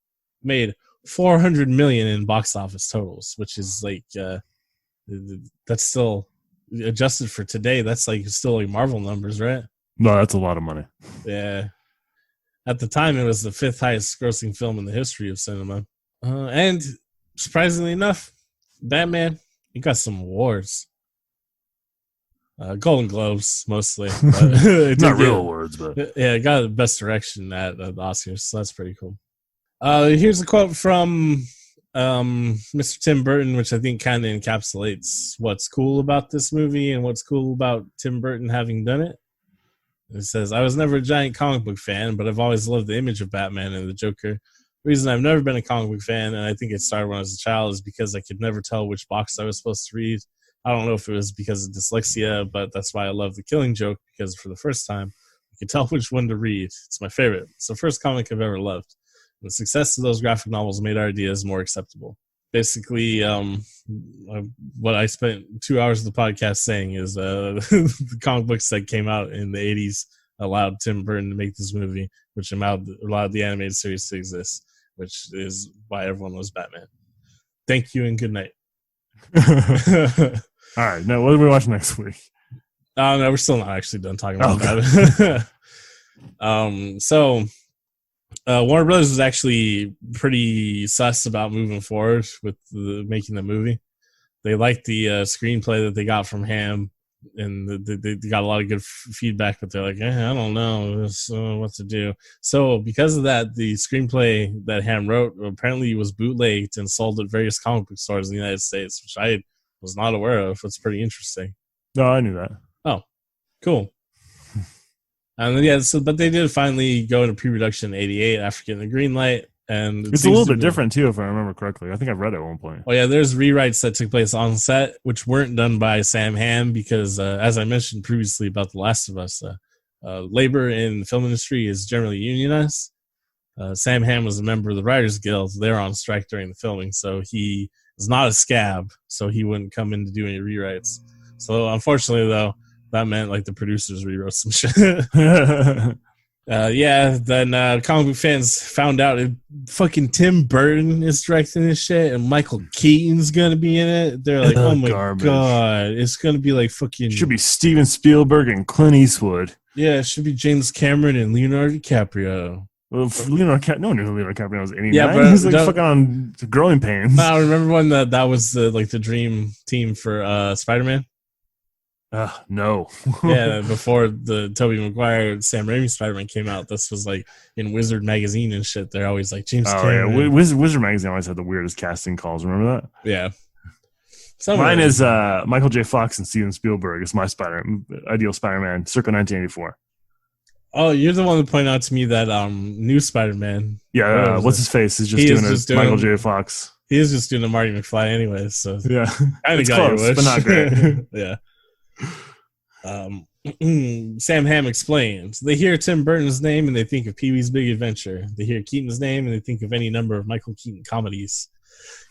Made $400 million in box office totals, which is like that's still adjusted for today. That's like still like Marvel numbers, right? No, that's a lot of money. Yeah. At the time, it was the 5th highest grossing film in the history of cinema, and surprisingly enough, Batman, he got some awards. Golden Globes, mostly. Not real awards, but... Yeah, got the best direction at the Oscars, so that's pretty cool. Here's a quote from Mr. Tim Burton, which I think kind of encapsulates what's cool about this movie and what's cool about Tim Burton having done it. It says, "I was never a giant comic book fan, but I've always loved the image of Batman and the Joker. The reason I've never been a comic book fan, and I think it started when I was a child, is because I could never tell which box I was supposed to read. I don't know if it was because of dyslexia, but that's why I love The Killing Joke, because for the first time, I could tell which one to read. It's my favorite. It's the first comic I've ever loved. And the success of those graphic novels made our ideas more acceptable." Basically, what I spent 2 hours of the podcast saying is the comic books that came out in the 80s allowed Tim Burton to make this movie, which allowed the animated series to exist, which is why everyone loves Batman. Thank you and good night. All right. Now, what do we watch next week? No, we're still not actually done talking about that. Warner Brothers was actually pretty sus about moving forward with making the movie. They liked the screenplay that they got from Ham, and they got a lot of good feedback, but they're like, I don't know what to do. So because of that, the screenplay that Ham wrote apparently was bootlegged and sold at various comic book stores in the United States, which I was not aware of. It's pretty interesting. No, I knew that. Oh, cool. And then, but they did finally go into pre-production in '88 after getting the green light. And it's a little bit different too, if I remember correctly. I think I've read it at one point. Oh yeah, there's rewrites that took place on set, which weren't done by Sam Hamm because, as I mentioned previously about The Last of Us, labor in the film industry is generally unionized. Sam Hamm was a member of the Writers Guild. They were on strike during the filming, so he was not a scab, so he wouldn't come in to do any rewrites. So unfortunately, though, that meant like the producers rewrote some shit. Then comic book fans found out fucking Tim Burton is directing this shit and Michael Keaton's gonna be in it. They're like, oh my god, it's gonna be like fucking... It should be Steven Spielberg and Clint Eastwood. Yeah, it should be James Cameron and Leonardo DiCaprio. Well, no one knew who Leonardo DiCaprio was. 89. Yeah, but he was like fucking on Growing Pains. I remember when that was the dream team for Spider-Man. No. Yeah, before the Tobey Maguire, Sam Raimi Spider-Man came out, this was like in Wizard magazine and shit. They're always like James Cameron. Yeah, Wizard magazine always had the weirdest casting calls. Remember that? Yeah. Mine is Michael J. Fox and Steven Spielberg. It's my ideal Spider-Man, circa 1984. Oh, you're the one that pointed out to me that new Spider-Man. Yeah, what's his face? Is just doing Michael J. Fox. He is just doing a Marty McFly anyway. So yeah, kind of close, but not great. Yeah. Sam Hamm explains. They hear Tim Burton's name and they think of Pee-wee's Big Adventure. They hear Keaton's name and they think of any number of Michael Keaton comedies.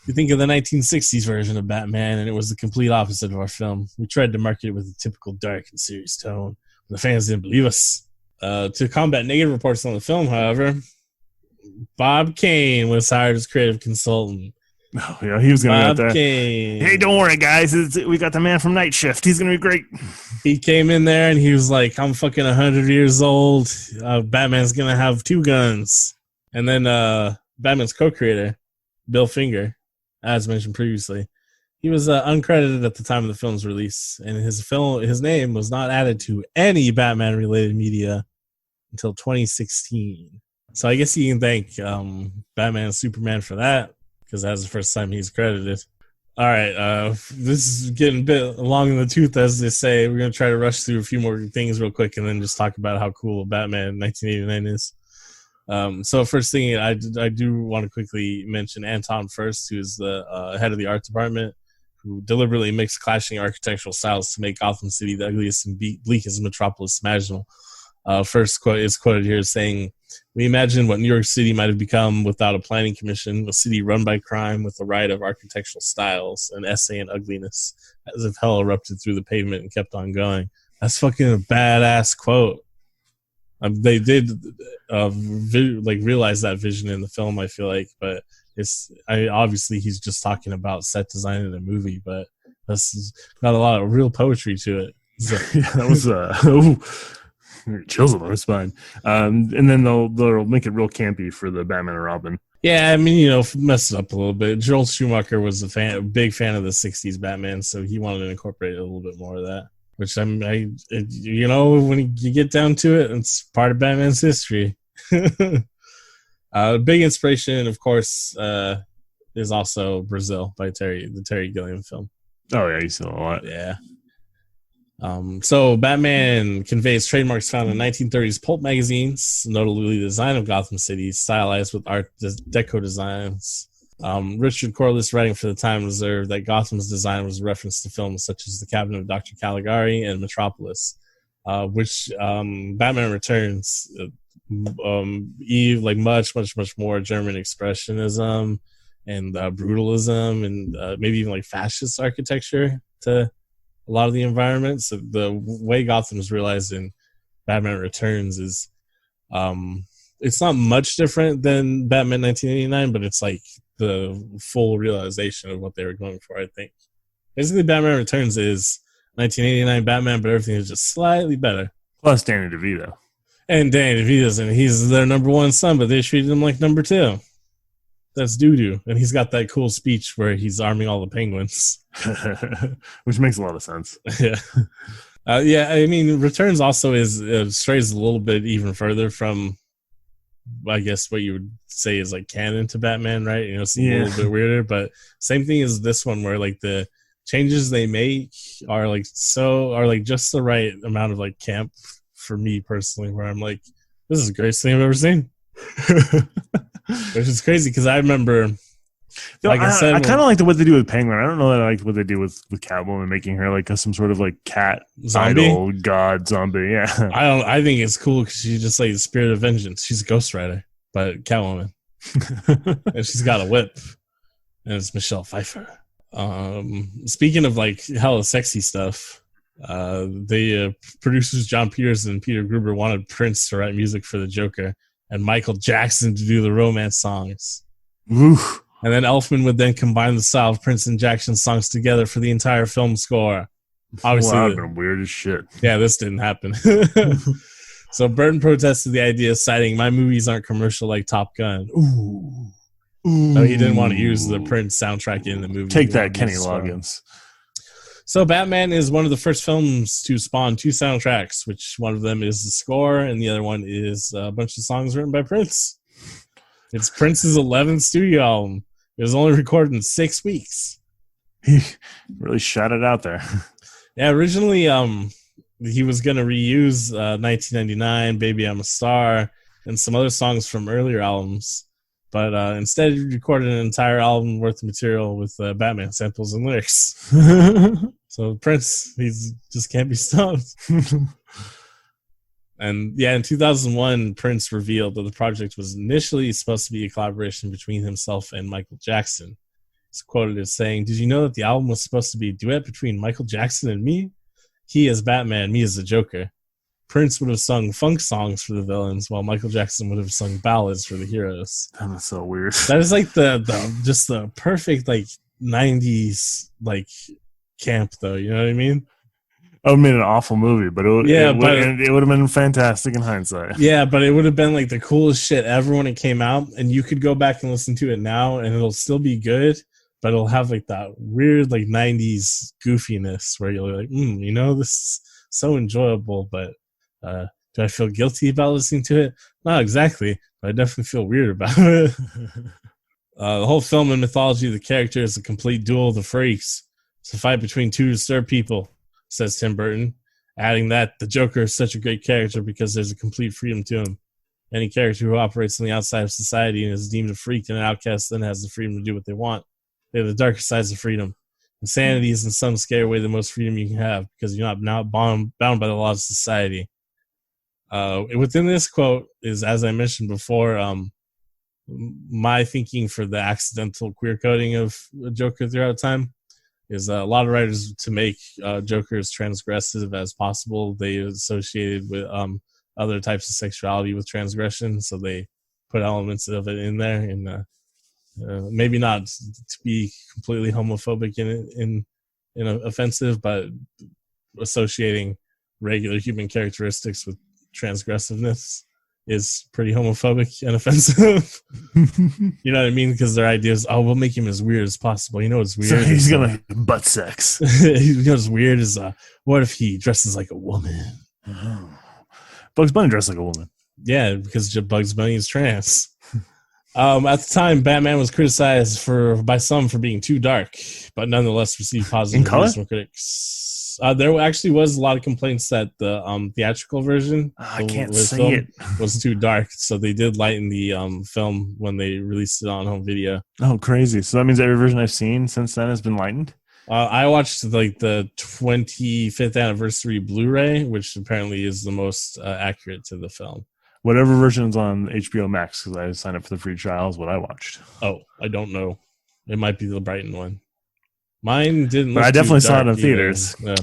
You think of the 1960s version of Batman, and it was the complete opposite of our film. We tried to market it with a typical dark and serious tone. The fans didn't believe us. To combat negative reports on the film, however, Bob Kane was hired as creative consultant. Oh, yeah, he was going to be out there. Kane. Hey, don't worry, guys. We got the man from Night Shift. He's going to be great. He came in there and he was like, I'm fucking 100 years old. Batman's going to have 2 guns. And then Batman's co-creator, Bill Finger, as mentioned previously, he was uncredited at the time of the film's release. And his name was not added to any Batman-related media until 2016. So I guess you can thank Batman and Superman for that, because that's the first time he's credited. All right, this is getting a bit long in the tooth, as they say. We're going to try to rush through a few more things real quick and then just talk about how cool Batman 1989 is. So first thing, I do want to quickly mention Anton Furst, who's the head of the art department, who deliberately mixed clashing architectural styles to make Gotham City the ugliest and bleakest metropolis imaginable. First quote is quoted here as saying, "We imagine what New York City might have become without a planning commission, a city run by crime with a riot of architectural styles, an essay in ugliness, as if hell erupted through the pavement and kept on going." That's fucking a badass quote. They did realize that vision in the film, I feel like, but obviously he's just talking about set design in a movie, but that's got a lot of real poetry to it. So. Yeah, that was chills on my spine. And then they'll make it real campy for the Batman and Robin. Yeah, I mean, mess it up a little bit. Joel Schumacher was a big fan of the 60s Batman, so he wanted to incorporate a little bit more of that. Which when you get down to it, it's part of Batman's history. Big inspiration, of course, is also Brazil by the Terry Gilliam film. Oh yeah, you saw a lot. Yeah. So Batman conveys trademarks found in 1930s pulp magazines, notably the design of Gotham City, stylized with Art Deco designs. Richard Corliss, writing for the Time, observed that Gotham's design was a reference to films such as The Cabinet of Dr. Caligari and Metropolis, which Batman Returns, much more German expressionism and brutalism and maybe even like fascist architecture to a lot of the environments. So the way Gotham is realized in Batman Returns is it's not much different than Batman 1989, but it's like the full realization of what they were going for, I think. Basically, Batman Returns is 1989 Batman, but everything is just slightly better. Plus Danny DeVito. And Danny DeVito's and he's their number 1 son, but they treated him like number 2. That's doo-doo. And he's got that cool speech where he's arming all the penguins. Which makes a lot of sense. Yeah. Yeah, I mean, Returns also strays a little bit even further from, I guess, what you would say is like canon to Batman, right? It's a little bit weirder, but same thing as this one, where like the changes they make are just the right amount of like camp for me personally, where I'm like, this is the greatest thing I've ever seen. Which is crazy because I remember, I kind of like what they do with Penguin. I don't know that I like what they do with Catwoman, making her like some sort of like cat zombie, idol, god zombie. Yeah, I think it's cool because she's just like the spirit of vengeance. She's a Ghost Rider, but Catwoman, and she's got a whip, and it's Michelle Pfeiffer. Speaking of like hella sexy stuff, the producers John Peters and Peter Gruber wanted Prince to write music for the Joker, and Michael Jackson to do the romance songs. Oof. And then Elfman would then combine the style of Prince and Jackson's songs together for the entire film score. Obviously, that would have been weird as shit. Yeah, this didn't happen. So Burton protested the idea, citing, "My movies aren't commercial like Top Gun." Ooh. So he didn't want to use the Prince soundtrack in the movie. Take that, Kenny Loggins. So Batman is one of the first films to spawn 2 soundtracks, which one of them is the score and the other one is a bunch of songs written by Prince. It's Prince's 11th studio album. It was only recorded in 6 weeks. He really shot it out there. Yeah, originally he was going to reuse 1999, Baby I'm a Star, and some other songs from earlier albums. But instead he recorded an entire album worth of material with Batman samples and lyrics. So Prince, he's just can't be stopped. And yeah, in 2001, Prince revealed that the project was initially supposed to be a collaboration between himself and Michael Jackson. He's quoted as saying, "Did you know that the album was supposed to be a duet between Michael Jackson and me? He as Batman, me as the Joker. Prince would have sung funk songs for the villains, while Michael Jackson would have sung ballads for the heroes." That's so weird. That is like the just the perfect like 90s like camp, though. You know what I mean? It would have been an awful movie, but it would have been fantastic in hindsight. Yeah, but it would have been like the coolest shit ever when it came out, and you could go back and listen to it now, and it'll still be good, but it'll have like that weird like 90s goofiness where you're like, you know, this is so enjoyable, but do I feel guilty about listening to it? Not exactly, but I definitely feel weird about it. The whole film and mythology of the character is a complete duel of the freaks. It's a fight between two disturbed people, says Tim Burton, adding that the Joker is such a great character because there's a complete freedom to him. Any character who operates on the outside of society and is deemed a freak and an outcast then has the freedom to do what they want. They have the darker sides of freedom. Insanity is in some scare away the most freedom you can have because you're not now bound by the laws of society. Within this quote is, as I mentioned before, my thinking for the accidental queer coding of Joker throughout time is a lot of writers, to make Joker as transgressive as possible, they associated with other types of sexuality with transgression, so they put elements of it in there, and maybe not to be completely homophobic in offensive, but associating regular human characteristics with transgressiveness is pretty homophobic and offensive. You know what I mean? Because their idea is, we'll make him as weird as possible. You know what's weird? So he's gonna butt sex. You know what's weird is, what if he dresses like a woman? Bugs Bunny dressed like a woman. Yeah, because Bugs Bunny is trans. At the time, Batman was criticized by some for being too dark, but nonetheless received positive reviews from critics. There actually was a lot of complaints that the theatrical version was too dark, so they did lighten the film when they released it on home video. Oh, crazy! So that means every version I've seen since then has been lightened? I watched like the 25th anniversary Blu-ray, which apparently is the most accurate to the film. Whatever version's on HBO Max, because I signed up for the free trial, is what I watched. Oh, I don't know. It might be the Brighton one. Mine didn't. But I definitely saw it in theaters. Yeah.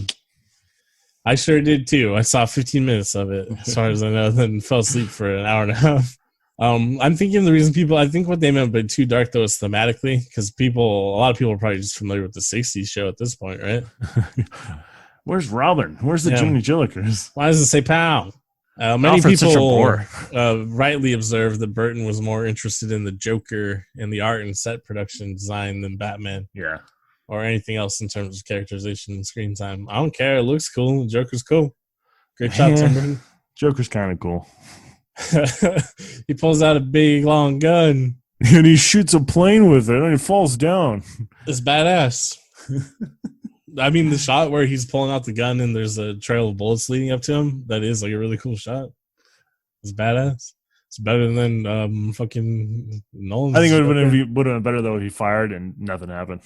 I sure did too. I saw 15 minutes of it, as far as I know, then fell asleep for an hour and a half. I'm thinking the reason I think what they meant by too dark though is thematically, because a lot of people are probably just familiar with the 60s show at this point, right? Where's Robin? Where's the Junior Jillikers? Why does it say pow? Many people rightly observed that Burton was more interested in the Joker and the art and set production design than Batman. Yeah. Or anything else in terms of characterization and screen time. I don't care. It looks cool. Joker's cool. Great job, Tim Burton. Joker's kind of cool. He pulls out a big, long gun. And he shoots a plane with it, and it falls down. It's badass. I mean, the shot where he's pulling out the gun and there's a trail of bullets leading up to him, that is like a really cool shot. It's badass. It's better than fucking Nolan's. I think it would have been better, though, if he fired and nothing happened.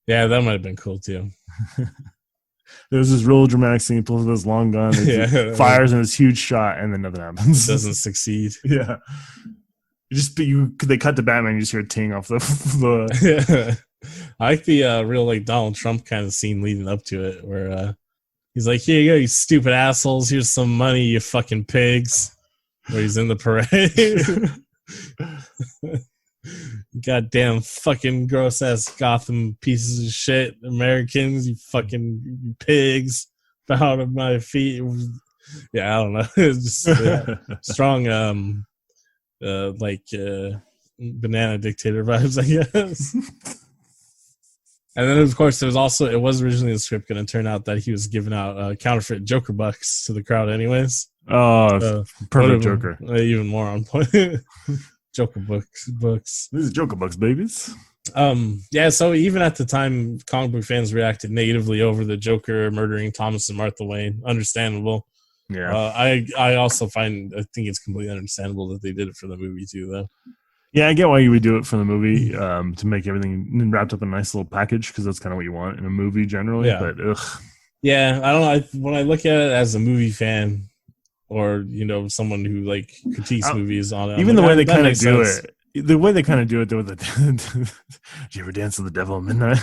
Yeah, that might have been cool, too. There was this real dramatic scene. He pulls this long gun, fires in this huge shot, and then nothing happens. It doesn't succeed. Yeah. They cut to Batman, you just hear a ting off the Yeah. I like the real like Donald Trump kind of scene leading up to it, where he's like, "Here you go, you stupid assholes. Here's some money, you fucking pigs." Where he's in the parade. Goddamn fucking gross ass Gotham pieces of shit, Americans, you fucking pigs, bow to my feet. Yeah, I don't know. It's just strong, banana dictator vibes, I guess. And then, of course, it was originally in the script going to turn out that he was giving out counterfeit Joker bucks to the crowd anyways. Oh, perfect Joker. Even more on point. Joker books. These are Joker bucks, babies. Yeah, so even at the time, comic book fans reacted negatively over the Joker murdering Thomas and Martha Wayne. Understandable. Yeah. I think it's completely understandable that they did it for the movie, too, though. Yeah, I get why you would do it for the movie, to make everything wrapped up in a nice little package, because that's kind of what you want in a movie generally. Yeah. But ugh, Yeah, I don't know. When I look at it as a movie fan, or someone who like critiques movies on it, even the way they kind of makes do sense. it, the way they kind of do it, though, with the "Do you ever dance with the devil at midnight?"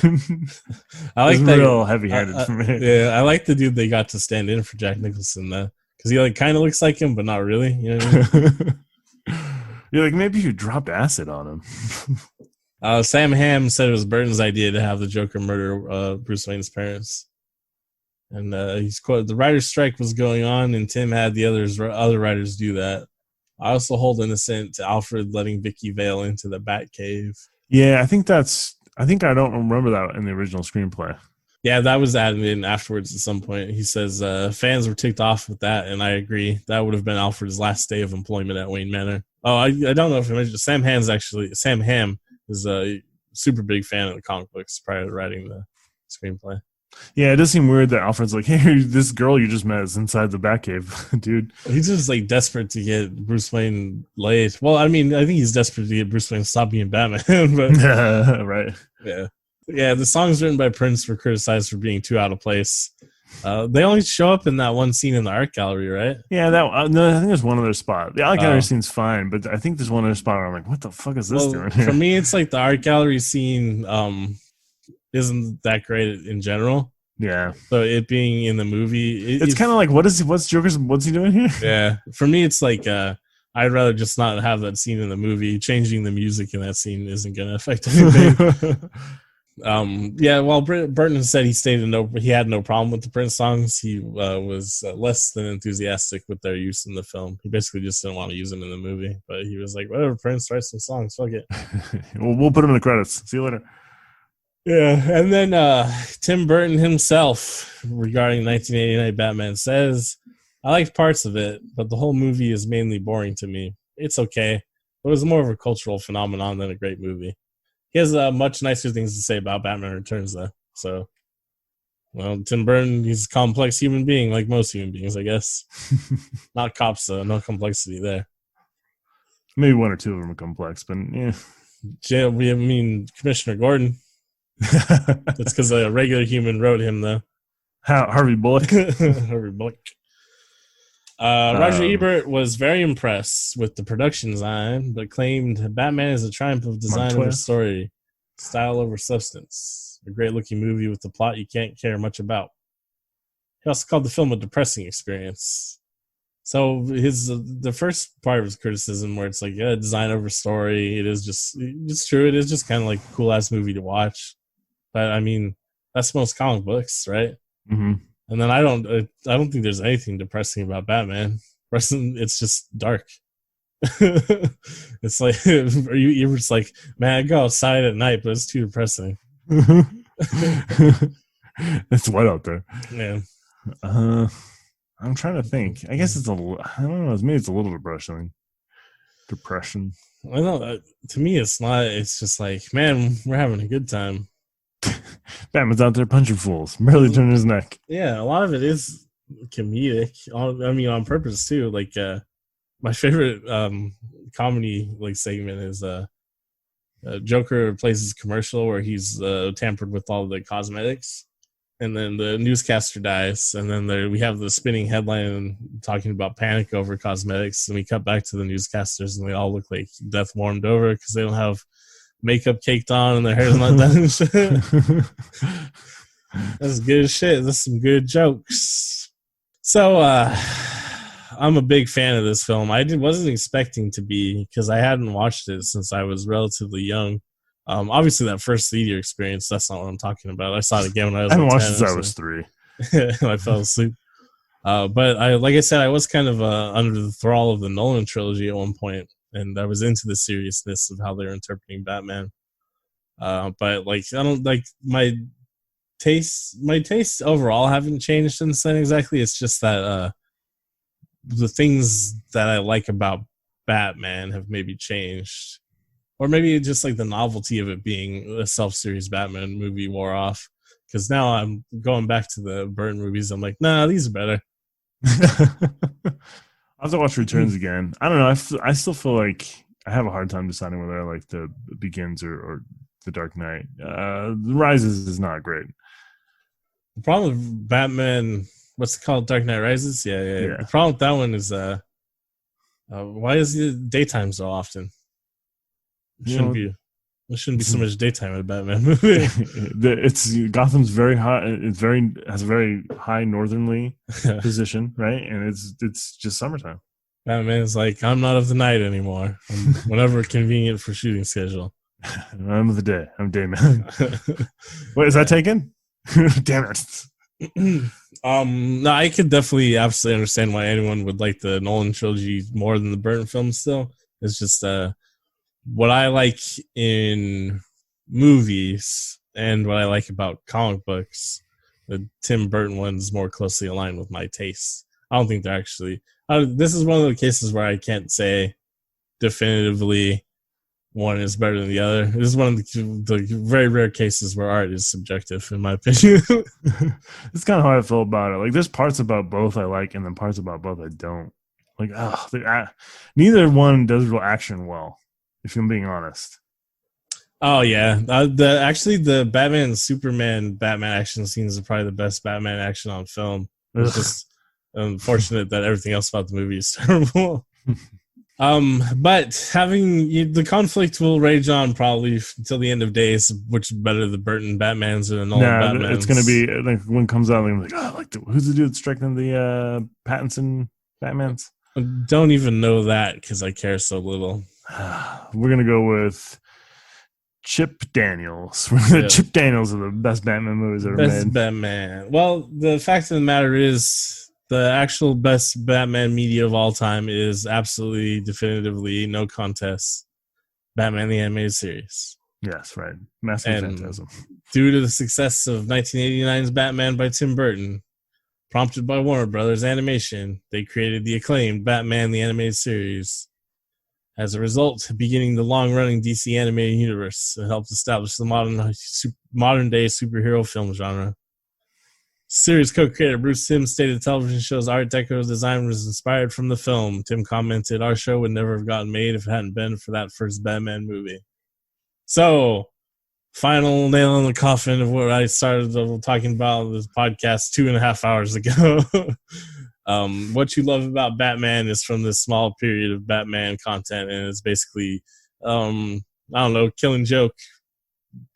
I like it's that. real heavy-handed for me. Yeah, I like the dude they got to stand in for Jack Nicholson though, because he like kind of looks like him, but not really. You know what I mean? You're like, maybe you dropped acid on him. Sam Hamm said it was Burton's idea to have the Joker murder Bruce Wayne's parents. And he's quoted, "The writer's strike was going on, and Tim had the other writers do that. I also hold innocent to Alfred letting Vicky Vale into the Batcave." Yeah, I think I don't remember that in the original screenplay. Yeah, that was added in afterwards at some point. He says fans were ticked off with that, and I agree. That would have been Alfred's last day of employment at Wayne Manor. Oh, I don't know if I mentioned Sam Hamm is a super big fan of the comic books prior to writing the screenplay. Yeah, it does seem weird that Alfred's like, "Hey, this girl you just met is inside the Batcave, dude." He's just like desperate to get Bruce Wayne laid. Well, I mean, I think he's desperate to get Bruce Wayne to stop being Batman. But Right. Yeah. The songs written by Prince were criticized for being too out of place. They only show up in that one scene in the art gallery, right? Yeah, no, I think there's one other spot. The art gallery scene's fine, but I think there's one other spot where I'm like, "What the fuck is this doing here?" For me, it's like the art gallery scene isn't that great in general. Yeah. So it being in the movie, it's kind of like, what's he doing here? Yeah. For me, it's like I'd rather just not have that scene in the movie. Changing the music in that scene isn't going to affect anything. While Burton said he had no problem with the Prince songs, he was less than enthusiastic with their use in the film. He basically just didn't want to use them in the movie, but he was like, "Whatever, Prince, write some songs, fuck it." We'll put them in the credits. See you later. Yeah, and then Tim Burton himself, regarding 1989 Batman, says, "I liked parts of it, but the whole movie is mainly boring to me. It's okay, but it was more of a cultural phenomenon than a great movie." He has much nicer things to say about Batman Returns, though. So, well, Tim Burton, he's a complex human being, like most human beings, I guess. Not cops, though. No complexity there. Maybe one or two of them are complex, but yeah. I mean, Commissioner Gordon. That's because a regular human wrote him, though. Harvey Bullock. Harvey Bullock. Roger Ebert was very impressed with the production design, but claimed Batman is a triumph of design over story, style over substance. A great-looking movie with a plot you can't care much about. He also called the film a depressing experience. So the first part of his criticism, where it's like, yeah, design over story, it's true. It is just kind of like a cool-ass movie to watch. But I mean, that's most comic books, right? Mm-hmm. And then I don't think there's anything depressing about Batman. It's just dark. It's like you're just like, man, I go outside at night, but it's too depressing. It's white out there. Yeah. I'm trying to think. I guess I don't know. Maybe it's a little depressing. Depression. I know. To me, it's not. It's just like, man, we're having a good time. Batman's out there punching fools, barely turning his neck. Yeah, a lot of it is comedic. I mean, on purpose too. Like, my favorite comedy segment is Joker plays his commercial where he's tampered with all the cosmetics, and then the newscaster dies, and then we have the spinning headline talking about panic over cosmetics, and we cut back to the newscasters, and they all look like death warmed over because they don't have makeup caked on and their hair's not done and shit. That's good shit. That's some good jokes. So I'm a big fan of this film. I wasn't expecting to be, because I hadn't watched it since I was relatively young. Obviously that first theater experience, that's not what I'm talking about. I saw it again when I was I haven't watched it since I was 3. I fell asleep. But like I said, I was kind of under the thrall of the Nolan trilogy at one point, and I was into the seriousness of how they're interpreting Batman. But I don't like my tastes overall haven't changed since then exactly. It's just that the things that I like about Batman have maybe changed, or maybe just like the novelty of it being a self-series Batman movie wore off. Because now I'm going back to the Burton movies. I'm like, nah, these are better. I'll have to watch Returns again. I don't know. I still feel like I have a hard time deciding whether I like the Begins or the Dark Knight. The Rises is not great. The problem with Batman, what's it called? Dark Knight Rises? Yeah. The problem with that one is why is the daytime so often? There shouldn't be so much daytime in a Batman movie. It's Gotham's very high. Has a very high northerly position, right? And it's just summertime. Batman's like, I'm not of the night anymore. I'm whenever convenient for shooting schedule. I'm of the day. I'm day man. Wait, is that taken? Damn it. No, I could definitely absolutely understand why anyone would like the Nolan trilogy more than the Burton films still. It's just what I like in movies and what I like about comic books, the Tim Burton one's more closely aligned with my tastes. I don't think they're actually... this is one of the cases where I can't say definitively one is better than the other. This is one of the very rare cases where art is subjective, in my opinion. It's kind of how I feel about it. Like, there's parts about both I like, and then parts about both I don't. Like, neither one does real action well, if I'm being honest. Oh yeah, the Batman Superman Batman action scenes are probably the best Batman action on film. It's just unfortunate that everything else about the movie is terrible. But having the conflict will rage on probably until the end of days. Which is better, the Burton Batmans or the Nolan Batmans? It's gonna be like when it comes out. I'm like, who's the dude that's striking the Pattinson Batmans? I don't even know that because I care so little. We're gonna go with Chip Daniels. Chip Daniels are the best Batman movies ever made. Best Batman. Well, the fact of the matter is, the actual best Batman media of all time is absolutely, definitively, no contest, Batman the Animated Series. Yes, right. Massive Phantasm. Due to the success of 1989's Batman by Tim Burton, prompted by Warner Brothers Animation, they created the acclaimed Batman the Animated Series. As a result, beginning the long-running DC animated universe, it helped establish the modern-day superhero film genre. Series co-creator Bruce Timm stated the television show's Art Deco design was inspired from the film. Tim commented, "Our show would never have gotten made if it hadn't been for that first Batman movie." So, final nail in the coffin of what I started talking about in this podcast 2.5 hours ago. What you love about Batman is from this small period of Batman content, and it's basically, I don't know, Killing Joke,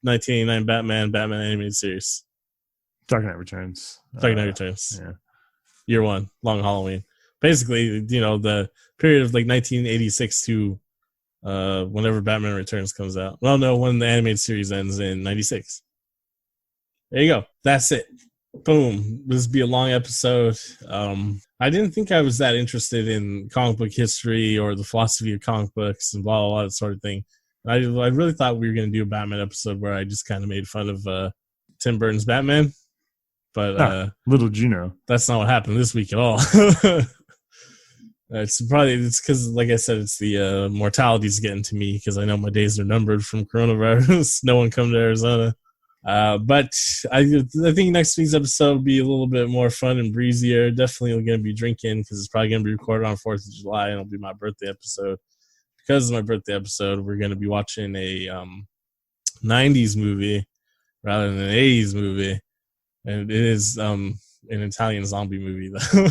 1989 Batman animated series. Dark Knight Returns. Yeah. Year one, Long Halloween. Basically, the period of like 1986 to whenever Batman Returns comes out. Well, no, when the animated series ends in 96. There you go. That's it. Boom. This will be a long episode. I didn't think I was that interested in comic book history or the philosophy of comic books and blah, blah, blah, that sort of thing. I really thought we were going to do a Batman episode where I just kind of made fun of Tim Burton's Batman. But little did you know, that's not what happened this week at all. It's because, like I said, it's the mortality's getting to me because I know my days are numbered from coronavirus. No one come to Arizona. But I think next week's episode will be a little bit more fun and breezier. Definitely going to be drinking because it's probably going to be recorded on 4th of July and it'll be my birthday episode. Because of my birthday episode, we're going to be watching a 90s movie rather than an 80s movie. And it is an Italian zombie movie, though.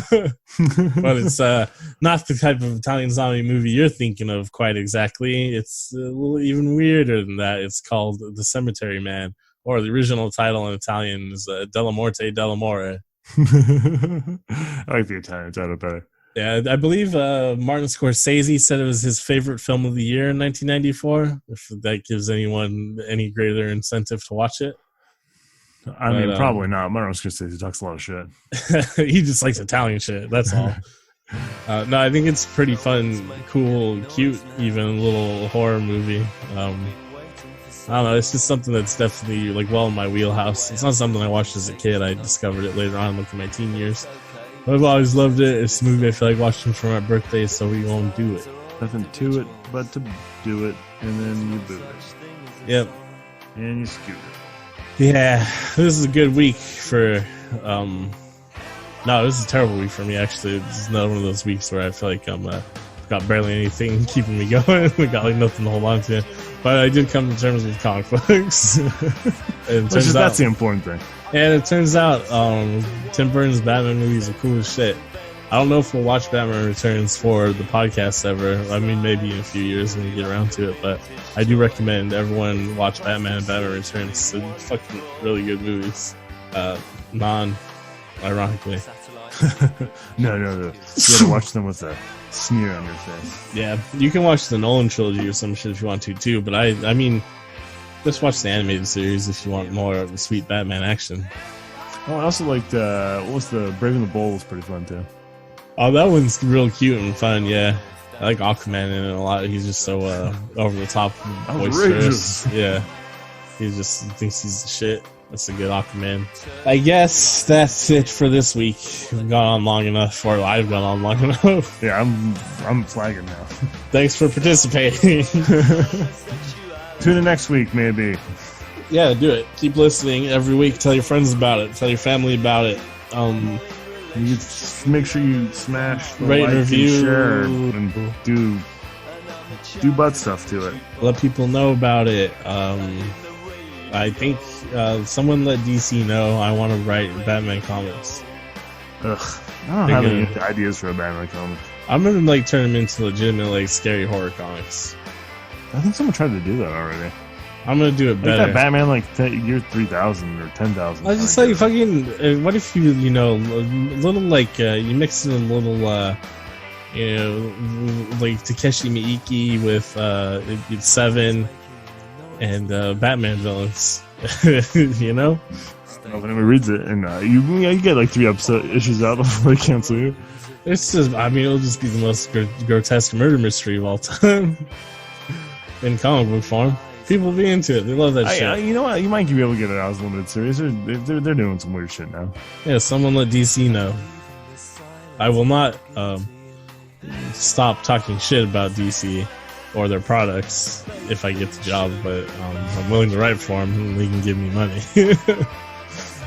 But it's not the type of Italian zombie movie you're thinking of quite exactly. It's a little even weirder than that. It's called The Cemetery Man, or the original title in Italian is Della Morte Della More. I like the Italian title better. Yeah, I believe Martin Scorsese said it was his favorite film of the year in 1994, if that gives anyone any greater incentive to watch it. I mean, probably not. Martin Scorsese talks a lot of shit. He just likes Italian shit. That's all. No, I think it's pretty fun, cool, cute, even a little horror movie. I don't know. It's just something that's definitely like well in my wheelhouse. It's not something I watched as a kid. I discovered it later on, like in my teen years. But I've always loved it. It's a movie I feel like watching for my birthday, so we won't do it. Nothing to it but to do it, and then you boot it. Yep. And you scoot it. Yeah, this is a good week for, no, this is a terrible week for me, actually. This is another one of those weeks where I feel like I'm got barely anything keeping me going. I got like nothing to hold on to. But I did come to terms with comic books. And That's the important thing. And it turns out Tim Burton's Batman movies are cool as shit. I don't know if we'll watch Batman Returns for the podcast ever. I mean, maybe in a few years when we get around to it. But I do recommend everyone watch Batman and Batman Returns. They're fucking really good movies. Non-ironically. No. You gotta watch them with a sneer on your face. Yeah, you can watch the Nolan trilogy or some shit if you want to too. But I mean, just watch the animated series if you want more of the sweet Batman action. Oh, I also liked what was the Braving the Bold was pretty fun too. Oh, that one's real cute and fun. Yeah, I like Aquaman in it a lot. He's just so over the top, boisterous. Yeah, he just thinks he's the shit. That's a good Aquaman. I guess that's it for this week. We've gone on long enough, or I've gone on long enough. Yeah, I'm flagging now. Thanks for participating. Tune in next week, maybe. Yeah, do it. Keep listening every week. Tell your friends about it. Tell your family about it. You just make sure you smash the rate like and review, and share, and do butt stuff to it. Let people know about it. I think someone let DC know I want to write Batman comics. Ugh, I don't have any ideas for a Batman comic. I'm gonna like turn them into legitimate like scary horror comics. I think someone tried to do that already. I'm gonna do it better. Like that Batman like year 3000 or 10,000. I just like fucking. What if you little like you mix in a little like Takeshi Miike with Seven and Batman villains. You know. I don't know if anyone reads it, and you get like 3 issues out before they cancel you. It's just, I mean, it'll just be the most grotesque murder mystery of all time in comic book form. People will be into it. They love that shit. You know what? You might be able to get it out as a limited series. They're doing some weird shit now. Yeah, someone let DC know. I will not stop talking shit about DC or their products if I get the job, but I'm willing to write for them and they can give me money.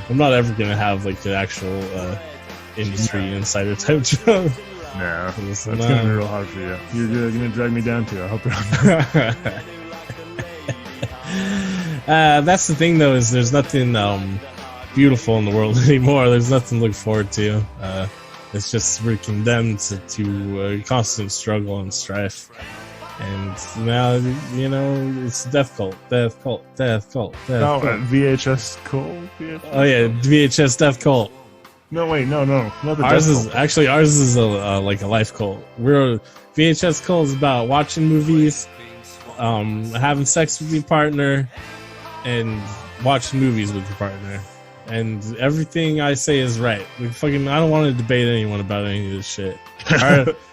I'm not ever going to have like the actual industry insider type job. No, that's going to be real hard for you. You're going to drag me down to. I hope you're that's the thing though, is there's nothing beautiful in the world anymore. There's nothing to look forward to. It's just we're condemned to constant struggle and strife. And now, it's death cult. No, VHS cult? Oh yeah, VHS death cult. No, wait, no, not the ours death is cult. Actually, ours is like a life cult. VHS cult is about watching movies, having sex with your partner, and watching movies with your partner. And everything I say is right. I don't want to debate anyone about any of this shit.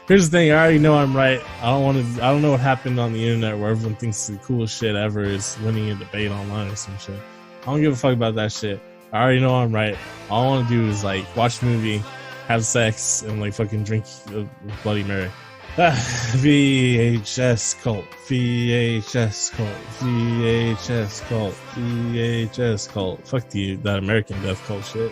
Here's the thing, I already know I'm right. I don't know what happened on the internet where everyone thinks the coolest shit ever is winning a debate online or some shit. I don't give a fuck about that shit. I already know I'm right. All I want to do is like watch a movie, have sex, and like fucking drink Bloody Mary. VHS cult, VHS cult, VHS cult, VHS cult. Fuck that American death cult shit.